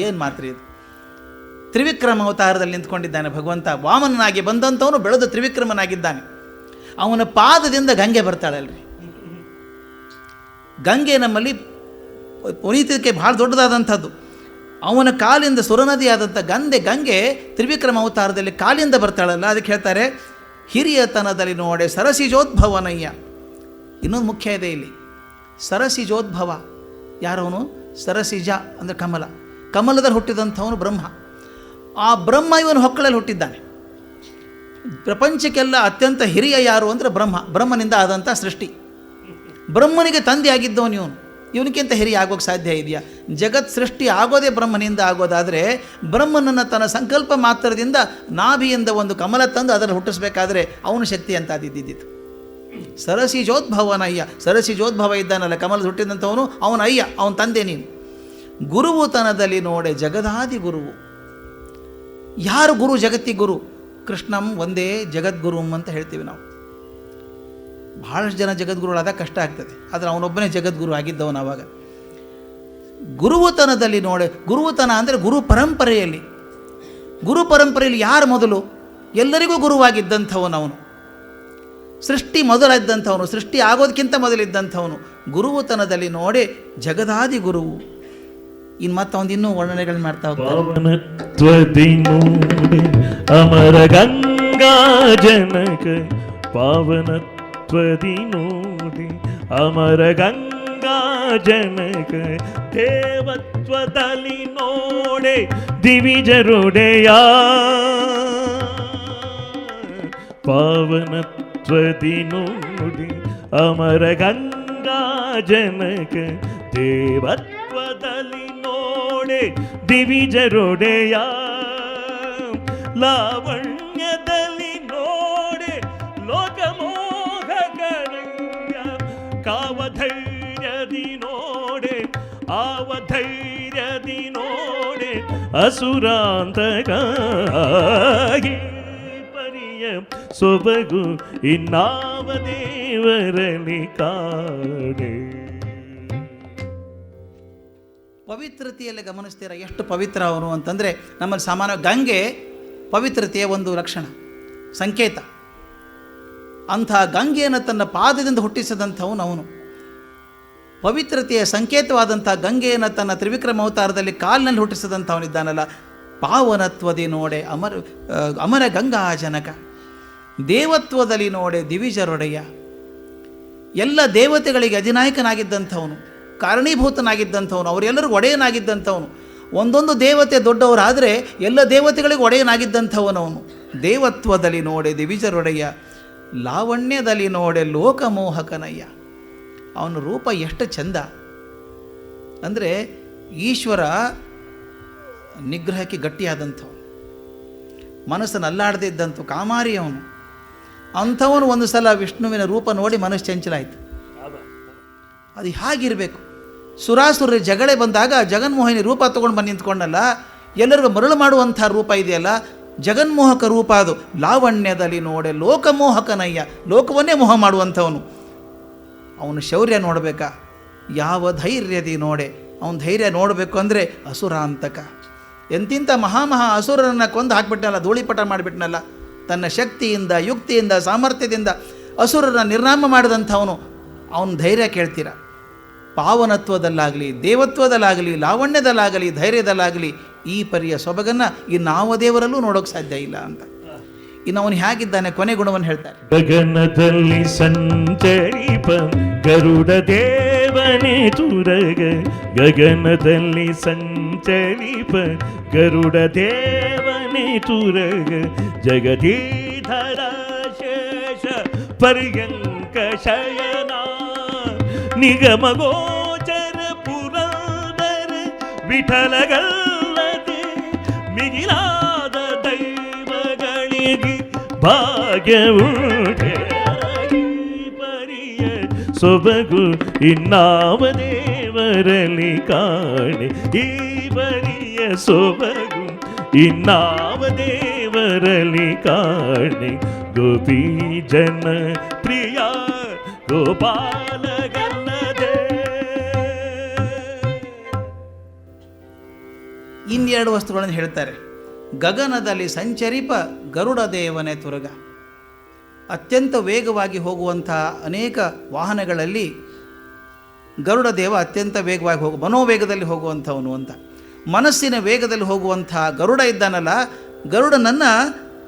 ಏನು ಮಾತ್ರ ಇದು? ತ್ರಿವಿಕ್ರಮ ಅವತಾರದಲ್ಲಿ ನಿಂತ್ಕೊಂಡಿದ್ದಾನೆ ಭಗವಂತ. ವಾಮನನಾಗಿ ಬಂದಂಥವನು ಬೆಳೆದು ತ್ರಿವಿಕ್ರಮನಾಗಿದ್ದಾನೆ. ಅವನ ಪಾದದಿಂದ ಗಂಗೆ ಬರ್ತಾಳಲ್ರಿ. ಗಂಗೆ ನಮ್ಮಲ್ಲಿ ಪುನೀತಕ್ಕೆ ಭಾಳ ದೊಡ್ಡದಾದಂಥದ್ದು. ಅವನ ಕಾಲಿಂದ ಸುರನದಿಯಾದಂಥ ಗಂಗೆ ತ್ರಿವಿಕ್ರಮ ಅವತಾರದಲ್ಲಿ ಕಾಲಿಂದ ಬರ್ತಾಳಲ್ಲ, ಅದಕ್ಕೆ ಹೇಳ್ತಾರೆ ಹಿರಿಯತನದಲ್ಲಿ ನೋಡೆ ಸರಸಿಜೋದ್ಭವನಯ್ಯ. ಇನ್ನೊಂದು ಮುಖ್ಯ ಇದೆ ಇಲ್ಲಿ, ಸರಸಿಜೋದ್ಭವ. ಯಾರವನು? ಸರಸಿಜ ಅಂದರೆ ಕಮಲ. ಕಮಲದಲ್ಲಿ ಹುಟ್ಟಿದಂಥವನು ಬ್ರಹ್ಮ. ಆ ಬ್ರಹ್ಮ ಇವನು ಹೊಕ್ಕಳಲ್ಲಿ ಹುಟ್ಟಿದ್ದಾನೆ. ಪ್ರಪಂಚಕ್ಕೆಲ್ಲ ಅತ್ಯಂತ ಹಿರಿಯ ಯಾರು ಅಂದರೆ ಬ್ರಹ್ಮ. ಬ್ರಹ್ಮನಿಂದ ಆದಂಥ ಸೃಷ್ಟಿ. ಬ್ರಹ್ಮನಿಗೆ ತಂದೆ ಆಗಿದ್ದವನು ಇವನು. ಇವನಿಗಿಂತ ಹಿರಿಯ ಆಗೋಕ್ಕೆ ಸಾಧ್ಯ ಇದೆಯಾ? ಜಗತ್ ಸೃಷ್ಟಿ ಆಗೋದೇ ಬ್ರಹ್ಮನಿಂದ ಆಗೋದಾದರೆ, ಬ್ರಹ್ಮನನ್ನು ತನ್ನ ಸಂಕಲ್ಪ ಮಾತ್ರದಿಂದ ನಾಭಿಯಿಂದ ಒಂದು ಕಮಲ ತಂದು ಅದನ್ನು ಹುಟ್ಟಿಸ್ಬೇಕಾದ್ರೆ ಅವನ ಶಕ್ತಿ ಅಂತ ಅದಿದ್ದಿದ್ದು. ಸರಸಿಜೋದ್ಭವನಯ್ಯ. ಸರಸಿಜೋದ್ಭವ ಇದ್ದಾನಲ್ಲ, ಕಮಲದ ಹುಟ್ಟಿದಂಥವನು ಅವನ ಅಯ್ಯ, ಅವನ ತಂದೆ ನೀನು. ಗುರುವುತನದಲ್ಲಿ ನೋಡೆ ಜಗದಾದಿ ಗುರುವು. ಯಾರು ಗುರು? ಜಗತ್ತಿ ಗುರು. ಕೃಷ್ಣಂ ಒಂದೇ ಜಗದ್ಗುರುಂ ಅಂತ ಹೇಳ್ತೀವಿ ನಾವು. ಭಾಳಷ್ಟು ಜನ ಜಗದ್ಗುರುಗಳಾದಾಗ ಕಷ್ಟ ಆಗ್ತದೆ, ಆದರೆ ಅವನೊಬ್ಬನೇ ಜಗದ್ಗುರು ಆಗಿದ್ದವನು ಆವಾಗ. ಗುರುವುತನದಲ್ಲಿ ನೋಡೆ. ಗುರುವುತನ ಅಂದರೆ ಗುರು ಪರಂಪರೆಯಲ್ಲಿ. ಗುರು ಪರಂಪರೆಯಲ್ಲಿ ಯಾರು ಮೊದಲು? ಎಲ್ಲರಿಗೂ ಗುರುವಾಗಿದ್ದಂಥವನು ಅವನು. ಸೃಷ್ಟಿ ಮೊದಲಿದ್ದಂಥವನು, ಸೃಷ್ಟಿ ಆಗೋದಕ್ಕಿಂತ ಮೊದಲಿದ್ದಂಥವನು. ಗುರುವುತನದಲ್ಲಿ ನೋಡೆ ಜಗದಾದಿ ಗುರುವು. ಇನ್ನು ಮತ್ತೆ ಒಂದು ಇನ್ನೂ ವರ್ಣನೆಗಳನ್ನ ಮಾಡ್ತಾ ಪಾವನತ್ವದಿ ನೋಡಿ ಅಮರ ಗಂಗಾ ಜನಕ. ಪಾವನತ್ವದಿ ನೋಡಿ ಅಮರ ಗಂಗಾ ಜನಕ. ದೇವತ್ವದಲ್ಲಿ ನೋಡೆ ದಿವಿಜರುಡೆಯ. ಪಾವನತ್ವದಿ ನೋಡಿ ಅಮರ ಗಂಗಾ ಜನಕ. ದೇವತ್ವದಲ್ಲಿ ನೋಡೆ ದಿವಿಜರೊಡೆಯ. ಲಾವಣ್ಯದಲ್ಲಿ ನೋಡೆ ಲೋಕಮೋಹಕರಯ್ಯ. ಕಾವಧೈರ್ಯದಿ ನೋಡೆ ಆವಧೈರ್ಯದಿ ನೋಡೆ ಅಸುರಾಂತಕ. ಪರಿಯ ಸೊಬಗು ಇನ್ನಾವ ದೇವರಲ್ಲಿ ಕಾಣೆ. ಪವಿತ್ರತೆಯಲ್ಲಿ ಗಮನಿಸ್ತೀರ ಎಷ್ಟು ಪವಿತ್ರ ಅವನು ಅಂತಂದರೆ, ನಮ್ಮಲ್ಲಿ ಸಾಮಾನ್ಯ ಗಂಗೆ ಪವಿತ್ರತೆಯ ಒಂದು ಲಕ್ಷಣ, ಸಂಕೇತ. ಅಂಥ ಗಂಗೆಯನ್ನು ತನ್ನ ಪಾದದಿಂದ ಹುಟ್ಟಿಸಿದಂಥವನು ಅವನು. ಪವಿತ್ರತೆಯ ಸಂಕೇತವಾದಂಥ ಗಂಗೆಯನ್ನು ತನ್ನ ತ್ರಿವಿಕ್ರಮ ಅವತಾರದಲ್ಲಿ ಕಾಲಿನಲ್ಲಿ ಹುಟ್ಟಿಸಿದಂಥವನಿದ್ದಾನಲ್ಲ, ಪಾವನತ್ವದಿ ನೋಡೆ ಅಮರ ಗಂಗಾ ಜನಕ, ದೇವತ್ವದಲ್ಲಿ ನೋಡೆ ದಿವಿಜರೊಡೆಯ. ಎಲ್ಲ ದೇವತೆಗಳಿಗೆ ಅಧಿನಾಯಕನಾಗಿದ್ದಂಥವನು, ಕಾರಣೀಭೂತನಾಗಿದ್ದಂಥವನು, ಅವರೆಲ್ಲರಿಗೂ ಒಡೆಯನಾಗಿದ್ದಂಥವನು. ಒಂದೊಂದು ದೇವತೆ ದೊಡ್ಡವರಾದರೆ ಎಲ್ಲ ದೇವತೆಗಳಿಗೂ ಒಡೆಯನಾಗಿದ್ದಂಥವನವನು. ದೇವತ್ವದಲ್ಲಿ ನೋಡೆ ದಿವಿಜರೊಡೆಯ, ಲಾವಣ್ಯದಲ್ಲಿ ನೋಡೆ ಲೋಕಮೋಹಕನಯ್ಯ. ಅವನ ರೂಪ ಎಷ್ಟು ಚಂದ ಅಂದರೆ, ಈಶ್ವರ ನಿಗ್ರಹಕ್ಕೆ ಗಟ್ಟಿಯಾದಂಥವನು, ಮನಸ್ಸನ್ನು ಅಲ್ಲಾಡದೇ ಇದ್ದಂಥ ಕಾಮಾರಿ ಅವನು. ಅಂಥವನು ಒಂದು ಸಲ ವಿಷ್ಣುವಿನ ರೂಪ ನೋಡಿ ಮನಸ್ಸು ಚಂಚಲಾಯಿತು. ಅದು ಹಾಗಿರಬೇಕು. ಸುರಾಸುರ ಜಗಳೇ ಬಂದಾಗ ಜಗನ್ಮೋಹಿನಿ ರೂಪ ತೊಗೊಂಡು ಬಂದು ನಿಂತ್ಕೊಂಡಲ್ಲ, ಎಲ್ಲರಿಗೂ ಮರಳು ಮಾಡುವಂಥ ರೂಪ ಇದೆಯಲ್ಲ, ಜಗನ್ಮೋಹಕ ರೂಪ ಅದು. ಲಾವಣ್ಯದಲ್ಲಿ ನೋಡೆ ಲೋಕಮೋಹಕನಯ್ಯ, ಲೋಕವನ್ನೇ ಮೋಹ ಮಾಡುವಂಥವನು. ಅವನು ಶೌರ್ಯ ನೋಡಬೇಕಾ? ಯಾವ ಧೈರ್ಯದಿ ನೋಡೆ. ಅವನ ಧೈರ್ಯ ನೋಡಬೇಕು ಅಂದರೆ ಅಸುರಾಂತಕ. ಎಂತಿಂಥ ಮಹಾಮಹಾ ಅಸುರರನ್ನು ಕೊಂದು ಹಾಕಿಬಿಟ್ನಲ್ಲ, ಧೂಳಿಪಟ ಮಾಡಿಬಿಟ್ನಲ್ಲ. ತನ್ನ ಶಕ್ತಿಯಿಂದ, ಯುಕ್ತಿಯಿಂದ, ಸಾಮರ್ಥ್ಯದಿಂದ ಅಸುರರನ್ನು ನಿರ್ನಾಮ ಮಾಡಿದಂಥವನು. ಅವನ ಧೈರ್ಯ ಕೇಳ್ತೀರ? ಪಾವನತ್ವದಲ್ಲಾಗಲಿ, ದೇವತ್ವದಲ್ಲಾಗಲಿ, ಲಾವಣ್ಯದಲ್ಲಾಗಲಿ, ಧೈರ್ಯದಲ್ಲಾಗಲಿ ಈ ಪರಿಯ ಸೊಬಗನ್ನು ಇನ್ನಾವ ದೇವರಲ್ಲೂ ನೋಡೋಕೆ ಸಾಧ್ಯ ಇಲ್ಲ ಅಂತ. ಇನ್ನು ಅವನು ಹೇಗಿದ್ದಾನೆ ಕೊನೆ ಗುಣವನ್ನು ಹೇಳ್ತಾರೆ. ಗಗನದಲ್ಲಿ ಸಂಚರಿಪ ಗರುಡ ದೇವನೇ ತುರಗ, ಗಗನದಲ್ಲಿ ಸಂಚರಿಪ ಗರುಡ ದೇವನೇ ತುರಗ, ಜಗದೀಧರ ಶೇಷ ಪರ್ಯಂಕ ಶಯನ, ನಿಗಮ ಗೋಚರ ಪುರಂದರ ವಿಠಲಗಲ್ಲದೆ ಮಿಗಿಲಾದ ದೈವಗಳಿಗೆ ಭಾಗ್ಯವುಂಟೆ. ಪರಿಯ ಸೊಬಗು ಇನ್ನಾವ ದೇವರಲ್ಲಿ ಕಾಣೆ, ಈ ಪರಿಯ ಸೊಬಗು ಇನ್ನಾವ ದೇವರಲ್ಲಿ ಕಾಣೆ. ಗೋಪಿ ಜನ ಪ್ರಿಯ ಗೋಪಾಲಗಲ್ಲದೆ. ಇನ್ನೆರಡು ವಸ್ತುಗಳನ್ನು ಹೇಳ್ತಾರೆ. ಗಗನದಲ್ಲಿ ಸಂಚರಿಪ ಗರುಡ ದೇವನೇ ತುರಗ. ಅತ್ಯಂತ ವೇಗವಾಗಿ ಹೋಗುವಂಥ ಅನೇಕ ವಾಹನಗಳಲ್ಲಿ ಗರುಡ ದೇವ ಅತ್ಯಂತ ವೇಗವಾಗಿ ಮನೋವೇಗದಲ್ಲಿ ಹೋಗುವಂಥವನು ಅಂತ. ಮನಸ್ಸಿನ ವೇಗದಲ್ಲಿ ಹೋಗುವಂಥ ಗರುಡ ಇದ್ದಾನಲ್ಲ, ಗರುಡನನ್ನು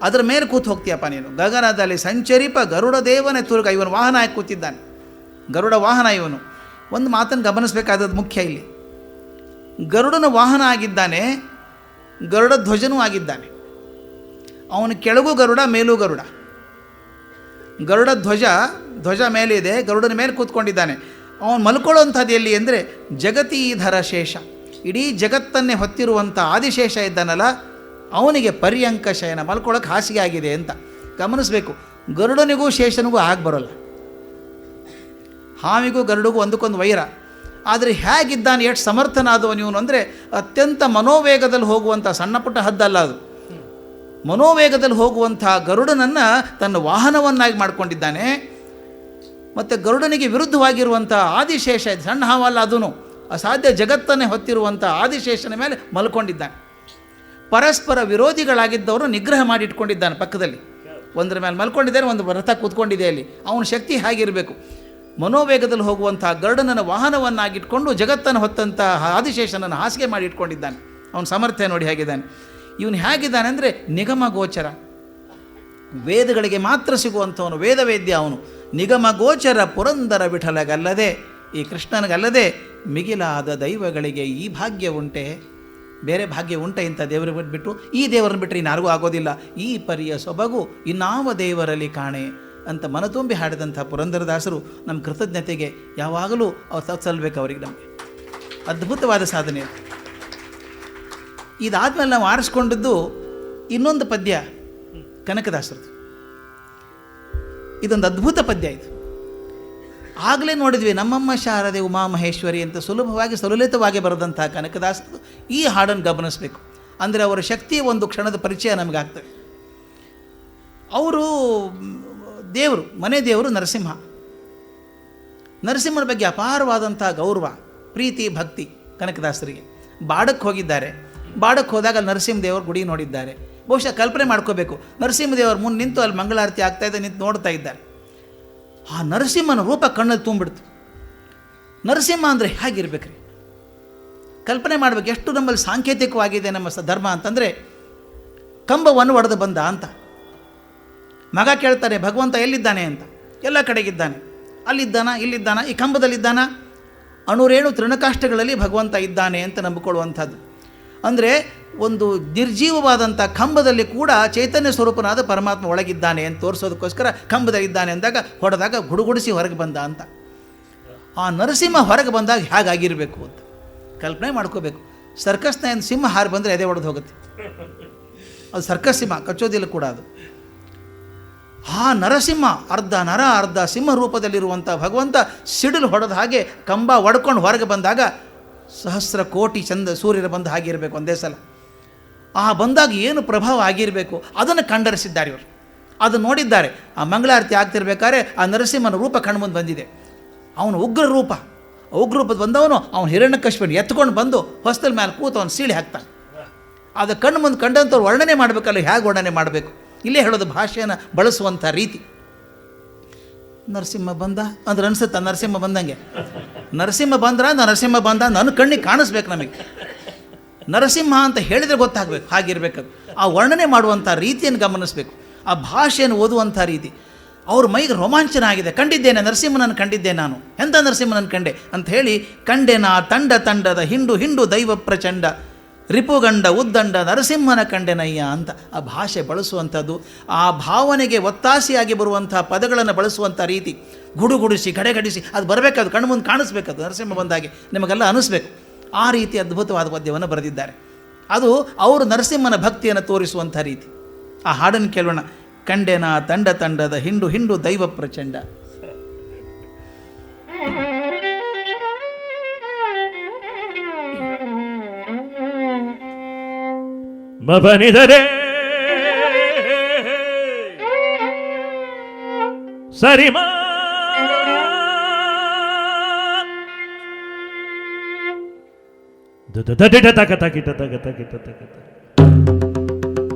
ಅದರ ಮೇಲೆ ಕೂತು ಹೋಗ್ತೀಯಪ್ಪ ನೀನು. ಗಗನದಲ್ಲಿ ಸಂಚರಿಪ ಗರುಡ ದೇವನೇ ತುರಗ. ಇವನು ವಾಹನ ಆಗಿ ಕೂತಿದ್ದಾನೆ, ಗರುಡ ವಾಹನ ಇವನು. ಒಂದು ಮಾತನ್ನು ಗಮನಿಸಬೇಕಾದದ್ದು ಮುಖ್ಯ ಇಲ್ಲಿ. ಗರುಡನ ವಾಹನ ಆಗಿದ್ದಾನೆ, ಗರುಡ ಧ್ವಜನೂ ಆಗಿದ್ದಾನೆ. ಅವನ ಕೆಳಗೂ ಗರುಡ, ಮೇಲೂ ಗರುಡ. ಗರುಡ ಧ್ವಜ ಮೇಲಿದೆ, ಗರುಡನ ಮೇಲೆ ಕೂತ್ಕೊಂಡಿದ್ದಾನೆ. ಅವನು ಮಲ್ಕೊಳ್ಳುವಂಥದ್ದು ಎಲ್ಲಿ ಅಂದರೆ ಜಗತೀಧರ ಶೇಷ, ಇಡೀ ಜಗತ್ತನ್ನೇ ಹೊತ್ತಿರುವಂಥ ಆದಿಶೇಷ ಇದ್ದಾನಲ್ಲ, ಅವನಿಗೆ ಪರ್ಯಂಕ ಶಯನ, ಮಲ್ಕೊಳ್ಳೋಕೆ ಹಾಸಿಗೆ ಆಗಿದೆ ಅಂತ ಗಮನಿಸಬೇಕು. ಗರುಡನಿಗೂ ಶೇಷನಿಗೂ ಆಗಿ ಬರೋಲ್ಲ. ಹಾವಿಗೂ ಗರುಡಿಗೂ ಒಂದಕ್ಕೊಂದು ವೈರ. ಆದರೆ ಹೇಗಿದ್ದಾನೆ, ಎಷ್ಟು ಸಮರ್ಥನಾದವನು ಇವನು ಅಂದರೆ, ಅತ್ಯಂತ ಮನೋವೇಗದಲ್ಲಿ ಹೋಗುವಂಥ ಸಣ್ಣ ಪುಟ್ಟ ಹದ್ದಲ್ಲ ಅದು. ಮನೋವೇಗದಲ್ಲಿ ಹೋಗುವಂಥ ಗರುಡನನ್ನು ತನ್ನ ವಾಹನವನ್ನಾಗಿ ಮಾಡಿಕೊಂಡಿದ್ದಾನೆ. ಮತ್ತು ಗರುಡನಿಗೆ ವಿರುದ್ಧವಾಗಿರುವಂಥ ಆದಿಶೇಷ ಇದೆ, ಸಣ್ಣ ಹಾವಲ್ಲ ಅದೂ, ಅಸಾಧ್ಯ ಜಗತ್ತನ್ನೇ ಹೊತ್ತಿರುವಂಥ ಆದಿಶೇಷನ ಮೇಲೆ ಮಲ್ಕೊಂಡಿದ್ದಾನೆ. ಪರಸ್ಪರ ವಿರೋಧಿಗಳಾಗಿದ್ದವರು ನಿಗ್ರಹ ಮಾಡಿ ಇಟ್ಕೊಂಡಿದ್ದಾನೆ ಪಕ್ಕದಲ್ಲಿ. ಒಂದರ ಮೇಲೆ ಮಲ್ಕೊಂಡಿದ್ದಾನೆ, ಒಂದು ರಥ ಕೂತ್ಕೊಂಡಿದೆ ಅಲ್ಲಿ. ಅವನ ಶಕ್ತಿ ಹೇಗಿರಬೇಕು? ಮನೋವೇಗದಲ್ಲಿ ಹೋಗುವಂಥ ಗರುಡನನ್ನು ವಾಹನವನ್ನಾಗಿಟ್ಕೊಂಡು ಜಗತ್ತನ್ನು ಹೊತ್ತಂಥ ಆದಿಶೇಷನನ್ನು ಹಾಸಿಗೆ ಮಾಡಿ ಇಟ್ಕೊಂಡಿದ್ದಾನೆ. ಅವನ ಸಾಮರ್ಥ್ಯ ನೋಡಿ ಹೇಗಿದ್ದಾನೆ. ಇವನು ಹೇಗಿದ್ದಾನೆ ಅಂದರೆ ನಿಗಮ ಗೋಚರ, ವೇದಗಳಿಗೆ ಮಾತ್ರ ಸಿಗುವಂಥವನು, ವೇದವೇದ್ಯ ಅವನು. ನಿಗಮ ಗೋಚರ ಪುರಂದರ ವಿಠಲಗಲ್ಲದೆ, ಈ ಕೃಷ್ಣನಿಗಲ್ಲದೆ ಮಿಗಿಲಾದ ದೈವಗಳಿಗೆ ಈ ಭಾಗ್ಯ ಉಂಟೆ. ಬೇರೆ ಭಾಗ್ಯ ಉಂಟೆ ಇಂಥ ದೇವರ ಬಿಟ್ಟು, ಈ ದೇವರನ್ನು ಬಿಟ್ಟರೆ ಇನ್ನಾರಿಗೂ ಆಗೋದಿಲ್ಲ. ಈ ಪರಿಯ ಸೊಬಗು ಇನ್ನಾವ ದೇವರಲ್ಲಿ ಕಾಣೆ ಅಂತ ಮನತುಂಬಿ ಹಾಡಿದಂಥ ಪುರಂದರದಾಸರು ನಮ್ಮ ಕೃತಜ್ಞತೆಗೆ ಯಾವಾಗಲೂ ಅವ್ರು ಸಲ್ಲಬೇಕು ಅವರಿಗೆ. ನಮಗೆ ಅದ್ಭುತವಾದ ಸಾಧನೆ. ಇದಾದಮೇಲೆ ನಾವು ಆರಿಸ್ಕೊಂಡದ್ದು ಇನ್ನೊಂದು ಪದ್ಯ ಕನಕದಾಸರದು. ಇದೊಂದು ಅದ್ಭುತ ಪದ್ಯ ಇದು. ಆಗಲೇ ನೋಡಿದ್ವಿ ನಮ್ಮಮ್ಮ ಶಾರದೆ ಉಮಾಮಹೇಶ್ವರಿ ಅಂತ ಸುಲಭವಾಗಿ ಸುಲಲಿತವಾಗಿ ಬರೆದಂಥ ಕನಕದಾಸರು ಈ ಹಾಡನ್ನು ಗಮನಿಸಬೇಕು. ಅಂದರೆ ಅವರ ಶಕ್ತಿಯ ಒಂದು ಕ್ಷಣದ ಪರಿಚಯ ನಮಗಾಗ್ತದೆ. ಅವರು ದೇವರು, ಮನೆ ದೇವರು ನರಸಿಂಹ. ನರಸಿಂಹನ ಬಗ್ಗೆ ಅಪಾರವಾದಂಥ ಗೌರವ, ಪ್ರೀತಿ, ಭಕ್ತಿ ಕನಕದಾಸರಿಗೆ. ಬಾಡಕ್ಕೆ ಹೋಗಿದ್ದಾರೆ. ಬಾಡಕ್ಕೆ ಹೋದಾಗ ನರಸಿಂಹದೇವರು ಗುಡಿ ನೋಡಿದ್ದಾರೆ. ಬಹುಶಃ ಕಲ್ಪನೆ ಮಾಡ್ಕೋಬೇಕು, ನರಸಿಂಹದೇವರು ಮುಂದೆ ನಿಂತು ಅಲ್ಲಿ ಮಂಗಳಾರತಿ ಆಗ್ತಾಯಿದ್ದ ನಿಂತು ನೋಡ್ತಾ ಇದ್ದಾರೆ. ಆ ನರಸಿಂಹನ ರೂಪ ಕಣ್ಣಲ್ಲಿ ತುಂಬಿಡ್ತು. ನರಸಿಂಹ ಅಂದರೆ ಹೇಗಿರ್ಬೇಕ್ರಿ? ಕಲ್ಪನೆ ಮಾಡಬೇಕು. ಎಷ್ಟು ನಮ್ಮಲ್ಲಿ ಸಾಂಕೇತಿಕವಾಗಿದೆ ನಮ್ಮ ಧರ್ಮ ಅಂತಂದರೆ, ಕಂಬವನ್ನು ಒಡೆದು ಬಂದ ಅಂತ. ಮಗ ಕೇಳ್ತಾನೆ, ಭಗವಂತ ಎಲ್ಲಿದ್ದಾನೆ ಅಂತ. ಎಲ್ಲ ಕಡೆಗಿದ್ದಾನೆ. ಅಲ್ಲಿದ್ದಾನ, ಇಲ್ಲಿದ್ದಾನ, ಈ ಕಂಬದಲ್ಲಿದ್ದಾನ. ಅಣುರೇಣು ತೃಣಕಾಷ್ಟಗಳಲ್ಲಿ ಭಗವಂತ ಇದ್ದಾನೆ ಅಂತ ನಂಬಿಕೊಳ್ಳುವಂಥದ್ದು. ಅಂದರೆ ಒಂದು ನಿರ್ಜೀವವಾದಂಥ ಕಂಬದಲ್ಲಿ ಕೂಡ ಚೈತನ್ಯ ಸ್ವರೂಪನಾದ ಪರಮಾತ್ಮ ಒಳಗಿದ್ದಾನೆ ಅಂತ ತೋರಿಸೋದಕ್ಕೋಸ್ಕರ ಕಂಬದಲ್ಲಿದ್ದಾನೆ ಅಂದಾಗ ಹೊಡೆದಾಗ ಗುಡುಗುಡಿಸಿ ಹೊರಗೆ ಬಂದ ಅಂತ. ಆ ನರಸಿಂಹ ಹೊರಗೆ ಬಂದಾಗ ಹೇಗಾಗಿರಬೇಕು ಅಂತ ಕಲ್ಪನೆ ಮಾಡ್ಕೋಬೇಕು. ಸರ್ಕಸ್ನ ಸಿಂಹ ಹಾರಿ ಬಂದರೆ ಎದೆ ಹೊಡೆದು ಹೋಗುತ್ತೆ. ಅದು ಸರ್ಕಸ್ ಸಿಂಹ, ಕಚ್ಚೋದಿಲ್ಲ ಕೂಡ ಅದು. ಆ ನರಸಿಂಹ ಅರ್ಧ ನರ ಅರ್ಧ ಸಿಂಹ ರೂಪದಲ್ಲಿರುವಂಥ ಭಗವಂತ ಸಿಡಿಲು ಹೊಡೆದ ಹಾಗೆ ಕಂಬ ಒಡ್ಕೊಂಡು ಹೊರಗೆ ಬಂದಾಗ ಸಹಸ್ರ ಕೋಟಿ ಸೂರ್ಯರು ಬಂದ ಹಾಗೆ ಇರಬೇಕು ಒಂದೇ ಸಲ. ಆ ಬಂದಾಗ ಏನು ಪ್ರಭಾವ ಆಗಿರಬೇಕು ಅದನ್ನು ಕಂಡರಿಸಿದ್ದಾರೆ ಇವರು. ಅದು ನೋಡಿದ್ದಾರೆ. ಆ ಮಂಗಳಾರತಿ ಆಗ್ತಿರ್ಬೇಕಾದ್ರೆ ಆ ನರಸಿಂಹನ ರೂಪ ಕಣ್ಮುಂದೆ ಬಂದಿದೆ. ಅವನು ಉಗ್ರ ರೂಪ. ಉಗ್ರೂಪದ ಬಂದವನು ಅವನು ಹಿರಣ್ಯಕಶಿಪುನ ಎತ್ಕೊಂಡು ಬಂದು ಹೊಸ್ತಲ ಮೇಲೆ ಕೂತು ಅವನು ಸೀಳಿ ಹಾಕ್ತಾನೆ. ಅದು ಕಣ್ಣು ಮುಂದೆ ಕಂಡಂಥವ್ರು ವರ್ಣನೆ ಮಾಡಬೇಕಲ್ಲ, ಹೇಗೆ ವರ್ಣನೆ ಮಾಡಬೇಕು? ಇಲ್ಲೇ ಹೇಳೋದು ಭಾಷೆಯನ್ನು ಬಳಸುವಂಥ ರೀತಿ. ನರಸಿಂಹ ಬಂದ ಅಂದ್ರೆ ಅನಿಸುತ್ತ ನರಸಿಂಹ ಬಂದಂಗೆ. ನರಸಿಂಹ ಬಂದ ನನ್ನ ಕಣ್ಣಿಗೆ ಕಾಣಿಸ್ಬೇಕು ನಮಗೆ. ನರಸಿಂಹ ಅಂತ ಹೇಳಿದರೆ ಗೊತ್ತಾಗಬೇಕು, ಹಾಗಿರ್ಬೇಕದು. ಆ ವರ್ಣನೆ ಮಾಡುವಂಥ ರೀತಿಯನ್ನು ಗಮನಿಸಬೇಕು, ಆ ಭಾಷೆಯನ್ನು ಓದುವಂಥ ರೀತಿ. ಅವ್ರ ಮೈಗೆ ರೋಮಾಂಚನ ಆಗಿದೆ. ಕಂಡಿದ್ದೇನೆ ನರಸಿಂಹನನ್ನು ಕಂಡಿದ್ದೆ ನಾನು. ಎಂಥ ನರಸಿಂಹನನ್ನು ಕಂಡೆ ಅಂತ ಹೇಳಿ, ಕಂಡೆನ ತಂಡ ತಂಡದ ಹಿಂಡು ಹಿಂಡು ದೈವ ಪ್ರಚಂಡ ರಿಪುಗಂಡ ಉದ್ದಂಡ ನರಸಿಂಹನ ಕಂಡೆನಯ್ಯ ಅಂತ ಆ ಭಾಷೆ ಬಳಸುವಂಥದ್ದು. ಆ ಭಾವನೆಗೆ ಒತ್ತಾಸೆಯಾಗಿ ಬರುವಂಥ ಪದಗಳನ್ನು ಬಳಸುವಂಥ ರೀತಿ, ಗುಡುಗುಡಿಸಿ ಗಡೆಗಡಿಸಿ ಅದು ಬರಬೇಕದು, ಕಣ್ಣು ಮುಂದೆ ಕಾಣಿಸ್ಬೇಕದು. ನರಸಿಂಹ ಬಂದಾಗೆ ನಿಮಗೆಲ್ಲ ಅನಿಸ್ಬೇಕು. ಆ ರೀತಿ ಅದ್ಭುತವಾದ ಪದ್ಯವನ್ನು ಬರೆದಿದ್ದಾರೆ. ಅದು ಅವರು ನರಸಿಂಹನ ಭಕ್ತಿಯನ್ನು ತೋರಿಸುವಂಥ ರೀತಿ. ಆ ಹಾಡನ್ನು ಕೇಳೋಣ. ಕಂಡೆನ ತಂಡ ತಂಡದ ಹಿಂಡು ಹಿಂಡು ದೈವ ಪ್ರಚಂಡ. ಮಬನಿದರೆ ಸರಿಮ ದಟ ತಕ ತಕಿಟ ತಕ ತಕಿಟ ತಕ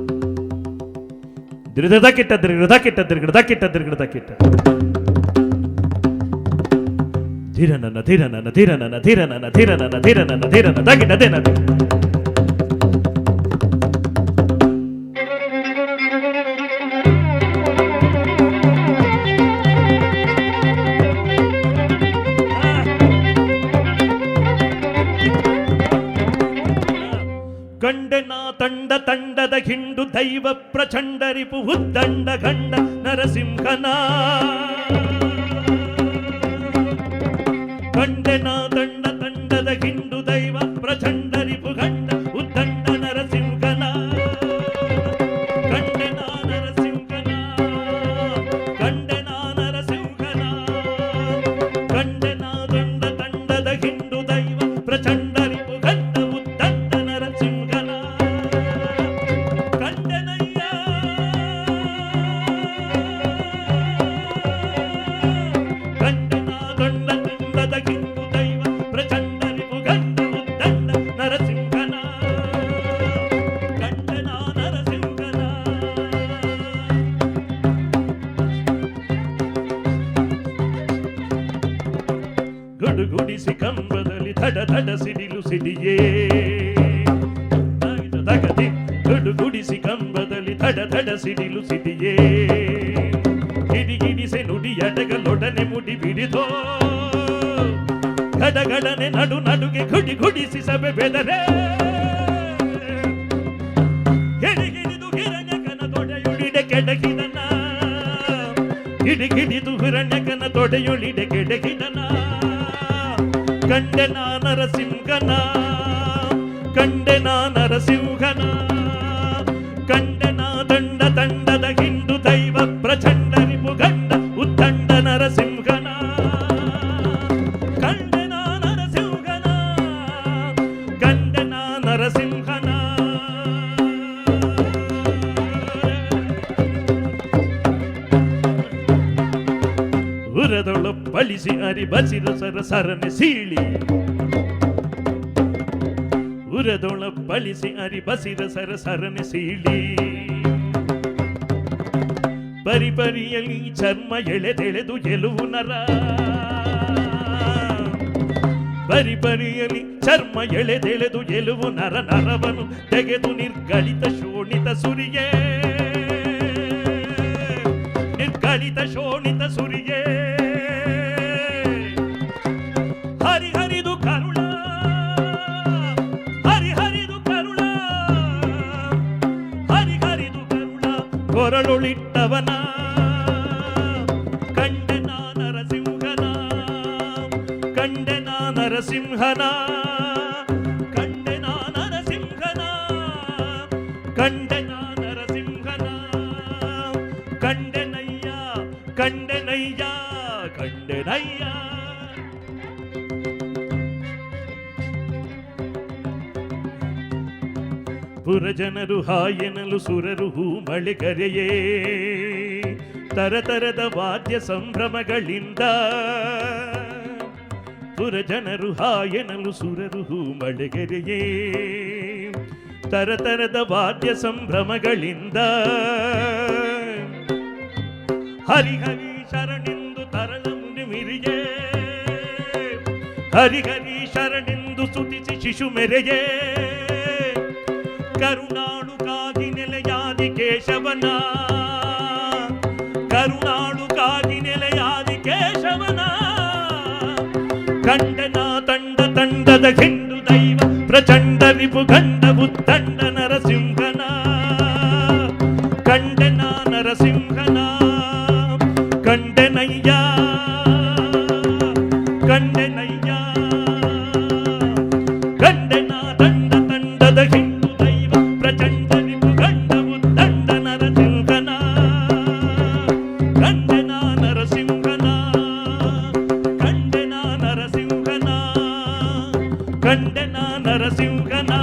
ದಿರಿದ ಕಿಟ್ಟ ದಿರಿದ ಕಿಟ್ಟ ದಿರಿದ ಕಿಟ್ಟ ದಿರಿದ ಕಿಟ್ಟ ಧೀರನನ ಧೀರನನ ಧೀರನನ ಧೀರನನ ಧೀರನನ ಧೀರನನ ಧೀರನ ತಕಿಟ ದೇನ ಕಂಡೆನ ತಂಡ ತಂಡದ ಹಿಂಡು ದೈವ ಪ್ರಚಂಡ ರಿಪು ಉದ್ದಂಡ ಗಂಡ ನರಸಿಂಹನ ಕಂಡೆನ ತಂಡ ತಂಡದ ಹಿಂಡು ದೈವ ಪ್ರಚಂಡ ರಿಪು ಗಂಡ ಉದ್ದಂಡ ನರಸಿಂಹನ ಕಂಡೆನ ನರಸಿಂಹನ ಕಂಡೆನ ನರಸಿಂಹನ ಕಂಡೆನ ತಂಡ ತಂಡದ ಹಿಂಡು ದೈವ ಪ್ರಚಂಡ ರಿಪು ಗಂಡ ಉದ್ದಂಡ ನರಸಿಂಹನ ಕಂಡೆನಯ್ಯ ಕಂಡೆನ ತಂಡ ತಂಡದ ಹಿಂಡು ದೈವ ಪ್ರಚಂಡ ರಿಪು ಗಂಡ ಉದ್ದಂಡ ನರಸಿಂಹನ ಕಂಡೆನ ನರಸಿಂಹನ ಗುಡುಗುಡಿಸಿ ಕಂಬದಲ್ಲಿ ತಡ ತಡ ಸಿಡಿಲು ಸಿಡಿಯೇ ತಗದಿ ಗುಡುಗುಡಿಸಿ ಕಂಬದಲ್ಲಿ ತಡ ತಡ ಸಿಡಿಲು ಸಿಡಿಯೇ ಗಿಡಿಗಿಡಿಸೆ ನುಡಿಯಟಗಲೊಡನೆ ಮುಡಿ ಬಿಡಿದೋ ಗಡಗಡನೆ ನಡು ನಡುಗೆ ಗುಡಿ ಗುಡಿಸಿ ಸಭೆ ಬೆದರೆ ಗಿಡಿಗಿಡಿದು ಹಿರಣ್ಯಕನ ತೊಡೆಯುಳಿಡೆ ಕೆಡಗಿದನ ಗಿಡಿಗಿಡಿದು ಹಿರಣ್ಯಕನ ತೊಡೆಯುಳಿಡೆ ಕೆಡಗಿದನ ಕಂಡೆನ ನರಸಿಂಹನ ಕಂಡೆನ ನರಸಿಂಹನ ಕಂಡೆನ ತಂಡ ತಂಡದ ಹಿಂಡು ದೈವ ಪ್ರಚಂಡ ರಿಪು ಗಂಡ ಉದ್ದಂಡ ನರಸಿಂಹನ ಕಂಡೆನ ನರಸಿಂಹನ ಕಂಡೆನ ನರಸಿಂಹನ ಬಳಸಿ ಅರಿ ಬಸಿರ ಸರ ಸರನೆ ಸೀಳಿ ಉರದೊಳ ಬಳಸಿ ಅರಿ ಬಸಿರ ಸರ ಸರನೆ ಸೀಳಿ ಪರಿಪರಿಯಲ್ಲಿ ಚರ್ಮ ಎಳೆದೆಳೆದು ಗೆಲುವು ನರ ಪರಿಪರಿಯಲ್ಲಿ ಚರ್ಮ ಎಳೆದೆಳೆದು ಗೆಲುವು ನರ ನರವನು ತೆಗೆದು ನಿರ್ಗಳಿತ ಶೋಣಿತ ಸುರಿಯೇ ನಿರ್ಗಳಿತ ಶೋಣಿತ ಸುರಿಯೇ ಹರಿಹರಿದು ಕರುಳ ಹರಿಹರಿದು ಕರುಳ ಹರಿಹರಿದು ಕರುಳ ಕೊರಳುಳಿಟ್ಟವನ ಕಂಡೆನ ನರಸಿಂಹನ ಕಂಡೆನ ನರಸಿಂಹನ ಕಂಡೆನ ನರಸಿಂಹನ ಕಂಡೆನ ನರಸಿಂಹನ ಕಂಡೆನಯ್ಯ ಕಂಡೆನಯ್ಯ ಕಂಡೆನಯ್ಯ ಪುರಜನರು ಹಾಯೆನಲು ಸುರರು ಹೂ ಮಳೆಗರೆಯೇ ತರತರದ ವಾದ್ಯ ಸಂಭ್ರಮಗಳಿಂದ ಪುರಜನರು ಹಾಯೆನಲು ಸುರರು ಹೂ ಮಳೆಗರೆಯೇ ತರತರದ ವಾದ್ಯ ಸಂಭ್ರಮಗಳಿಂದ ಹರಿಹರಿ ಶರಣೆಂದು ತರಳ ಮುನಿ ಮಿರಿಯೇ ಹರಿಹರಿ ಶರಣೆಂದು ಸ್ತುತಿಸಿ ಶಿಶು ಮೆರೆಯೇ ಕರುಣಾಳುಕಾಗಿ ನೆಲೆಯಾದಿ ಕೇಶವನ ಕರುಣಾಳುಕಾಗಿ ನೆಲೆಯಾದಿ ಕೇಶವನ ಕಂಡನ ತಂಡ ತಂಡದ ಹಿಂಡು ದೈವ ಪ್ರಚಂಡ ರಿಪು ಗಂಡ ಬುದ್ದಂಡ ನರಸಿಂಹನ ಕಂಡನ ನರಸಿಂಹನ ಕಂಡೆನಯ್ಯ ಕಂಡೆನಯ್ಯ ಕಂಡೆನ ತಂಡ ತಂಡದ ಹಿಂಡು ದೈವ ಪ್ರಚಂಡ ರಿಪು ಗಂಡ ಬುದ್ದಂಡ ನರಸಿಂಹನ ಕಂಡೆನ ನರಸಿಂಹನ ಕಂಡೆನ ನರಸಿಂಹನ ಕಂಡೆನ ನರಸಿಂಹನ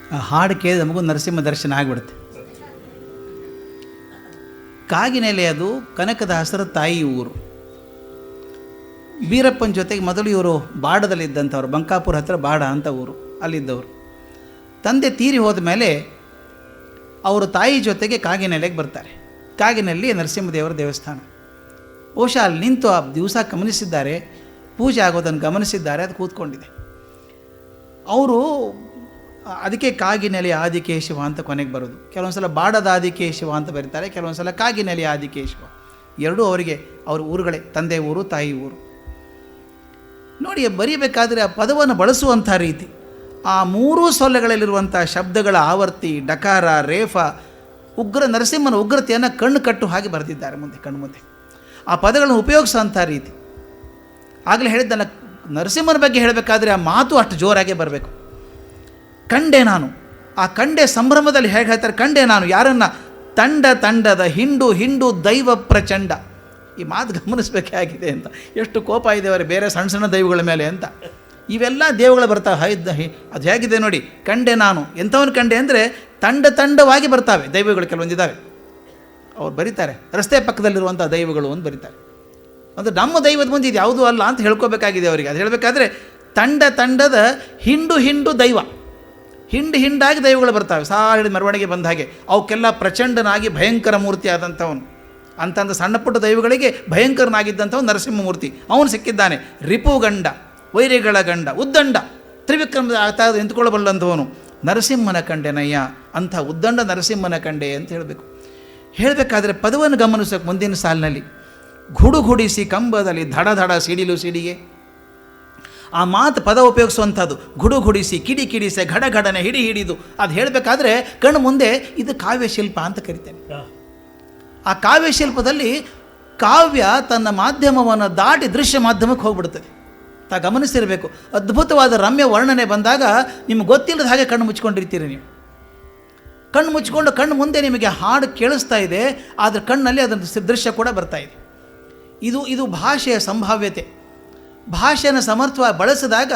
ಆ ಹಾಡು ಕೇಳಿದ ನಮಗೂ ನರಸಿಂಹ ದರ್ಶನ ಆಗಿಬಿಡುತ್ತೆ. ಕಾಗಿನೆಲೆ ಅದು ಕನಕದಾಸರ ತಾಯಿ ಊರು. ಬೀರಪ್ಪನ ಜೊತೆಗೆ ಮೊದಲು ಇವರು ಬಾಡದಲ್ಲಿದ್ದಂಥವ್ರು, ಬಂಕಾಪುರ ಹತ್ತಿರ ಬಾಡ ಅಂತ ಊರು, ಅಲ್ಲಿದ್ದವರು. ತಂದೆ ತೀರಿ ಹೋದ ಮೇಲೆ ಅವರು ತಾಯಿ ಜೊತೆಗೆ ಕಾಗಿನೆಲೆಗೆ ಬರ್ತಾರೆ. ಕಾಗಿನಲ್ಲಿ ನರಸಿಂಹದೇವರ ದೇವಸ್ಥಾನ. ಬಹುಶಃ ಅಲ್ಲಿ ನಿಂತು ಆ ದಿವಸ ಗಮನಿಸಿದ್ದಾರೆ, ಪೂಜೆ ಆಗೋದನ್ನು ಗಮನಿಸಿದ್ದಾರೆ, ಅದು ಕೂತ್ಕೊಂಡಿದೆ. ಅವರು ಅದಕ್ಕೆ ಕಾಗಿನೆಲೆ ಆದಿಕೇಶವ ಅಂತ ಕೊನೆಗೆ ಬರೋದು. ಕೆಲವೊಂದು ಸಲ ಬಾಡದ ಆದಿಕೇಶವ ಅಂತ ಬರೀತಾರೆ, ಕೆಲವೊಂದು ಸಲ ಕಾಗಿನೆಲೆ ಆದಿಕೇಶವ. ಎರಡೂ ಅವರಿಗೆ ಅವ್ರ ಊರುಗಳೇ, ತಂದೆ ಊರು ತಾಯಿ ಊರು. ನೋಡಿ, ಬರೀಬೇಕಾದ್ರೆ ಆ ಪದವನ್ನು ಬಳಸುವಂಥ ರೀತಿ, ಆ ಮೂರೂ ಸೊಲ್ಲೆಗಳಲ್ಲಿರುವಂಥ ಶಬ್ದಗಳ ಆವರ್ತಿ, ಡಕಾರ, ರೇಫ, ಉಗ್ರ ನರಸಿಂಹನ ಉಗ್ರತೆಯನ್ನು ಕಣ್ಣು ಕಟ್ಟು ಹಾಗೆ ಬರೆದಿದ್ದಾರೆ ಮುಂದೆ, ಕಣ್ಣು ಮುಂದೆ ಆ ಪದಗಳನ್ನು ಉಪಯೋಗಿಸೋಂಥ ರೀತಿ. ಆಗಲೇ ಹೇಳಿದ್ದಲ್ಲ, ನರಸಿಂಹನ ಬಗ್ಗೆ ಹೇಳಬೇಕಾದ್ರೆ ಆ ಮಾತು ಅಷ್ಟು ಜೋರಾಗೆ ಬರಬೇಕು. ಕಂಡೆ ನಾನು, ಆ ಕಂಡೆ ಸಂಭ್ರಮದಲ್ಲಿ ಹೇಗೆ ಹೇಳ್ತಾರೆ, ಕಂಡೆ ನಾನು ಯಾರನ್ನು, ತಂಡ ತಂಡದ ಹಿಂಡು ಹಿಂಡು ದೈವ ಪ್ರಚಂಡ. ಈ ಮಾತು ಗಮನಿಸಬೇಕಾಗಿದೆ ಅಂತ, ಎಷ್ಟು ಕೋಪ ಇದೆ ಅವರೇ ಬೇರೆ ಸಣ್ಣ ಸಣ್ಣ ದೈವಗಳ ಮೇಲೆ ಅಂತ. ಇವೆಲ್ಲ ದೇವಗಳು ಬರ್ತಾವೆ. ಅದು ಹೇಗಿದೆ ನೋಡಿ, ಕಂಡೆ ನಾನು ಎಂಥವನು ಕಂಡೆ ಅಂದರೆ ತಂಡ ತಂಡವಾಗಿ ಬರ್ತಾವೆ ದೈವಗಳು. ಕೆಲವೊಂದಿದ್ದಾವೆ, ಅವ್ರು ಬರೀತಾರೆ ರಸ್ತೆ ಪಕ್ಕದಲ್ಲಿರುವಂಥ ದೈವಗಳು ಅಂತ ಬರೀತಾರೆ. ಅಂದರೆ ನಮ್ಮ ದೈವದ ಮುಂದೆ ಇದು ಯಾವುದೂ ಅಲ್ಲ ಅಂತ ಹೇಳ್ಕೋಬೇಕಾಗಿದೆ ಅವರಿಗೆ. ಅದು ಹೇಳಬೇಕಾದ್ರೆ ತಂಡ ತಂಡದ ಹಿಂಡು ಹಿಂಡು ದೈವ, ಹಿಂಡು ಹಿಂಡಾಗಿ ದೈವಗಳು ಬರ್ತಾವೆ. ಹಿಡಿದು ಮೆರವಣಿಗೆ ಬಂದ ಹಾಗೆ ಅವಕ್ಕೆಲ್ಲ ಪ್ರಚಂಡನಾಗಿ ಭಯಂಕರ ಮೂರ್ತಿ ಆದಂಥವನು. ಅಂತಂದ ಸಣ್ಣ ಪುಟ್ಟ ದೈವಗಳಿಗೆ ಭಯಂಕರನಾಗಿದ್ದಂಥವನು ನರಸಿಂಹಮೂರ್ತಿ. ಅವನು ಸಿಕ್ಕಿದ್ದಾನೆ ರಿಪುಗಂಡ, ವೈರಿಗಳ ಗಂಡ, ಉದ್ದಂಡ, ತ್ರಿವಿಕ್ರಮದ ಆಗ್ತಾ ನಿಂತ್ಕೊಳ್ಳಬಲ್ಲಂಥವನು. ನರಸಿಂಹನ ಕಂಡೆನಯ್ಯ, ಅಂಥ ಉದ್ದಂಡ ನರಸಿಂಹನ ಕಂಡೆ ಅಂತ ಹೇಳಬೇಕು. ಹೇಳಬೇಕಾದ್ರೆ ಪದವನ್ನು ಗಮನಿಸೋಕೆ ಮುಂದಿನ ಸಾಲಿನಲ್ಲಿ ಗುಡುಗುಡಿಸಿ ಕಂಬದಲ್ಲಿ ಧಡ ಧಡ ಸಿಡಿಲು ಸಿಡಿಗೆ, ಆ ಮಾತು ಪದ ಉಪಯೋಗಿಸುವಂಥದ್ದು. ಗುಡುಗುಡಿಸಿ, ಕಿಡಿ ಕಿಡಿಸೆ, ಘಡಘಡನೆ, ಹಿಡಿ ಹಿಡಿದು, ಅದು ಹೇಳಬೇಕಾದ್ರೆ ಕಣ್ಣು ಮುಂದೆ ಇದು ಕಾವ್ಯಶಿಲ್ಪ ಅಂತ ಕರಿತೇನೆ. ಆ ಕಾವ್ಯಶಿಲ್ಪದಲ್ಲಿ ಕಾವ್ಯ ತನ್ನ ಮಾಧ್ಯಮವನ್ನು ದಾಟಿ ದೃಶ್ಯ ಮಾಧ್ಯಮಕ್ಕೆ ಹೋಗ್ಬಿಡ್ತದೆ. ಗಮನಿಸಿರಬೇಕು. ಅದ್ಭುತವಾದ ರಮ್ಯ ವರ್ಣನೆ ಬಂದಾಗ ನಿಮ್ಗೆ ಗೊತ್ತಿಲ್ಲದ ಹಾಗೆ ಕಣ್ಣು ಮುಚ್ಕೊಂಡಿರ್ತೀರಿ. ನೀವು ಕಣ್ಣು ಮುಚ್ಕೊಂಡು ಕಣ್ಣು ಮುಂದೆ ನಿಮಗೆ ಹಾಡು ಕೇಳಿಸ್ತಾ ಇದೆ, ಆದರೆ ಕಣ್ಣಲ್ಲಿ ಅದರ ದೃಶ್ಯ ಕೂಡ ಬರ್ತಾ ಇದೆ. ಇದು ಭಾಷೆಯ ಸಂಭಾವ್ಯತೆ. ಭಾಷೆಯನ್ನು ಸಮರ್ಥವಾಗಿ ಬಳಸಿದಾಗ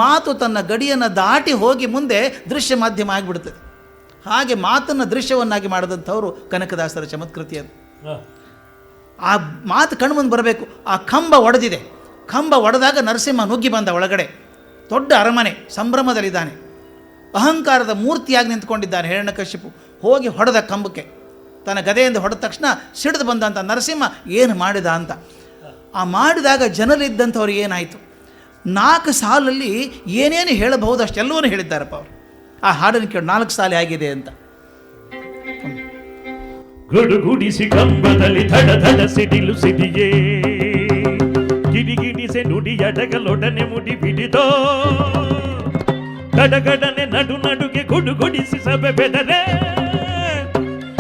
ಮಾತು ತನ್ನ ಗಡಿಯನ್ನು ದಾಟಿ ಹೋಗಿ ಮುಂದೆ ದೃಶ್ಯ ಮಾಧ್ಯಮ ಆಗಿಬಿಡ್ತದೆ. ಹಾಗೆ ಮಾತನ್ನು ದೃಶ್ಯವನ್ನಾಗಿ ಮಾಡಿದಂಥವರು ಕನಕದಾಸರ ಚಮತ್ಕೃತಿ ಅದು. ಆ ಮಾತು ಕಣ್ಮುಂದೆ ಬರಬೇಕು. ಆ ಕಂಬ ಒಡೆದಿದೆ. ಕಂಬ ಒಡೆದಾಗ ನರಸಿಂಹ ನುಗ್ಗಿ ಬಂದ ಒಳಗಡೆ. ದೊಡ್ಡ ಅರಮನೆ, ಸಂಭ್ರಮದಲ್ಲಿದ್ದಾನೆ. ಅಹಂಕಾರದ ಮೂರ್ತಿಯಾಗಿ ನಿಂತ್ಕೊಂಡಿದ್ದಾನೆ ಹಿರಣ್ಯಕಶಿಪು. ಹೋಗಿ ಹೊಡೆದ ಕಂಬಕ್ಕೆ, ತನ್ನ ಗದೆಯಿಂದ ಹೊಡೆದ ತಕ್ಷಣ ಸಿಡಿದು ಬಂದಂಥ ನರಸಿಂಹ ಏನು ಮಾಡಿದ ಅಂತ. ಆ ಮಾಡಿದಾಗ ಜನರಿದ್ದಂಥವ್ರಿಗೆ ಏನಾಯಿತು, 4 ಸಾಲಲ್ಲಿ ಏನೇನು ಹೇಳಬಹುದು ಅಷ್ಟೆಲ್ಲವೂ ಹೇಳಿದ್ದಾರಪ್ಪ ಅವರು. ಆ ಹಾಡನ್ನು ಕೇಳಿ 4 ಸಾಲ ಆಗಿದೆ ಅಂತ. ಗುಡುಗುಡಿಸಿ ಕಂಬದಲ್ಲಿ ಧಡ ಧಡ ಸಿಡಿಲು ಸಿಡಿಯೇ ಗಿಡಿಗಿಡಿಸೆ ನುಡಿಯಡಗಲೊಡನೆ ಮುಡಿ ಬಿಡಿದೋ ಗಡಗಡನೆ ನಡು ನಡುಗೆ ಗುಡುಗುಡಿಸಿ ಸಭೆ ಬೆದರೆ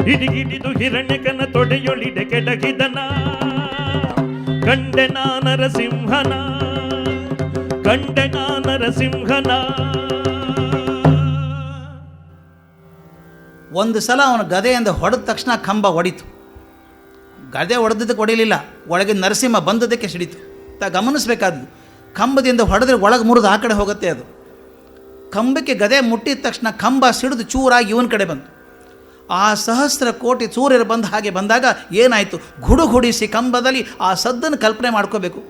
ಹಿಡಿಗಿಡಿದು ಹಿರಣ್ಯಕನ ತೊಡೆಯೊಳಿಡೆ ಕೆಡಗಿದನ ಕಂಡೆನ ನರಸಿಂಹನ ಕಂಡೆನ ನರಸಿಂಹನ. ಒಂದು ಸಲ ಅವನ ಗದೆಯಿಂದ ಹೊಡೆದ ತಕ್ಷಣ ಕಂಬ ಒಡಿತು. ಗದೆ ಹೊಡೆದಕ್ಕೆ ಹೊಡಿಲಿಲ್ಲ, ಒಳಗೆ ನರಸಿಂಹ ಬಂದದಕ್ಕೆ ಸಿಡಿತು. ಗಮನಿಸಬೇಕಾದ್ದು, ಕಂಬದಿಂದ ಹೊಡೆದ್ರೆ ಒಳಗೆ ಮುರಿದು ಆ ಕಡೆ ಹೋಗುತ್ತೆ ಅದು. ಕಂಬಕ್ಕೆ ಗದೆ ಮುಟ್ಟಿದ ತಕ್ಷಣ ಕಂಬ ಸಿಡಿದು ಚೂರಾಗಿ ಇವನ ಕಡೆ ಬಂತು. ಆ 1000 ಕೋಟಿ ಸೂರ್ಯರು ಬಂದ ಹಾಗೆ ಬಂದಾಗ ಏನಾಯಿತು, ಗುಡುಗುಡಿಸಿ ಕಂಬದಲ್ಲಿ ಆ ಸದ್ದನ್ನು ಕಲ್ಪನೆ ಮಾಡ್ಕೋಬೇಕು.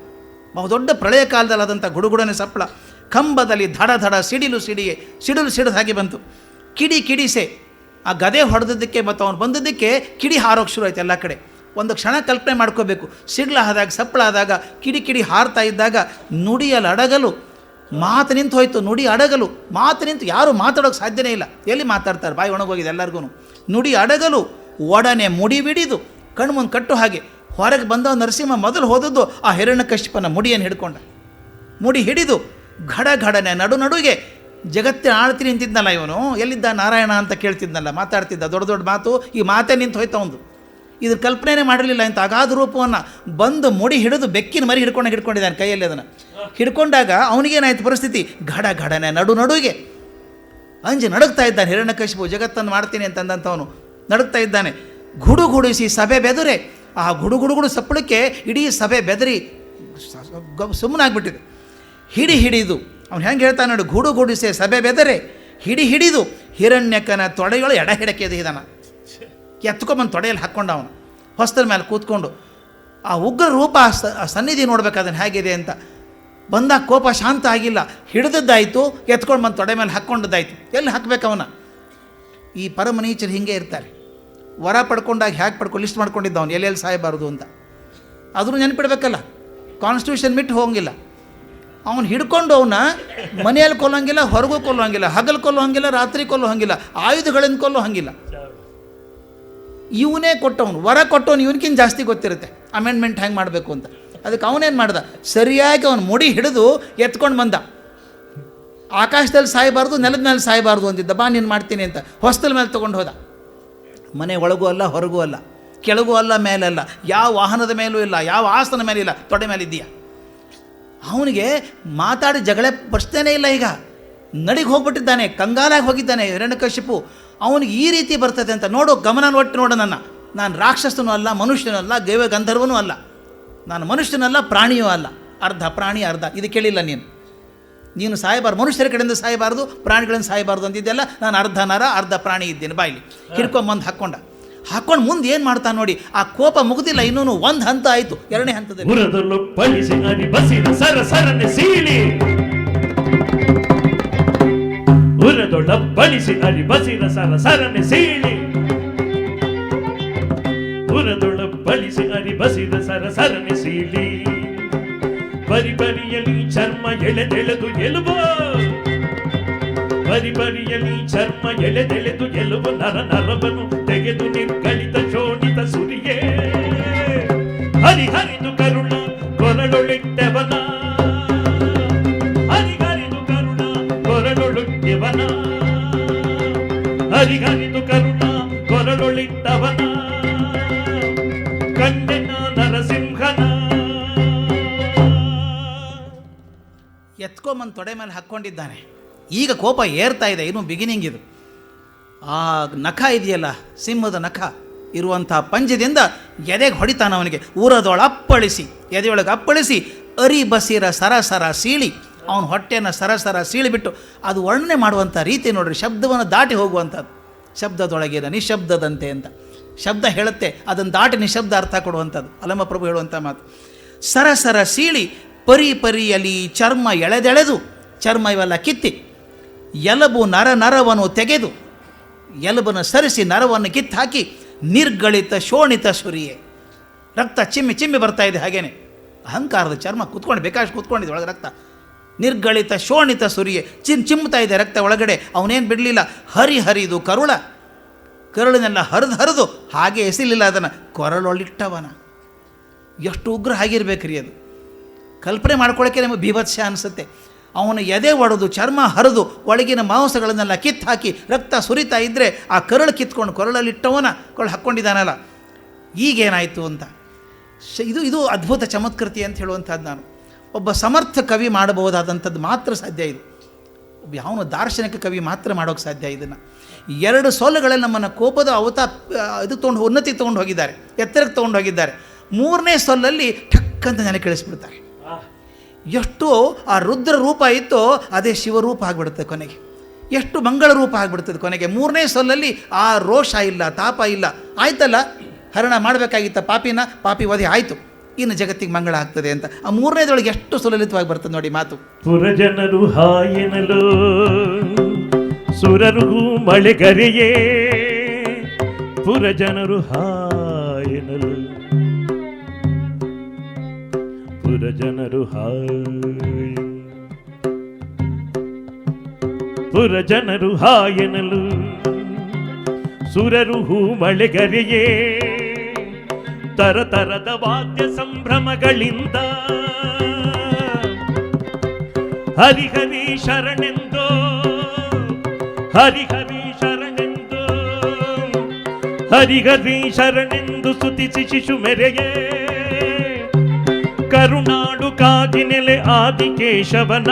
ಬಹುದೊಡ್ಡ ಪ್ರಳಯ ಕಾಲದಲ್ಲಾದಂಥ ಗುಡುಗುಡನೆ ಸಪ್ಪಳ ಕಂಬದಲ್ಲಿ ಧಡ ಧಡ ಸಿಡಿಲು ಸಿಡಿದು ಹಾಗೆ ಬಂತು. ಕಿಡಿ ಕಿಡಿಸೆ ಆ ಗದೆ ಹೊಡೆದದ್ದಕ್ಕೆ ಮತ್ತು ಅವನು ಬಂದದ್ದಕ್ಕೆ ಕಿಡಿ ಹಾರೋಕ್ಕೆ ಶುರು ಆಯ್ತು ಎಲ್ಲ ಕಡೆ. ಒಂದು ಕ್ಷಣ ಕಲ್ಪನೆ ಮಾಡ್ಕೋಬೇಕು. ಸಿಡ್ಲಾದಾಗ ಸಪ್ಪಳಾದಾಗ ಕಿಡಿ ಕಿಡಿ ಹಾರ್ತಾ ಇದ್ದಾಗ ನುಡಿಯಲ್ಲಿ ಅಡಗಲು ಮಾತು ನಿಂತು ಹೋಯ್ತು. ನುಡಿ ಅಡಗಲು ಮಾತು ನಿಂತು ಯಾರೂ ಮಾತಾಡೋಕ್ಕೆ ಸಾಧ್ಯನೇ ಇಲ್ಲ. ಎಲ್ಲಿ ಮಾತಾಡ್ತಾರೆ, ಬಾಯಿ ಒಣಗೋಗಿದೆ ಎಲ್ಲರಿಗೂ. ನುಡಿ ಅಡಗಲು ಒಡನೆ ಮುಡಿ ಬಿಡಿದು ಕಣ್ಮುಂದೆ ಕಟ್ಟು ಹಾಗೆ ಹೊರಗೆ ಬಂದ ನರಸಿಂಹ ಮೊದಲು ಹೋದದ್ದು ಆ ಹಿರಣ್ಯಕಶಿಪನ ಮುಡಿಯನ್ನು ಹಿಡ್ಕೊಂಡ. ಮುಡಿ ಹಿಡಿದು ಘಡ ಘಡನೆ ನಡು ನಡುಗೆ ಜಗತ್ತಿನ ಆಳ್ತಿ ನಿಂತಿದ್ನಲ್ಲ ಇವನು. ಎಲ್ಲಿದ್ದ ನಾರಾಯಣ ಅಂತ ಕೇಳ್ತಿದ್ನಲ್ಲ, ಮಾತಾಡ್ತಿದ್ದ ದೊಡ್ಡ ದೊಡ್ಡ ಮಾತು. ಈ ಮಾತೇ ನಿಂತು ಹೋಯ್ತು ಅವನು. ಇದ್ರ ಕಲ್ಪನೆ ಮಾಡಿರಲಿಲ್ಲ ಇಂಥ ಅಗಾಧ ರೂಪವನ್ನು. ಬಂದು ಮುಡಿ ಹಿಡಿದು ಬೆಕ್ಕಿನ ಮರಿ ಹಿಡ್ಕೊಂಡಿದ್ದಾನೆ ಕೈಯಲ್ಲಿ. ಅದನ್ನು ಹಿಡ್ಕೊಂಡಾಗ ಅವನಿಗೇನಾಯ್ತು ಪರಿಸ್ಥಿತಿ, ಘಡ ಘಡನೆ ನಡು ನಡುಗೆ ಅಂಜಿ ನಡುಗ್ತಾ ಇದ್ದಾನೆ ಹಿರಣ್ಯಕಶಿಪು. ಜಗತ್ತನ್ನು ಮಾಡ್ತೀನಿ ಅಂತಂದಂಥವನು ನಡುಗ್ತಾ ಇದ್ದಾನೆ. ಗುಡುಗುಡಿಸಿ ಸಭೆ ಬೆದರೆ, ಆ ಗುಡುಗುಡುಗುಡು ಸಪ್ಪಳಕ್ಕೆ ಇಡೀ ಸಭೆ ಬೆದರಿ ಸುಮ್ಮನಾಗ್ಬಿಟ್ಟಿದೆ. ಹಿಡಿದು ಅವ್ನು ಹೆಂಗೆ ಹೇಳ್ತಾನೆ ನೋಡಿ, ಗುಡುಗುಡಿಸೆ ಸಭೆ ಬೆದರೆ ಹಿಡಿದು ಹಿರಣ್ಯಕನ ತೊಡೆಗಳು ಎಡಹಿಡಕ್ಕೆ ಎದೆಯಿದಾನ. ಎತ್ಕೊಂಬಂದು ತೊಡೆಯಲ್ಲಿ ಹಾಕ್ಕೊಂಡ ಅವನು ಹೊಸ್ತದ ಮೇಲೆ ಕೂತ್ಕೊಂಡು. ಆ ಉಗ್ರ ರೂಪ ಸನ್ನಿಧಿ ನೋಡ್ಬೇಕಾದನ್ನು ಹೇಗಿದೆ ಅಂತ ಬಂದಾಗ ಕೋಪ ಶಾಂತ ಆಗಿಲ್ಲ. ಹಿಡಿದದ್ದಾಯಿತು, ಎತ್ಕೊಂಡು ಬಂದು ತೊಡೆ ಮೇಲೆ ಹಾಕ್ಕೊಂಡದ್ದಾಯಿತು. ಎಲ್ಲಿ ಹಾಕ್ಬೇಕು ಅವನ? ಈ ಪರಮನೀಚರು ಹೀಗೆ ಇರ್ತಾರೆ. ವರ ಪಡ್ಕೊಂಡಾಗ ಹೇಗೆ ಲಿಸ್ಟ್ ಮಾಡ್ಕೊಂಡಿದ್ದ ಅವನು ಎಲ್ಲೆಲ್ಲಿ ಸಾಯಬಾರ್ದು ಅಂತ. ಅದನ್ನು ನೆನಪಿಡ್ಬೇಕಲ್ಲ. ಕಾನ್ಸ್ಟಿಟ್ಯೂಷನ್ ಬಿಟ್ಟು ಹೋಗಂಗಿಲ್ಲ. ಅವನು ಹಿಡ್ಕೊಂಡು ಅವನ್ನ ಮನೆಯಲ್ಲಿ ಕೊಲ್ಲೋಂಗಿಲ್ಲ, ಹೊರಗೂ ಕೊಲ್ಲೋಂಗಿಲ್ಲ, ಹಗಲು ಕೊಲ್ಲೋ ಹಂಗಿಲ್ಲ, ರಾತ್ರಿ ಕೊಲ್ಲೋ ಹಂಗಿಲ್ಲ, ಆಯುಧಗಳಿಂದ ಕೊಲ್ಲೋ ಹಂಗಿಲ್ಲ. ಇವನೇ ಕೊಟ್ಟವನು, ವರ ಕೊಟ್ಟವನು ಇವನ್ಕಿಂತ ಜಾಸ್ತಿ ಗೊತ್ತಿರುತ್ತೆ ಅಮೆಂಡ್ಮೆಂಟ್ ಹೆಂಗೆ ಮಾಡಬೇಕು ಅಂತ. ಅದಕ್ಕೆ ಅವನೇನು ಮಾಡ್ದ, ಸರಿಯಾಗಿ ಅವನು ಮುಡಿ ಹಿಡಿದು ಎತ್ಕೊಂಡು ಬಂದ. ಆಕಾಶದಲ್ಲಿ ಸಾಯಬಾರ್ದು, ನೆಲದ ಮೇಲೆ ಸಾಯಬಾರ್ದು ಅಂತಿದ್ದ. ಬಾ ನೀನು ಮಾಡ್ತೀನಿ ಅಂತ ಹೊಸ್ತಲ ಮೇಲೆ ತೊಗೊಂಡು ಹೋದ. ಮನೆ ಒಳಗೂ ಅಲ್ಲ, ಹೊರಗೂ ಅಲ್ಲ, ಕೆಳಗೂ ಅಲ್ಲ, ಮೇಲಲ್ಲ, ಯಾವ ವಾಹನದ ಮೇಲೂ ಇಲ್ಲ, ಯಾವ ಆಸನ ಮೇಲೆ ಇಲ್ಲ, ತೊಡೆ ಮೇಲೆ ಇದೆಯಾ. ಅವನಿಗೆ ಮಾತಾಡಿ ಜಗಳ ಪ್ರಶ್ನೆನೇ ಇಲ್ಲ. ಈಗ ನಡಿಗೆ ಹೋಗ್ಬಿಟ್ಟಿದ್ದಾನೆ, ಕಂಗಾಲಾಗಿ ಹೋಗಿದ್ದಾನೆ ಹಿರಣ್ಯಕಶಿಪು. ಅವನಿಗೆ ಈ ರೀತಿ ಬರ್ತದೆ ಅಂತ ನೋಡು, ಗಮನ ಒಟ್ಟು ನೋಡು. ನಾನು ರಾಕ್ಷಸನೂ ಅಲ್ಲ, ಮನುಷ್ಯನೂ ಅಲ್ಲ, ದೇವ ಗಂಧರ್ವನೂ ಅಲ್ಲ, ನಾನು ಮನುಷ್ಯನಲ್ಲ, ಪ್ರಾಣಿಯೂ ಅಲ್ಲ, ಅರ್ಧ ಪ್ರಾಣಿ ಅರ್ಧ. ಇದು ಕೇಳಿಲ್ಲ ನೀನು ಸಾಯಬಾರ್ದು, ಮನುಷ್ಯರ ಕಡೆಯಿಂದ ಸಾಯಬಾರ್ದು, ಪ್ರಾಣಿಗಳಿಂದ ಸಾಯಬಾರ್ದು ಅಂತಿದ್ದೆಲ್ಲ. ನಾನು ಅರ್ಧ ನರ ಅರ್ಧ ಪ್ರಾಣಿ ಇದ್ದೇನೆ. ಬಾಯಿಲಿ ಹಿಡ್ಕೊಂಬಂದು ಹಾಕ್ಕೊಂಡು ಮುಂದೆ ಏನು ಮಾಡ್ತಾನೆ ನೋಡಿ. ಆ ಕೋಪ ಮುಗಿದಿಲ್ಲ, ಇನ್ನೂ ಒಂದು ಹಂತ ಆಯಿತು. 2ನೇ ಹಂತದಲ್ಲಿ ಉರದೊಲ್ಲು ಪಳಿಸಿ ಅರಿ ಬಸಿದ ಸರಸರನೆ ಸೀಳಿ ಉರದೊಳ್ಳ ಬಳಿಸಿ ಅರಿ ಬಸಿದ ಸರಸರನೆ ಸೀಳಿ ಉರದೊಳ್ಳ ಬಳಿಸಿ ಅರಿ ಬಸಿದ ಸರಸರನೆ ಸೀಳಿ ಪರಿಪರಿಯಲ್ಲಿ ಚರ್ಮ ಎಳೆದೆಳೆದು ಎಲುಬೋ ಪರಿಪರಿಯಲ್ಲಿ ಚರ್ಮ ಎಳೆದೆಳೆದು ಎಲುಬು ನರ ನರವನು ತೆಗೆದು ನಿರ್ಗಳಿತ ಶೋಣಿತ ಸುರಿಯೇ ಹರಿಹರಿದು ಕರುಣ ಕೊರಳೊಳಿಟ್ಟೆವನ ಹರಿಹರಿದು ಕರುಣ ಕೊರಳೊಳಿಟ್ಟೆವನ ಹರಿಹರಿದು ಕರುಣ ಕೊರಳೊಳಿಟ್ಟವನ ಕಂಡೆನ ನರಸಿಂಹನ. ಎತ್ಕೊಂಬಂದು ತೊಡೆ ಮೇಲೆ ಹಾಕ್ಕೊಂಡಿದ್ದಾನೆ. ಈಗ ಕೋಪ ಏರ್ತಾ ಇದೆ, ಇನ್ನೂ ಬಿಗಿನಿಂಗ್ ಇದು. ಆ ನಖ ಇದೆಯಲ್ಲ, ಸಿಂಹದ ನಖ ಇರುವಂಥ ಪಂಜದಿಂದ ಎದೆಗೆ ಹೊಡಿತಾನೆ ಅವನಿಗೆ. ಊರದೊಳ ಅಪ್ಪಳಿಸಿ, ಎದೆಯೊಳಗೆ ಅಪ್ಪಳಿಸಿ ಅರಿ ಬಸಿರ ಸರಸರ ಸೀಳಿ, ಅವನ ಹೊಟ್ಟೆಯನ್ನು ಸರಸರ ಸೀಳಿಬಿಟ್ಟು ಅದು ವರ್ಣನೆ ಮಾಡುವಂಥ ರೀತಿ ನೋಡ್ರಿ, ಶಬ್ದವನ್ನು ದಾಟಿ ಹೋಗುವಂಥದ್ದು. ಶಬ್ದದೊಳಗಿನ ನಿಶಬ್ದದಂತೆ ಅಂತ ಶಬ್ದ ಹೇಳುತ್ತೆ, ಅದನ್ನು ದಾಟಿ ನಿಶಬ್ದ ಅರ್ಥ ಕೊಡುವಂಥದ್ದು ಅಲಮಪ್ರಭು ಹೇಳುವಂಥ ಮಾತು. ಸರಸರ ಸೀಳಿ ಪರಿ ಪರಿಯಲಿ ಚರ್ಮ ಎಳೆದೆಳೆದು, ಚರ್ಮ ಇವೆಲ್ಲ ಕಿತ್ತಿ, ಎಲಬು ನರವನ್ನು ತೆಗೆದು, ಎಲಬನ್ನು ಸರಿಸಿ ನರವನ್ನು ಕಿತ್ತು ಹಾಕಿ, ನಿರ್ಗಳಿತ ಶೋಣಿತ ಸುರಿಯೇ, ರಕ್ತ ಚಿಮ್ಮಿ ಬರ್ತಾ ಇದೆ. ಹಾಗೇನೆ ಅಹಂಕಾರದ ಚರ್ಮ ಕೂತ್ಕೊಂಡು ಬೇಕಾಷ್ಟು ಕೂತ್ಕೊಂಡಿದೆ ಒಳಗೆ ರಕ್ತ. ನಿರ್ಗಳಿತ ಶೋಣಿತ ಸುರಿಯೇ, ಚಿಮ್ಮುತ್ತಾ ಇದೆ ರಕ್ತ ಒಳಗಡೆ. ಅವನೇನು ಬಿಡಲಿಲ್ಲ, ಹರಿದು ಕರುಳನ್ನೆಲ್ಲ ಹರಿದು ಹಾಗೆ ಎಸಿಲಿಲ್ಲ ಅದನ್ನು, ಕೊರಳೊಳಿಟ್ಟವನ. ಎಷ್ಟು ಉಗ್ರ ಆಗಿರ್ಬೇಕ್ರಿ ಅದು. ಕಲ್ಪನೆ ಮಾಡ್ಕೊಳ್ಳೋಕ್ಕೆ ನಮಗೆ ಬೀಭತ್ಸ ಅನಿಸುತ್ತೆ. ಅವನ ಎದೆ ಒಡೆದು ಚರ್ಮ ಹರಿದು ಒಳಗಿನ ಮಾಂಸಗಳನ್ನೆಲ್ಲ ಕಿತ್ತು ಹಾಕಿ ರಕ್ತ ಸುರಿತಾ ಇದ್ದರೆ ಆ ಕರಳು ಕಿತ್ಕೊಂಡು ಕೊರಳಲ್ಲಿಟ್ಟವನ ಹಾಕ್ಕೊಂಡಿದ್ದಾನಲ್ಲ, ಈಗೇನಾಯಿತು ಅಂತ. ಇದು ಅದ್ಭುತ ಚಮತ್ಕೃತಿ ಅಂತ ಹೇಳುವಂಥದ್ದು. ನಾನು ಒಬ್ಬ ಸಮರ್ಥ ಕವಿ ಮಾಡಬಹುದಾದಂಥದ್ದು ಮಾತ್ರ ಸಾಧ್ಯ ಇದು. ಯಾವನು ದಾರ್ಶನಿಕ ಕವಿ ಮಾತ್ರ ಮಾಡೋಕ್ಕೆ ಸಾಧ್ಯ ಇದನ್ನು. 2 ಸೊಲ್ಲುಗಳಲ್ಲಿ ನಮ್ಮನ್ನು ಕೋಪದ ಉನ್ನತಿ ತೊಗೊಂಡು ಹೋಗಿದ್ದಾರೆ, ಎತ್ತರಕ್ಕೆ ತೊಗೊಂಡು ಹೋಗಿದ್ದಾರೆ. 3ನೇ ಸೊಲ್ಲಲ್ಲಿ ಠಕ್ಕಂತ ನೆಲೆ ಕೇಳಿಸ್ಬಿಡ್ತಾರೆ. ಎಷ್ಟು ಆ ರುದ್ರ ರೂಪ ಇತ್ತೋ ಅದೇ ಶಿವರೂಪ ಆಗಿಬಿಡುತ್ತೆ ಕೊನೆಗೆ, ಎಷ್ಟು ಮಂಗಳ ರೂಪ ಆಗಿಬಿಡ್ತದೆ ಕೊನೆಗೆ. 3ನೇ ಸೊಲ್ಲಲ್ಲಿ ಆ ರೋಷ ಇಲ್ಲ, ತಾಪ ಇಲ್ಲ. ಆಯ್ತಲ್ಲ, ಹರಣ ಮಾಡಬೇಕಾಗಿತ್ತ ಪಾಪಿ ವಧೆ ಆಯಿತು, ಇನ್ನು ಜಗತ್ತಿಗೆ ಮಂಗಳ ಆಗ್ತದೆ ಅಂತ. ಆ 3ನೇದೊಳಗೆ ಎಷ್ಟು ಸುಲಲಿತವಾಗಿ ಬರ್ತದೆ ನೋಡಿ ಮಾತು. ಪುರಜನರು ಹಾಯನಲು ಸುರರು ಮಳೆಗರೆಯೇ, ಪುರಜನರು ಹಾಯನಲು ಪುರಜನರು ಪುರಜನರು ಹಾಯನಲು ಸುರರು ಮಳೆಗರೆಯೇ, ತರತರದ ವಾದ್ಯ ಸಂಭ್ರಮಗಳಿಂದ ಹರಿಹರಿ ಶರಣೆಂದೋ, ಹರಿಹರಿ ಶರಣೆಂದೋ, ಹರಿಹರಿ ಶರಣೆಂದು ಸ್ತುತಿಸಿ ಶಿಶು ಮೆರೆಯೇ, ಕರುಣಾಳು ಕಾಗಿ ನೆಲೆ ಆದಿಕೇಶವನ,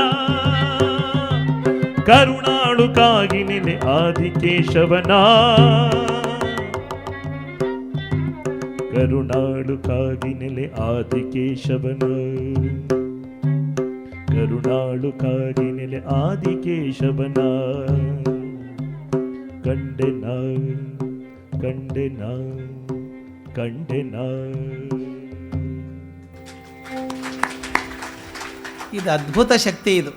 ಕರುಣಾಳು ಕಾಗಿ ನೆಲೆ ಆದಿಕೇಶವನ, ಕರುಣಾಳು ಕಾಗಿ ನೆಲೆ ಆದಿಕೇಶವನ, ಕರುಣಾಳು ಕಾಗಿ ನೆಲೆ ಆದಿಕೇಶವನ. ಕಂಡೆನ ಕಂಡೆನ ಕಂಡೆನ. ಇದು ಅದ್ಭುತ ಶಕ್ತಿ. ಇದು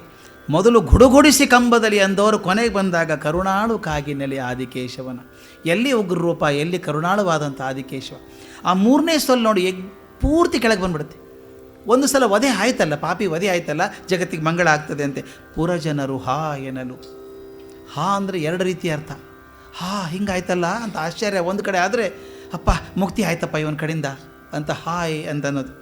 ಮೊದಲು ಗುಡುಗುಡಿಸಿ ಕಂಬದಲ್ಲಿ ಅಂದವರು ಕೊನೆಗೆ ಬಂದಾಗ ಕರುಣಾಳು ಕಾಗಿ ನೆಲೆ ಆದಿಕೇಶವನ. ಎಲ್ಲಿ ಉಗ್ರ ರೂಪ, ಎಲ್ಲಿ ಕರುಣಾಳುವಾದಂಥ ಆದಿಕೇಶವ. ಆ 3ನೇ ಸೊಲ್ಲು ನೋಡಿ ಪೂರ್ತಿ ಕೆಳಗೆ ಬಂದ್ಬಿಡುತ್ತೆ. ಒಂದು ಸಲ ವಧೆ ಆಯ್ತಲ್ಲ, ಪಾಪಿ ವಧೆ ಆಯ್ತಲ್ಲ, ಜಗತ್ತಿಗೆ ಮಂಗಳ ಆಗ್ತದೆ ಅಂತೆ. ಪುರಜನರು ಹಾ ಎನ್ನಲು. ಹಾ ಅಂದರೆ 2 ರೀತಿಯ ಅರ್ಥ. ಹಿಂಗಾಯ್ತಲ್ಲ ಅಂತ ಆಶ್ಚರ್ಯ ಒಂದು ಕಡೆ ಆದರೆ, ಅಪ್ಪ ಮುಕ್ತಿ ಆಯ್ತಪ್ಪ ಇವನ ಕಡೆಯಿಂದ ಅಂತ ಹಾಯ್ ಅಂತ ಅನ್ನೋದು.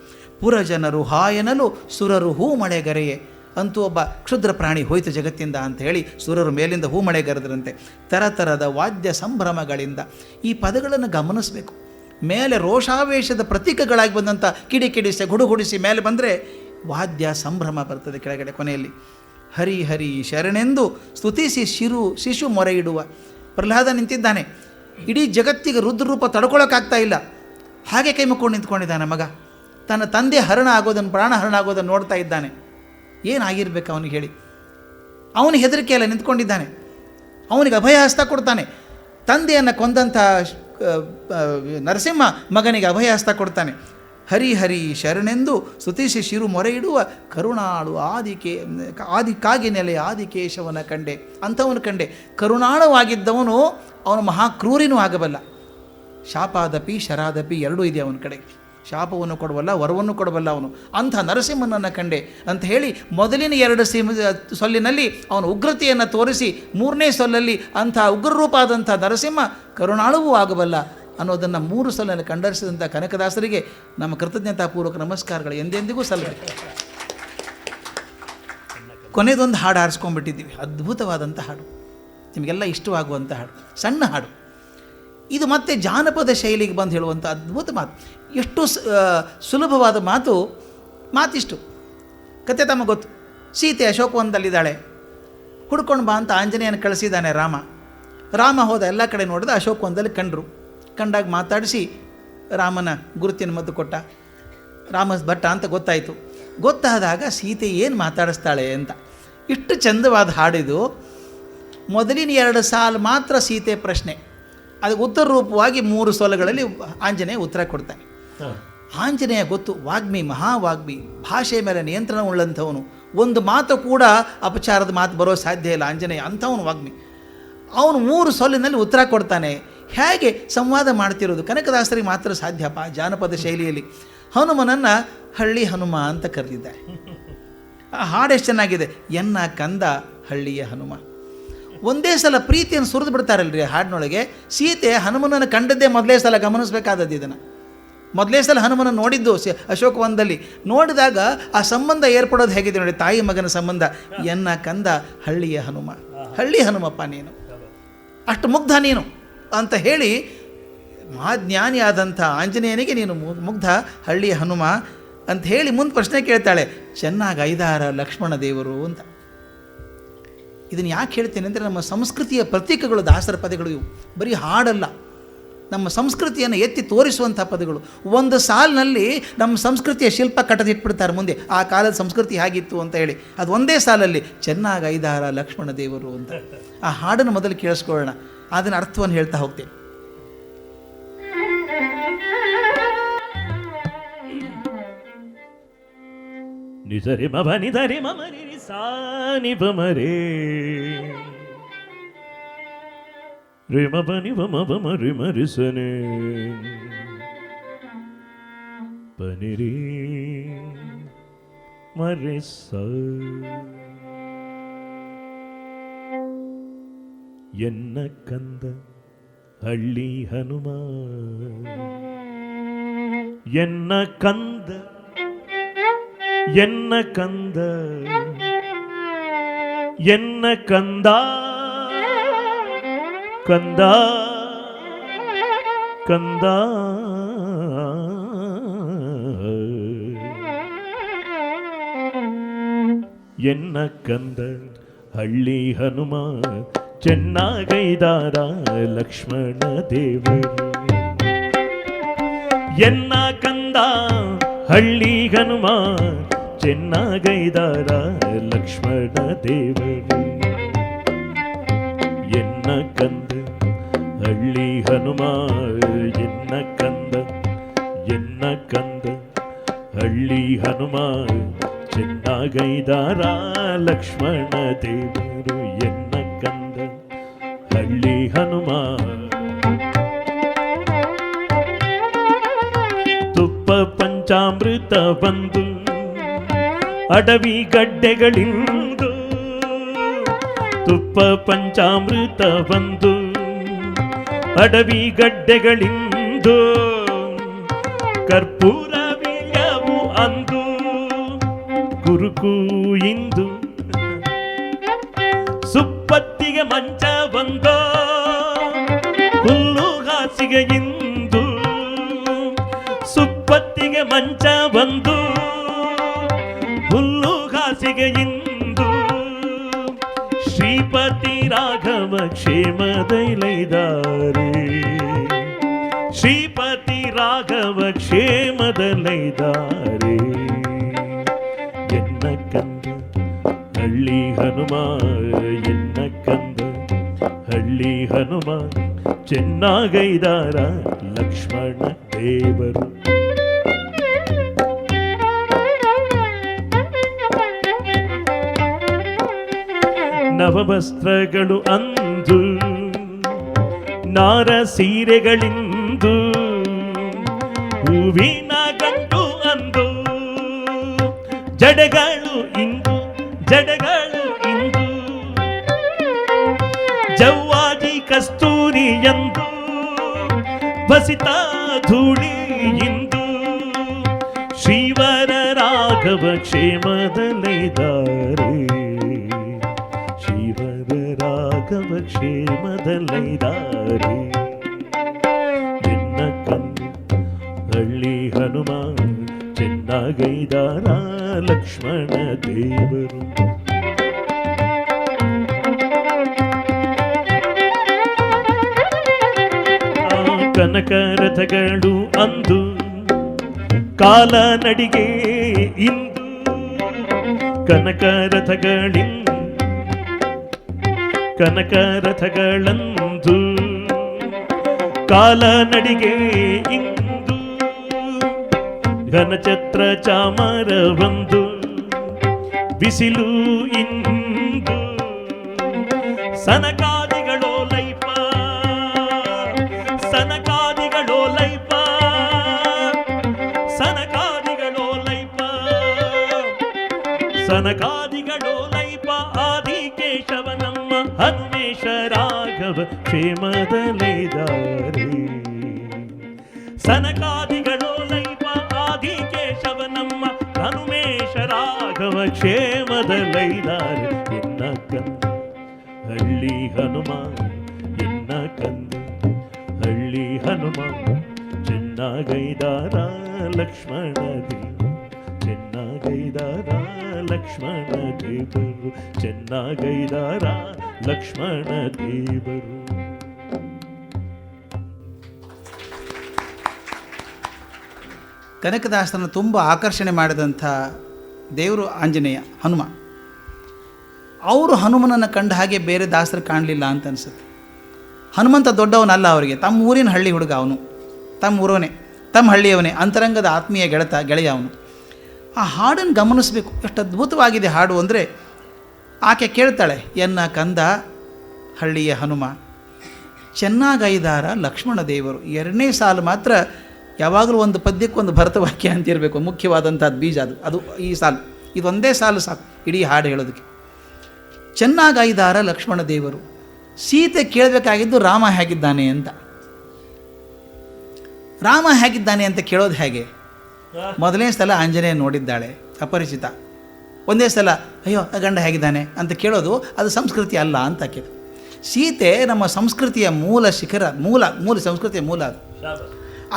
ಪುರಜನರು ಹಾ ಎನ್ನಲು ಸುರರು ಮಳೆಗರೆಯೇ. ಅಂತೂ ಒಬ್ಬ ಕ್ಷುದ್ರ ಪ್ರಾಣಿ ಹೋಯ್ತು ಜಗತ್ತಿಂದ ಅಂತ ಹೇಳಿ ಸುರರು ಮೇಲಿಂದ ಮಳೆಗರೆದ್ರಂತೆ. ತರತರದ ವಾದ್ಯ ಸಂಭ್ರಮಗಳಿಂದ. ಈ ಪದಗಳನ್ನು ಗಮನಿಸಬೇಕು. ಮೇಲೆ ರೋಷಾವೇಶದ ಪ್ರತೀಕಗಳಾಗಿ ಬಂದಂಥ ಕಿಡಿಸಿ ಗುಡುಗುಡಿಸಿ ಮೇಲೆ ಬಂದರೆ ವಾದ್ಯ ಸಂಭ್ರಮ ಬರ್ತದೆ ಕೆಳಗಡೆ ಕೊನೆಯಲ್ಲಿ. ಹರಿ ಶರಣೆಂದು ಸ್ತುತಿಸಿ ಶಿಶು ಮೊರೆ ಇಡುವ. ಪ್ರಹ್ಲಾದ ನಿಂತಿದ್ದಾನೆ, ಇಡೀ ಜಗತ್ತಿಗೆ ರುದ್ರರೂಪ ತಡ್ಕೊಳ್ಳೋಕ್ಕಾಗ್ತಾ ಇಲ್ಲ, ಹಾಗೆ ಕೈ ಮುಕ್ಕೊಂಡು ನಿಂತ್ಕೊಂಡಿದ್ದಾನೆ ಮಗ. ತನ್ನ ತಂದೆ ಹರಣ ಆಗೋದನ್ನು, ಪ್ರಾಣ ಹರಣ ಆಗೋದನ್ನು ನೋಡ್ತಾ ಇದ್ದಾನೆ. ಏನಾಗಿರ್ಬೇಕು ಅವನಿಗೆ ಹೇಳಿ. ಅವನಿಗೆ ಹೆದರಿಕೆಯಲ್ಲ ನಿಂತ್ಕೊಂಡಿದ್ದಾನೆ. ಅವನಿಗೆ ಅಭಯ ಹಸ್ತ ಕೊಡ್ತಾನೆ. ತಂದೆಯನ್ನು ಕೊಂದಂಥ ನರಸಿಂಹ ಮಗನಿಗೆ ಅಭಯ ಹಸ್ತ ಕೊಡ್ತಾನೆ. ಹರಿ ಶರಣೆಂದು ಸ್ತುತಿಸಿ ಶಿರು ಮೊರೆ ಇಡುವ ಕರುಣಾಳು ಆದಿಕಾಗಿ ನೆಲೆ ಆದಿಕೇಶವನ ಕಂಡೆ. ಅಂಥವನು ಕಂಡೆ. ಕರುಣಾಳವಾಗಿದ್ದವನು ಅವನು ಮಹಾಕ್ರೂರಿನೂ ಆಗಬಲ್ಲ. ಶಾಪಾದಪಿ ಶರಾದಪಿ ಎರಡೂ ಇದೆ ಅವನ ಕಡೆ. ಶಾಪವನ್ನು ಕೊಡಬಲ್ಲ, ವರವನ್ನು ಕೊಡಬಲ್ಲ ಅವನು. ಅಂಥ ನರಸಿಂಹನನ್ನು ಕಂಡೆ ಅಂತ ಹೇಳಿ ಮೊದಲಿನ 2 ಸೊಲ್ಲಿನಲ್ಲಿ ಅವನು ಉಗ್ರತೆಯನ್ನು ತೋರಿಸಿ 3ನೇ ಸೊಲ್ಲಲ್ಲಿ ಅಂಥ ಉಗ್ರರೂಪ ಆದಂಥ ನರಸಿಂಹ ಕರುಣಾಳುವೂ ಆಗಬಲ್ಲ ಅನ್ನೋದನ್ನು 3 ಸೊಲ್ಲಲ್ಲಿ ಕಂಡರಿಸಿದಂಥ ಕನಕದಾಸರಿಗೆ ನಮ್ಮ ಕೃತಜ್ಞತಾಪೂರ್ವಕ ನಮಸ್ಕಾರಗಳು ಎಂದೆಂದಿಗೂ ಸಲ್ಲಬೇಕು. ಕೊನೆಯದೊಂದು ಹಾಡು ಆರಿಸ್ಕೊಂಡ್ಬಿಟ್ಟಿದ್ದೀವಿ, ಅದ್ಭುತವಾದಂಥ ಹಾಡು, ನಿಮಗೆಲ್ಲ ಇಷ್ಟವಾಗುವಂಥ ಹಾಡು, ಸಣ್ಣ ಹಾಡು. ಇದು ಮತ್ತೆ ಜಾನಪದ ಶೈಲಿಗೆ ಬಂದು ಹೇಳುವಂಥ ಅದ್ಭುತ ಮಾತು. ಎಷ್ಟು ಸುಲಭವಾದ ಮಾತಿಷ್ಟು. ಕತೆ ತಮಗೆ ಗೊತ್ತು. ಸೀತೆ ಅಶೋಕವನದಲ್ಲಿದ್ದಾಳೆ. ಹುಡ್ಕೊಂಡು ಬಾ ಅಂತ ಆಂಜನೇಯನ ಕಳಿಸಿದ್ದಾನೆ ರಾಮ ಹೋದ. ಎಲ್ಲ ಕಡೆ ನೋಡಿದ, ಅಶೋಕವನದಲ್ಲಿ ಕಂಡಾಗ ಮಾತಾಡಿಸಿ ರಾಮನ ಗುರುತಿನ ಮದ್ದು ಕೊಟ್ಟ. ರಾಮ ಭಟ್ಟ ಅಂತ ಗೊತ್ತಾಯಿತು. ಗೊತ್ತಾದಾಗ ಸೀತೆ ಏನು ಮಾತಾಡಿಸ್ತಾಳೆ ಅಂತ. ಇಷ್ಟು ಚಂದವಾದ ಹಾಡಿದು. ಮೊದಲಿನ 2 ಸಾಲು ಮಾತ್ರ ಸೀತೆ ಪ್ರಶ್ನೆ, ಅದಕ್ಕೆ ಉತ್ತರ ರೂಪವಾಗಿ 3 ಸೊಲಗಳಲ್ಲಿ ಆಂಜನೇಯ ಉತ್ತರ ಕೊಡ್ತಾನೆ. ಆಂಜನೇಯ ಗೊತ್ತು, ವಾಗ್ಮಿ, ಮಹಾವಾಗ್ಮಿ, ಭಾಷೆ ಮೇಲೆ ನಿಯಂತ್ರಣ ಉಳ್ಳಂಥವನು, ಒಂದು ಮಾತು ಕೂಡ ಅಪಚಾರದ ಮಾತು ಬರೋ ಸಾಧ್ಯ ಇಲ್ಲ ಆಂಜನೇಯ, ಅಂಥವನು ವಾಗ್ಮಿ. ಅವನು 3 ಸೊಲ್ಲಿನಲ್ಲಿ ಉತ್ತರ ಕೊಡ್ತಾನೆ. ಹೇಗೆ ಸಂವಾದ ಮಾಡ್ತಿರೋದು ಕನಕದಾಸರಿಗೆ ಮಾತ್ರ ಸಾಧ್ಯಪ್ಪ ಜಾನಪದ ಶೈಲಿಯಲ್ಲಿ. ಹನುಮನನ್ನು ಹಳ್ಳಿ ಹನುಮ ಅಂತ ಕರೆದಿದ್ದಾರೆ. ಆ ಹಾಡು ಎಷ್ಟು ಚೆನ್ನಾಗಿದೆ, ಎನ್ನ ಕಂದ ಹಳ್ಳಿಯ ಹನುಮ. ಒಂದೇ ಸಲ ಪ್ರೀತಿಯನ್ನು ಸುರಿದು ಬಿಡ್ತಾರಲ್ರಿ ಹಾಡಿನೊಳಗೆ. ಸೀತೆ ಹನುಮನನ್ನು ಕಂಡದ್ದೇ ಮೊದಲೇ ಸಲ, ಗಮನಿಸಬೇಕಾದದ್ದು ಇದನ್ನು. ಮೊದಲೇ ಸಲ ಹನುಮನ ನೋಡಿದ್ದು ಅಶೋಕವನದಲ್ಲಿ. ನೋಡಿದಾಗ ಆ ಸಂಬಂಧ ಏರ್ಪಡೋದು ಹೇಗಿದೆ ನೋಡಿ, ತಾಯಿ ಮಗನ ಸಂಬಂಧ. ಎನ್ನ ಕಂದ ಹಳ್ಳಿಯ ಹನುಮ, ಹಳ್ಳಿ ಹನುಮಪ್ಪ ನೀನು, ಅಷ್ಟು ಮುಗ್ಧ ನೀನು ಅಂತ ಹೇಳಿ ಮಹಾಜ್ಞಾನಿ ಆದಂಥ ಆಂಜನೇಯನಿಗೆ ನೀನು ಮುಗ್ಧ ಹಳ್ಳಿಯ ಹನುಮ ಅಂತ ಹೇಳಿ ಮುಂದೆ ಪ್ರಶ್ನೆ ಕೇಳ್ತಾಳೆ, ಚೆನ್ನಾಗಿ ಐದಾರ ಲಕ್ಷ್ಮಣ ದೇವರು ಅಂತ. ಇದನ್ನು ಯಾಕೆ ಹೇಳ್ತೇನೆ ಅಂದರೆ, ನಮ್ಮ ಸಂಸ್ಕೃತಿಯ ಪ್ರತೀಕಗಳು ದಾಸರ ಪದಗಳು ಇವು. ಬರೀ ಹಾಡಲ್ಲ, ನಮ್ಮ ಸಂಸ್ಕೃತಿಯನ್ನು ಎತ್ತಿ ತೋರಿಸುವಂಥ ಪದಗಳು. ಒಂದು ಸಾಲಿನಲ್ಲಿ ನಮ್ಮ ಸಂಸ್ಕೃತಿಯ ಶಿಲ್ಪ ಕಟ್ಟದಿಟ್ಬಿಡ್ತಾರೆ ಮುಂದೆ, ಆ ಕಾಲದ ಸಂಸ್ಕೃತಿ ಹೇಗಿತ್ತು ಅಂತ ಹೇಳಿ. ಅದು ಒಂದೇ ಸಾಲಲ್ಲಿ ಚೆನ್ನಾಗಿ ಐದಾರ ಲಕ್ಷ್ಮಣ ದೇವರು ಅಂತ. ಆ ಹಾಡನ್ನು ಮೊದಲು ಕೇಳಿಸ್ಕೊಳ್ಳೋಣ, ಅದನ್ನ ಅರ್ಥವನ್ನು ಹೇಳ್ತಾ ಹೋಗ್ತೇನೆ. ನಿಸರಿ ಮಮ ನಿಧರಿ ಮಮ ರಿ ಸಾ ನಿ ಬಮ ರೇ ರಿ ಮ ಬ ನಿ ಬಮ ಬಮ ರಿ ಮ ರಿ ಸ ನೆ ಪ ನಿ ರಿ ಮ ರಿ ಸ. ಎನ್ನ ಕಂದ ಹಳ್ಳಿ ಹನುಮ, ಎನ್ನ ಕಂದ ಎನ್ನ ಕಂದ ಎನ್ನ ಕಂದ ಕಂದ ಕಂದ ಎನ್ನ ಕಂದ ಹಳ್ಳಿ ಹನುಮ, ಚೆನ್ನಾಗೈದಾರ ಲಕ್ಷ್ಮಣ ದೇವರು. ಎನ್ನ ಕಂದ ಹಳ್ಳಿ ಹನುಮ, ಚೆನ್ನಾಗೈದಾರ ಲಕ್ಷ್ಮಣ ದೇವರು. ಎನ್ನ ಕಂದ ಹಳ್ಳಿ ಹನುಮ, ಎನ್ನ ಕಂದ ಎನ್ನ ಕಂದ ಹಳ್ಳಿ ಹನುಮ, ಚೆನ್ನಾಗೈದಾರ ಲಕ್ಷ್ಮಣ ದೇವರು. ಎನ್ನ ಕಂದ ಹಳ್ಳಿ ಹನುಮ. ತುಪ್ಪ ಪಂಚಾಮೃತ ಬಂದು ಅಡವಿ ಗಡ್ಡೆಗಳಿಂದು, ತುಪ್ಪ ಪಂಚಾಮೃತ ಬಂದು ಅಡವಿ ಗಡ್ಡೆಗಳಿಂದು, ಕರ್ಪೂರ ವೀಳ್ಯವು ಅಂದು ಕುರುಕು ಇಂದು, ಸುಪ್ಪತ್ತಿಗೆ ಮಂಚ ಬಂದೋ ಹುಲ್ಲು ಹಾಸಿಗೆ ಇಂದು, ಸುಪ್ಪತ್ತಿಗೆ ಮಂಚ ಬಂದು ಹುಲ್ಲು ಹಾಸಿಗೆ ಇಂದು, ಶ್ರೀಪತಿ ರಾಘವ ಕ್ಷೇಮದೈಲೈದಾರೆ, ಶ್ರೀಪತಿ ರಾಘವ ಕ್ಷೇಮದೈಲೈದಾರೆ. ಎನ್ನ ಕಂದ ಹಳ್ಳಿ ಹನುಮ, ಎನ್ನ ಕಂದ ಹಳ್ಳಿ ಹನುಮ, ಚೆನ್ನಾಗೈದಾರ ಲಕ್ಷ್ಮಣ ದೇವರು. ನವವಸ್ತ್ರಗಳು ಅಂದು ನಾರ ಸೀರೆಗಳಿಂದು, ಹೂವಿನ ಗಂಟು ಅಂದು ಜಡೆಗಳು ಇಂದು, ಜಡೆಗಳು ಇಂದು, ಜವ್ವಾದಿ ಕಸ್ತೂರಿ ಎಂದು ಬಸಿತ ಧೂಳಿ ಇಂದು, ಶ್ರೀವರ ರಾಘವ ಕ್ಷೇಮದಲ್ಲಿದ್ದಾರೆ, ಶ್ರೀವರ ರಾಘವ ಕ್ಷೇಮದಲ್ಲಿದ್ದಾರೆ. ಎನ್ನ ಕಂದ ಹಳ್ಳಿ ಹನುಮ, ಚೆನ್ನಾಗೈದಾರ ಲಕ್ಷ್ಮಣ ದೇವರು. ಕನಕ ರಥಗಳು ಅಂದು ಕಾಲ ನಡಿಗೆ ಇಂದು, ಕನಕರಥಗಳಂದು ಕಾಲ ನಡಿಗೆ ಇಂದು ಘನಛತ್ರ ಚಾಮರ ಬಂದು ಬಿಸಿಲು ಇಂದು ಸನಕಾದಿಗಳೋಲೈಪ ಸನಕಾದಿಗಳೋಲೈಪ ಸನಕಾದಿಗಳೋಲೈಪ ಸನಕಾದಿಗಳೋಲೈಪ ಆದಿಕೇಶವ ನಮ್ಮ ಹನುಮೇಶ ರಾಘವ ಕ್ಷೇಮದಲ್ಲಿದ್ದಾರೆ ಸನಕಾದಿಗಳೋಲೈಪ ಆದಿಕೇಶವ ನಮ್ಮ ಹನುಮೇಶ ರಾಘವ ಕ್ಷೇಮದಲ್ಲಿದ್ದಾರೆ ಎನ್ನ ಕಂದ ಹಳ್ಳಿ ಹನುಮ ಎನ್ನ ಕಂದ ಹಳ್ಳಿ ಹನುಮ ಚೆನ್ನಾಗೈದಾರ ಲಕ್ಷ್ಮಣ ದೇವ ಚೆನ್ನಾಗೈದಾರ ಲಕ್ಷ್ಮಣ ದೇವರು ಚೆನ್ನಾಗೈದಾರ ಲಕ್ಷ್ಮಣ ದೇವರು. ಕನಕದಾಸರನ್ನು ತುಂಬ ಆಕರ್ಷಣೆ ಮಾಡಿದಂಥ ದೇವರು ಆಂಜನೇಯ ಹನುಮ. ಅವರು ಹನುಮನನ್ನು ಕಂಡ ಹಾಗೆ ಬೇರೆ ದಾಸರು ಕಾಣಲಿಲ್ಲ ಅಂತ ಅನಿಸುತ್ತೆ. ಹನುಮಂತ ದೊಡ್ಡವನಲ್ಲ ಅವರಿಗೆ, ತಮ್ಮ ಊರಿನ ಹಳ್ಳಿ ಹುಡುಗ ಅವನು, ತಮ್ಮ ಊರವನೇ, ತಮ್ಮ ಹಳ್ಳಿಯವನೇ, ಅಂತರಂಗದ ಆತ್ಮೀಯ ಗೆಳೆಯ ಅವನು. ಆ ಹಾಡನ್ನು ಗಮನಿಸಬೇಕು, ಎಷ್ಟು ಅದ್ಭುತವಾಗಿದೆ ಹಾಡು ಅಂದರೆ, ಆಕೆ ಕೇಳ್ತಾಳೆ, ಎನ್ನ ಕಂದ ಹಳ್ಳಿಯ ಹನುಮ ಚೆನ್ನಾಗೈದಾರ ಲಕ್ಷ್ಮಣ ದೇವರು. ಎರಡನೇ ಸಾಲು ಮಾತ್ರ ಯಾವಾಗಲೂ ಒಂದು ಪದ್ಯಕ್ಕೆ ಒಂದು ಭರತವಾಕ್ಯ ಅಂತಿರಬೇಕು, ಮುಖ್ಯವಾದಂಥದ್ದು ಬೀಜ ಅದು ಈ ಸಾಲು, ಇದೊಂದೇ ಸಾಲು ಸಾಕು ಇಡೀ ಹಾಡು ಹೇಳೋದಕ್ಕೆ. ಚೆನ್ನಾಗೈದಾರ ಲಕ್ಷ್ಮಣ ದೇವರು. ಸೀತೆ ಕೇಳಬೇಕಾಗಿದ್ದು ರಾಮ ಹೇಗಿದ್ದಾನೆ ಅಂತ. ರಾಮ ಹೇಗಿದ್ದಾನೆ ಅಂತ ಕೇಳೋದು ಹೇಗೆ? ಮೊದಲನೇ ಸಲ ಆಂಜನೇಯ ನೋಡಿದ್ದಾಳೆ, ಅಪರಿಚಿತ. ಒಂದೇ ಸಲ ಅಯ್ಯೋ ಗಂಡ ಹೇಗಿದ್ದಾನೆ ಅಂತ ಕೇಳೋದು ಅದು ಸಂಸ್ಕೃತಿ ಅಲ್ಲ ಅಂತ ಆಕೆದು. ಸೀತೆ ನಮ್ಮ ಸಂಸ್ಕೃತಿಯ ಮೂಲ ಶಿಖರ, ಮೂಲ ಸಂಸ್ಕೃತಿಯ ಮೂಲ ಅದು.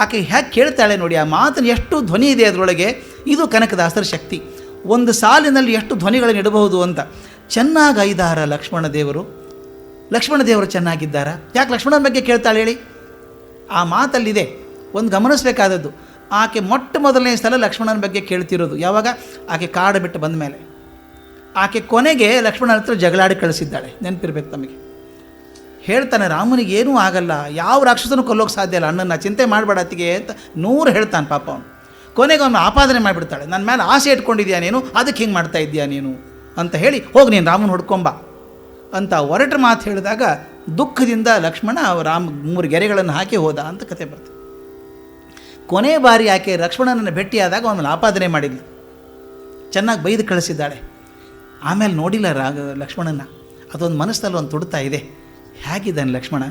ಆಕೆ ಹೇಗೆ ಕೇಳ್ತಾಳೆ ನೋಡಿ, ಆ ಮಾತನ್ನು ಎಷ್ಟು ಧ್ವನಿ ಇದೆ ಅದರೊಳಗೆ. ಇದು ಕನಕದಾಸರ ಶಕ್ತಿ. ಒಂದು ಸಾಲಿನಲ್ಲಿ ಎಷ್ಟು ಧ್ವನಿಗಳನ್ನು ಇಡಬಹುದು ಅಂತ. ಚೆನ್ನಾಗೈದಾರ ಲಕ್ಷ್ಮಣ ದೇವರು. ಲಕ್ಷ್ಮಣ ದೇವರು ಚೆನ್ನಾಗಿದ್ದಾರಾ? ಯಾಕೆ ಲಕ್ಷ್ಮಣನ ಬಗ್ಗೆ ಕೇಳ್ತಾಳೆ ಹೇಳಿ? ಆ ಮಾತಲ್ಲಿದೆ ಒಂದು ಗಮನಿಸಬೇಕಾದದ್ದು. ಆಕೆ ಮೊಟ್ಟ ಮೊದಲನೇ ಸಲ ಲಕ್ಷ್ಮಣನ ಬಗ್ಗೆ ಕೇಳ್ತಿರೋದು ಯಾವಾಗ? ಆಕೆ ಕಾಡು ಬಿಟ್ಟು ಬಂದ ಮೇಲೆ. ಆಕೆ ಕೊನೆಗೆ ಲಕ್ಷ್ಮಣನ ಹತ್ರ ಜಗಳಾಡಿ ಕಳಿಸಿದ್ದಾಳೆ, ನೆನಪಿರ್ಬೇಕು ತಮಗೆ. ಹೇಳ್ತಾನೆ, ರಾಮನಿಗೆ ಏನೂ ಆಗಲ್ಲ, ಯಾವ ರಾಕ್ಷಸನೂ ಕೊಲ್ಲೋಕೆ ಸಾಧ್ಯ ಇಲ್ಲ, ಅಣ್ಣನ ಚಿಂತೆ ಮಾಡಬೇಡ ಅತ್ತಿಗೆ ಅಂತ 100 ಹೇಳ್ತಾನೆ ಪಾಪ ಅವನು. ಕೊನೆಗೆ ಅವನು ಆಪಾದನೆ ಮಾಡಿಬಿಡ್ತಾಳೆ, ನನ್ನ ಮೇಲೆ ಆಸೆ ಇಟ್ಕೊಂಡಿದ್ಯಾ ನೀನು, ಅದಕ್ಕೆ ಹಿಂಗೆ ಮಾಡ್ತಾ ಇದ್ದೀಯಾ ನೀನು ಅಂತ ಹೇಳಿ, ಹೋಗಿ ನೀನು ರಾಮನ ಹುಡ್ಕೊಂಬ ಅಂತ ಹೊರಟ ಮಾತು ಹೇಳಿದಾಗ ದುಃಖದಿಂದ ಲಕ್ಷ್ಮಣ ರಾಮ 3 ಗೆರೆಗಳನ್ನು ಹಾಕಿ ಹೋದ ಅಂತ ಕತೆ ಬರ್ತದೆ. ಕೊನೆ ಬಾರಿ ಆಕೆ ಲಕ್ಷ್ಮಣನನ್ನು ಭೇಟಿಯಾದಾಗ ಅವನ ಆಪಾದನೆ ಮಾಡಿದ್ಲು, ಚೆನ್ನಾಗಿ ಬೈದು ಕಳಿಸಿದ್ದಾಳೆ. ಆಮೇಲೆ ನೋಡಿಲ್ಲ ಲಕ್ಷ್ಮಣನ. ಅದೊಂದು ಮನಸ್ಸಲ್ಲಿ ಒಂದು ತುಡ್ತಾ ಇದೆ, ಹೇಗಿದ್ದಾನೆ ಲಕ್ಷ್ಮಣ,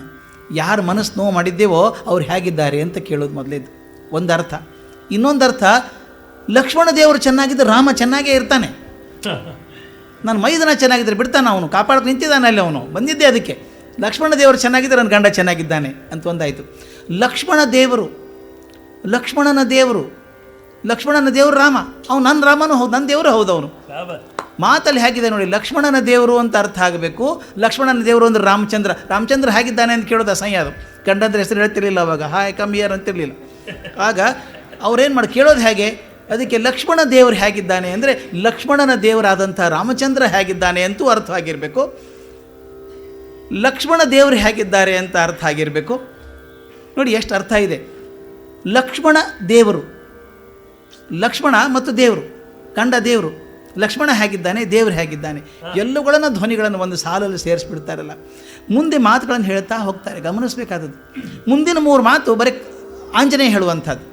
ಯಾರು ಮನಸ್ಸು ನೋವು ಮಾಡಿದ್ದೇವೋ ಅವ್ರು ಹೇಗಿದ್ದಾರೆ ಅಂತ ಕೇಳೋದು ಮೊದಲೇದು ಒಂದು ಅರ್ಥ. ಇನ್ನೊಂದು ಅರ್ಥ, ಲಕ್ಷ್ಮಣ ದೇವರು ಚೆನ್ನಾಗಿದ್ದರೆ ರಾಮ ಚೆನ್ನಾಗೇ ಇರ್ತಾನೆ. ನನ್ನ ಮೈದನ ಚೆನ್ನಾಗಿದ್ದರೆ ಬಿಡ್ತಾನೆ, ಅವನು ಕಾಪಾಡಕ್ಕೆ ನಿಂತಿದ್ದಾನೆ ಅಲ್ಲಿ, ಅವನು ಬಂದಿದ್ದೆ ಅದಕ್ಕೆ. ಲಕ್ಷ್ಮಣ ದೇವರು ಚೆನ್ನಾಗಿದ್ದರೆ ನನ್ನ ಗಂಡ ಚೆನ್ನಾಗಿದ್ದಾನೆ ಅಂತ ಒಂದಾಯಿತು. ಲಕ್ಷ್ಮಣನ ದೇವರು ರಾಮ, ಅವನು ನನ್ನ ರಾಮನೂ ಹೌದು, ನನ್ನ ದೇವರು ಹೌದು. ಅವನು ಮಾತಲ್ಲಿ ಹೇಗಿದೆ ನೋಡಿ, ಲಕ್ಷ್ಮಣನ ದೇವರು ಅಂತ ಅರ್ಥ ಆಗಬೇಕು. ಲಕ್ಷ್ಮಣನ ದೇವರು ಅಂದರೆ ರಾಮಚಂದ್ರ ಹೇಗಿದ್ದಾನೆ ಅಂತ ಕೇಳೋದು ಅಸಹ್ಯ. ಅದು ಗಂಡಂದ್ರೆ ಹೆಸರು ಹೇಳ್ತಿರ್ಲಿಲ್ಲ ಅವಾಗ, ಹಾಯ್ ಕಮ್ ಹಿಯರ್ ಅಂತಿರಲಿಲ್ಲ. ಆಗ ಅವ್ರೇನು ಮಾಡಿ ಕೇಳೋದು ಹೇಗೆ? ಅದಕ್ಕೆ ಲಕ್ಷ್ಮಣ ದೇವರು ಹೇಗಿದ್ದಾನೆ ಅಂದರೆ ಲಕ್ಷ್ಮಣನ ದೇವರಾದಂಥ ರಾಮಚಂದ್ರ ಹೇಗಿದ್ದಾನೆ ಅಂತೂ ಅರ್ಥ ಆಗಿರಬೇಕು, ಲಕ್ಷ್ಮಣ ದೇವರು ಹೇಗಿದ್ದಾರೆ ಅಂತ ಅರ್ಥ ಆಗಿರಬೇಕು. ನೋಡಿ ಎಷ್ಟು ಅರ್ಥ ಇದೆ. ಲಕ್ಷ್ಮಣ ದೇವರು, ಲಕ್ಷ್ಮಣ ಮತ್ತು ದೇವರು, ಗಂಡ ದೇವರು, ಲಕ್ಷ್ಮಣ ಹೇಗಿದ್ದಾನೆ, ದೇವರು ಹೇಗಿದ್ದಾನೆ, ಎಲ್ಲವುಗಳನ್ನು ಧ್ವನಿಗಳನ್ನು ಒಂದು ಸಾಲಲ್ಲಿ ಸೇರಿಸ್ಬಿಡ್ತಾರಲ್ಲ. ಮುಂದೆ ಮಾತುಗಳನ್ನು ಹೇಳ್ತಾ ಹೋಗ್ತಾರೆ, ಗಮನಿಸಬೇಕಾದದ್ದು. ಮುಂದಿನ 3 ಮಾತು ಬರೀ ಆಂಜನೇಯ ಹೇಳುವಂಥದ್ದು.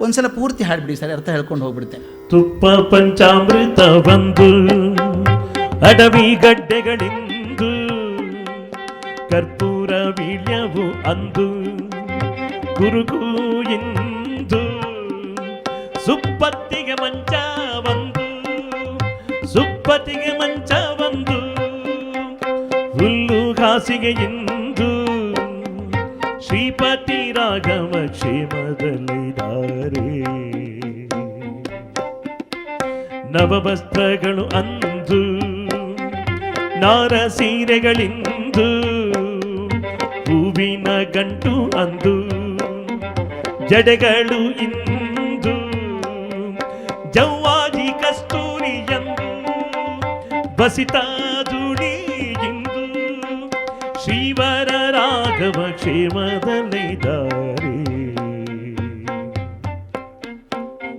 ಒಂದು ಸಲ ಪೂರ್ತಿ ಹಾಡ್ಬಿಡಿ ಸರ್, ಅರ್ಥ ಹೇಳ್ಕೊಂಡು ಹೋಗ್ಬಿಡ್ತೇನೆ. ತುಪ್ಪ ಪಂಚಾಮೃತ ಬಂದು ಅಡವಿ ಗಡ್ಡೆಗಳಿಂದು ಕರ್ಪೂರ ವೀಳ್ಯವು ಅಂದು ಗುರುಗೂ ಇಂದು ಸುಪ್ಪತ್ತಿಗೆ ಮಂಚ ಒಂದು ಹುಲ್ಲು ಹಾಸಿಗೆ ಇಂದು ಶ್ರೀಪತಿ ರಾಘವ ಕ್ಷೇಮದಲ್ಲಿದ್ದಾರೆ. ನವವಸ್ತ್ರಗಳು ಅಂದು ನಾರ ಸೀರೆಗಳಿಂದು ಹೂವಿನ ಗಂಟು ಅಂದು ಜಡೆಗಳು ಇಂದು ಜವ್ವಾಜಿ ಕಸ್ತೂರಿ ಬಸಿತ ದುಡಿ ಇಂದು ಶ್ರೀವರ ರಾಘವ ಕ್ಷೇಮದಲ್ಲಿದ್ದಾರೆ.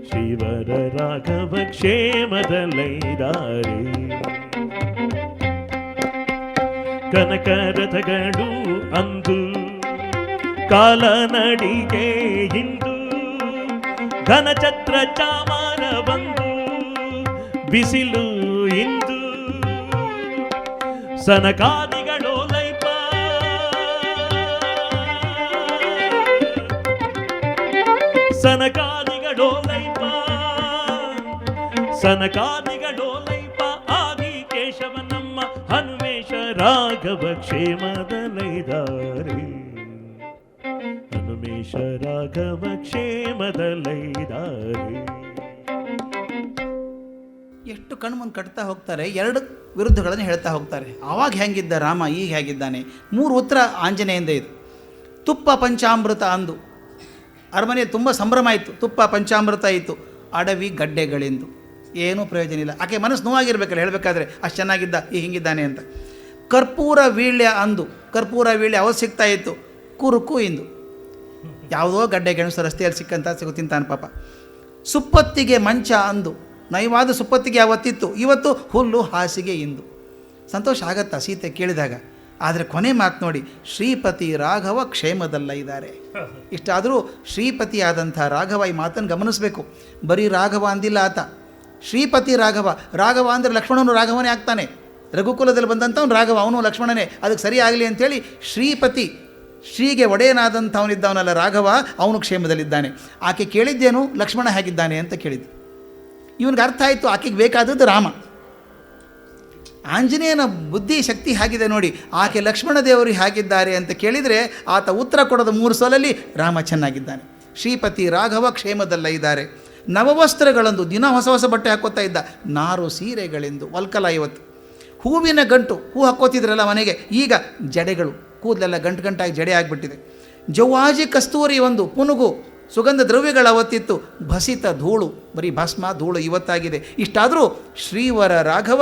ಶ್ರೀವರ ರಾಘವ ಕ್ಷೇಮದಲ್ಲಿದ್ದಾರೆ. ಕನಕರಥಗಳು ಅಂದು ಕಾಲನಡಿಗೆ ಇಂದು ಘನಛತ್ರ ಚಾಮರ ಬಂದು ಬಿಸಿಲು ಇಂದು ಸನಕಾದಿಗಳೋಲೈಪ ಸನಕಾದಿಗಳೋಲೈಪ ಸನಕಾದಿಗಳೋಲೈಪ ಆದಿ ಕೇಶವ ನಮ್ಮ ಹನುಮೇಶ ರಾಘವ ಕ್ಷೇಮದಲ್ಲಿದ್ದಾರೆ. ಹನುಮೇಶ ರಾಘವ ಕ್ಷೇಮದಲ್ಲಿದ್ದಾರೆ. ಎಷ್ಟು ಕಣ್ಮುಂದೆ ಕಟ್ತಾ ಹೋಗ್ತಾರೆ, ಎರಡು ವಿರುದ್ಧಗಳನ್ನು ಹೇಳ್ತಾ ಹೋಗ್ತಾರೆ. ಆವಾಗ ಹೆಂಗಿದ್ದ ರಾಮ, ಈಗ ಹೇಗಿದ್ದಾನೆ. 3 ಉತ್ತರ ಆಂಜನೇಯಿಂದ ಇದು. ತುಪ್ಪ ಪಂಚಾಮೃತ ಅಂದು ಅರಮನೆ ತುಂಬ ಸಂಭ್ರಮ ಆಯಿತು. ತುಪ್ಪ ಪಂಚಾಮೃತ ಆಯಿತು. ಅಡವಿ ಗಡ್ಡೆಗಳೆಂದು ಏನೂ ಪ್ರಯೋಜನ ಇಲ್ಲ. ಆಕೆ ಮನಸ್ಸು ನೋವಾಗಿರ್ಬೇಕಲ್ಲ ಹೇಳಬೇಕಾದ್ರೆ, ಅಷ್ಟು ಚೆನ್ನಾಗಿದ್ದ ಈಗ ಹಿಂಗಿದ್ದಾನೆ ಅಂತ. ಕರ್ಪೂರ ವೀಳ್ಯ ಅಂದು, ಕರ್ಪೂರ ವೀಳ್ಯ ಅವತ್ತು ಸಿಗ್ತಾ ಇತ್ತು. ಕುರುಕು ಇಂದು ಯಾವುದೋ ಗಡ್ಡೆ ಗೆಣಸು ರಸ್ತೆಯಲ್ಲಿ ಸಿಕ್ಕಂತ ತಿಂತಾನೆ ಪಾಪ. ಸುಪ್ಪತ್ತಿಗೆ ಮಂಚ ಅಂದು, ನಯವಾದ ಸುಪ್ಪತ್ತಿಗೆ ಅವತ್ತಿತ್ತು, ಇವತ್ತು ಹುಲ್ಲು ಹಾಸಿಗೆ ಇಂದು. ಸಂತೋಷ ಆಗತ್ತಾ ಸೀತೆ ಕೇಳಿದಾಗ. ಆದರೆ ಕೊನೆ ಮಾತು ನೋಡಿ, ಶ್ರೀಪತಿ ರಾಘವ ಕ್ಷೇಮದಲ್ಲ ಇದ್ದಾರೆ. ಇಷ್ಟಾದರೂ ಶ್ರೀಪತಿಯಾದಂಥ ರಾಘವ ಈ ಮಾತನ್ನು ಗಮನಿಸಬೇಕು. ಬರೀ ರಾಘವ ಅಂದಿಲ್ಲ ಆತ, ಶ್ರೀಪತಿ ರಾಘವ. ರಾಘವ ಅಂದರೆ ಲಕ್ಷ್ಮಣನು ರಾಘವನೇ ಆಗ್ತಾನೆ. ರಘುಕುಲದಲ್ಲಿ ಬಂದಂಥವನು ರಾಘವ, ಅವನು ಲಕ್ಷ್ಮಣನೇ. ಅದಕ್ಕೆ ಸರಿ ಆಗಲಿ ಅಂಥೇಳಿ ಶ್ರೀಪತಿ, ಶ್ರೀಗೆ ಒಡೆಯನಾದಂಥವನಿದ್ದವನಲ್ಲ ರಾಘವ, ಅವನು ಕ್ಷೇಮದಲ್ಲಿದ್ದಾನೆ. ಆಕೆ ಕೇಳಿದ್ದೇನು, ಲಕ್ಷ್ಮಣ ಹೇಗಿದ್ದಾನೆ ಅಂತ ಕೇಳಿದ್ದು. ಇವನಿಗೆ ಅರ್ಥ ಆಯಿತು, ಆಕೆಗೆ ಬೇಕಾದದ್ದು ರಾಮ. ಆಂಜನೇಯನ ಬುದ್ಧಿ ಶಕ್ತಿ ಹೇಗಿದೆ ನೋಡಿ. ಆಕೆ ಲಕ್ಷ್ಮಣ ದೇವರು ಹೇಗಿದ್ದಾರೆ ಅಂತ ಕೇಳಿದರೆ ಆತ ಉತ್ತರ ಕೊಡೋದು 3 ಸೋಲಲ್ಲಿ ರಾಮ ಚೆನ್ನಾಗಿದ್ದಾನೆ. ಶ್ರೀಪತಿ ರಾಘವ ಕ್ಷೇಮದಲ್ಲ ಇದ್ದಾರೆ. ನವವಸ್ತ್ರಗಳಂದು, ದಿನ ಹೊಸ ಹೊಸ ಬಟ್ಟೆ ಹಾಕೋತಾ ಇದ್ದ. ನಾರು ಸೀರೆಗಳೆಂದು ವಲ್ಕಲ ಇವತ್ತು. ಹೂವಿನ ಗಂಟು, ಹೂ ಹಾಕೋತಿದ್ರಲ್ಲ ಮನೆಗೆ, ಈಗ ಜಡೆಗಳು, ಕೂದಲೆಲ್ಲ ಗಂಟಾಗಿ ಜಡೆ ಆಗಿಬಿಟ್ಟಿದೆ. ಜವ್ವಾಜಿ ಕಸ್ತೂರಿ ಒಂದು ಪುನುಗು, ಸುಗಂಧ ದ್ರವ್ಯಗಳು ಅವತ್ತಿತ್ತು. ಭಸಿತ ಧೂಳು, ಬರೀ ಭಸ್ಮ ಧೂಳು ಇವತ್ತಾಗಿದೆ. ಇಷ್ಟಾದರೂ ಶ್ರೀವರ ರಾಘವ,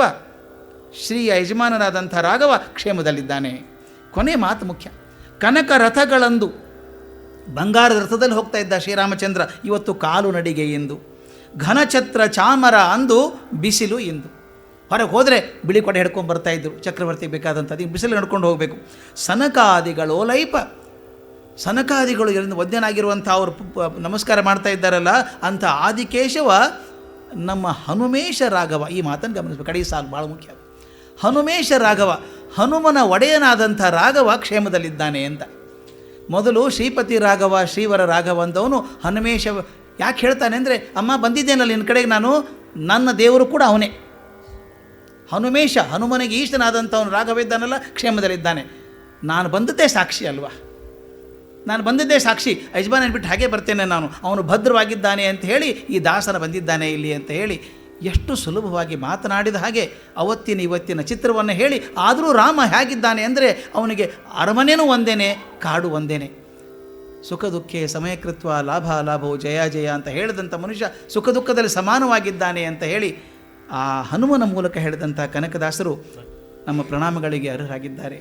ಶ್ರೀ ಯಜಮಾನನಾದಂಥ ರಾಘವ ಕ್ಷೇಮದಲ್ಲಿದ್ದಾನೆ. ಕೊನೆ ಮಾತು ಮುಖ್ಯ. ಕನಕ ರಥಗಳಂದು, ಬಂಗಾರದ ರಥದಲ್ಲಿ ಹೋಗ್ತಾ ಇದ್ದ ಶ್ರೀರಾಮಚಂದ್ರ, ಇವತ್ತು ಕಾಲು ನಡಿಗೆ ಎಂದು. ಘನಛತ್ರ ಚಾಮರ ಅಂದು ಬಿಸಿಲು ಎಂದು. ಹೊರಗೆ ಹೋದರೆ ಬಿಳಿ ಕೊಡೆ ಹಿಡ್ಕೊಂಡು ಬರ್ತಾಯಿದ್ರು ಚಕ್ರವರ್ತಿಗೆ ಬೇಕಾದಂಥದ್ದು. ಬಿಸಿಲು ನಡ್ಕೊಂಡು ಹೋಗಬೇಕು. ಸನಕಾದಿಗಳೋಲೈಪ, ಸನಕಾದಿಗಳು ಎಲ್ಲಿಂದ ವದ್ಯನಾಗಿರುವಂಥ ಅವರು ನಮಸ್ಕಾರ ಮಾಡ್ತಾ ಇದ್ದಾರಲ್ಲ ಅಂಥ ಆದಿಕೇಶವ ನಮ್ಮ ಹನುಮೇಶ ರಾಘವ. ಈ ಮಾತನ್ನು ಗಮನಿಸಬೇಕು. ಕಡೆ ಸಾಲು ಭಾಳ ಮುಖ್ಯ. ಹನುಮೇಶ ರಾಘವ, ಹನುಮನ ಒಡೆಯನಾದಂಥ ರಾಘವ ಕ್ಷೇಮದಲ್ಲಿದ್ದಾನೆ ಅಂತ. ಮೊದಲು ಶ್ರೀಪತಿ ರಾಘವ, ಶ್ರೀವರ ರಾಘವ ಅಂದವನು ಹನುಮೇಶ ಯಾಕೆ ಹೇಳ್ತಾನೆ ಅಂದರೆ, ಅಮ್ಮ ಬಂದಿದ್ದೇನಲ್ಲ ನಿನ್ನ ಕಡೆಗೆ ನಾನು, ನನ್ನ ದೇವರು ಕೂಡ ಅವನೇ. ಹನುಮೇಶ, ಹನುಮನಿಗೆ ಈಷ್ಟನಾದಂಥವನು ರಾಘವ ಇದ್ದಾನಲ್ಲ, ಕ್ಷೇಮದಲ್ಲಿದ್ದಾನೆ. ನಾನು ಬಂದದ್ದೇ ಸಾಕ್ಷಿ ಅಲ್ವಾ, ನಾನು ಬಂದಿದ್ದೇ ಸಾಕ್ಷಿ. ಯಜಮಾನ ಬಿಟ್ಟು ಹಾಗೆ ಬರ್ತೇನೆ ನಾನು, ಅವನು ಭದ್ರವಾಗಿದ್ದಾನೆ ಅಂತ ಹೇಳಿ ಈ ದಾಸನ ಬಂದಿದ್ದಾನೆ ಇಲ್ಲಿ ಅಂತ ಹೇಳಿ ಎಷ್ಟು ಸುಲಭವಾಗಿ ಮಾತನಾಡಿದ ಹಾಗೆ ಅವತ್ತಿನ ಇವತ್ತಿನ ಚಿತ್ರವನ್ನು ಹೇಳಿ. ಆದರೂ ರಾಮ ಹೇಗಿದ್ದಾನೆ ಅಂದರೆ ಅವನಿಗೆ ಅರಮನೆಯೂ ಒಂದೇನೆ, ಕಾಡು ಒಂದೇನೆ. ಸುಖ ದುಃಖೇ ಸಮಯಕೃತ್ವ ಲಾಭ ಲಾಭವು ಜಯ ಜಯ ಅಂತ ಹೇಳಿದಂಥ ಮನುಷ್ಯ ಸುಖ ದುಃಖದಲ್ಲಿ ಸಮಾನವಾಗಿದ್ದಾನೆ ಅಂತ ಹೇಳಿ ಆ ಹನುಮನ ಮೂಲಕ ಹೇಳಿದಂಥ ಕನಕದಾಸರು ನಮ್ಮ ಪ್ರಣಾಮಗಳಿಗೆ ಅರ್ಹರಾಗಿದ್ದಾರೆ.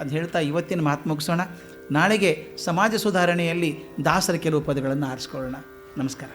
ಅದು ಹೇಳ್ತಾ ಇವತ್ತಿನ ಮಾತು ಮುಗಿಸೋಣ. ನಾಳೆಗೆ ಸಮಾಜ ಸುಧಾರಣೆಯಲ್ಲಿ ದಾಸರ ಕೆಲವು ಪದಗಳನ್ನು ಆರಿಸ್ಕೊಳ್ಳೋಣ. ನಮಸ್ಕಾರ.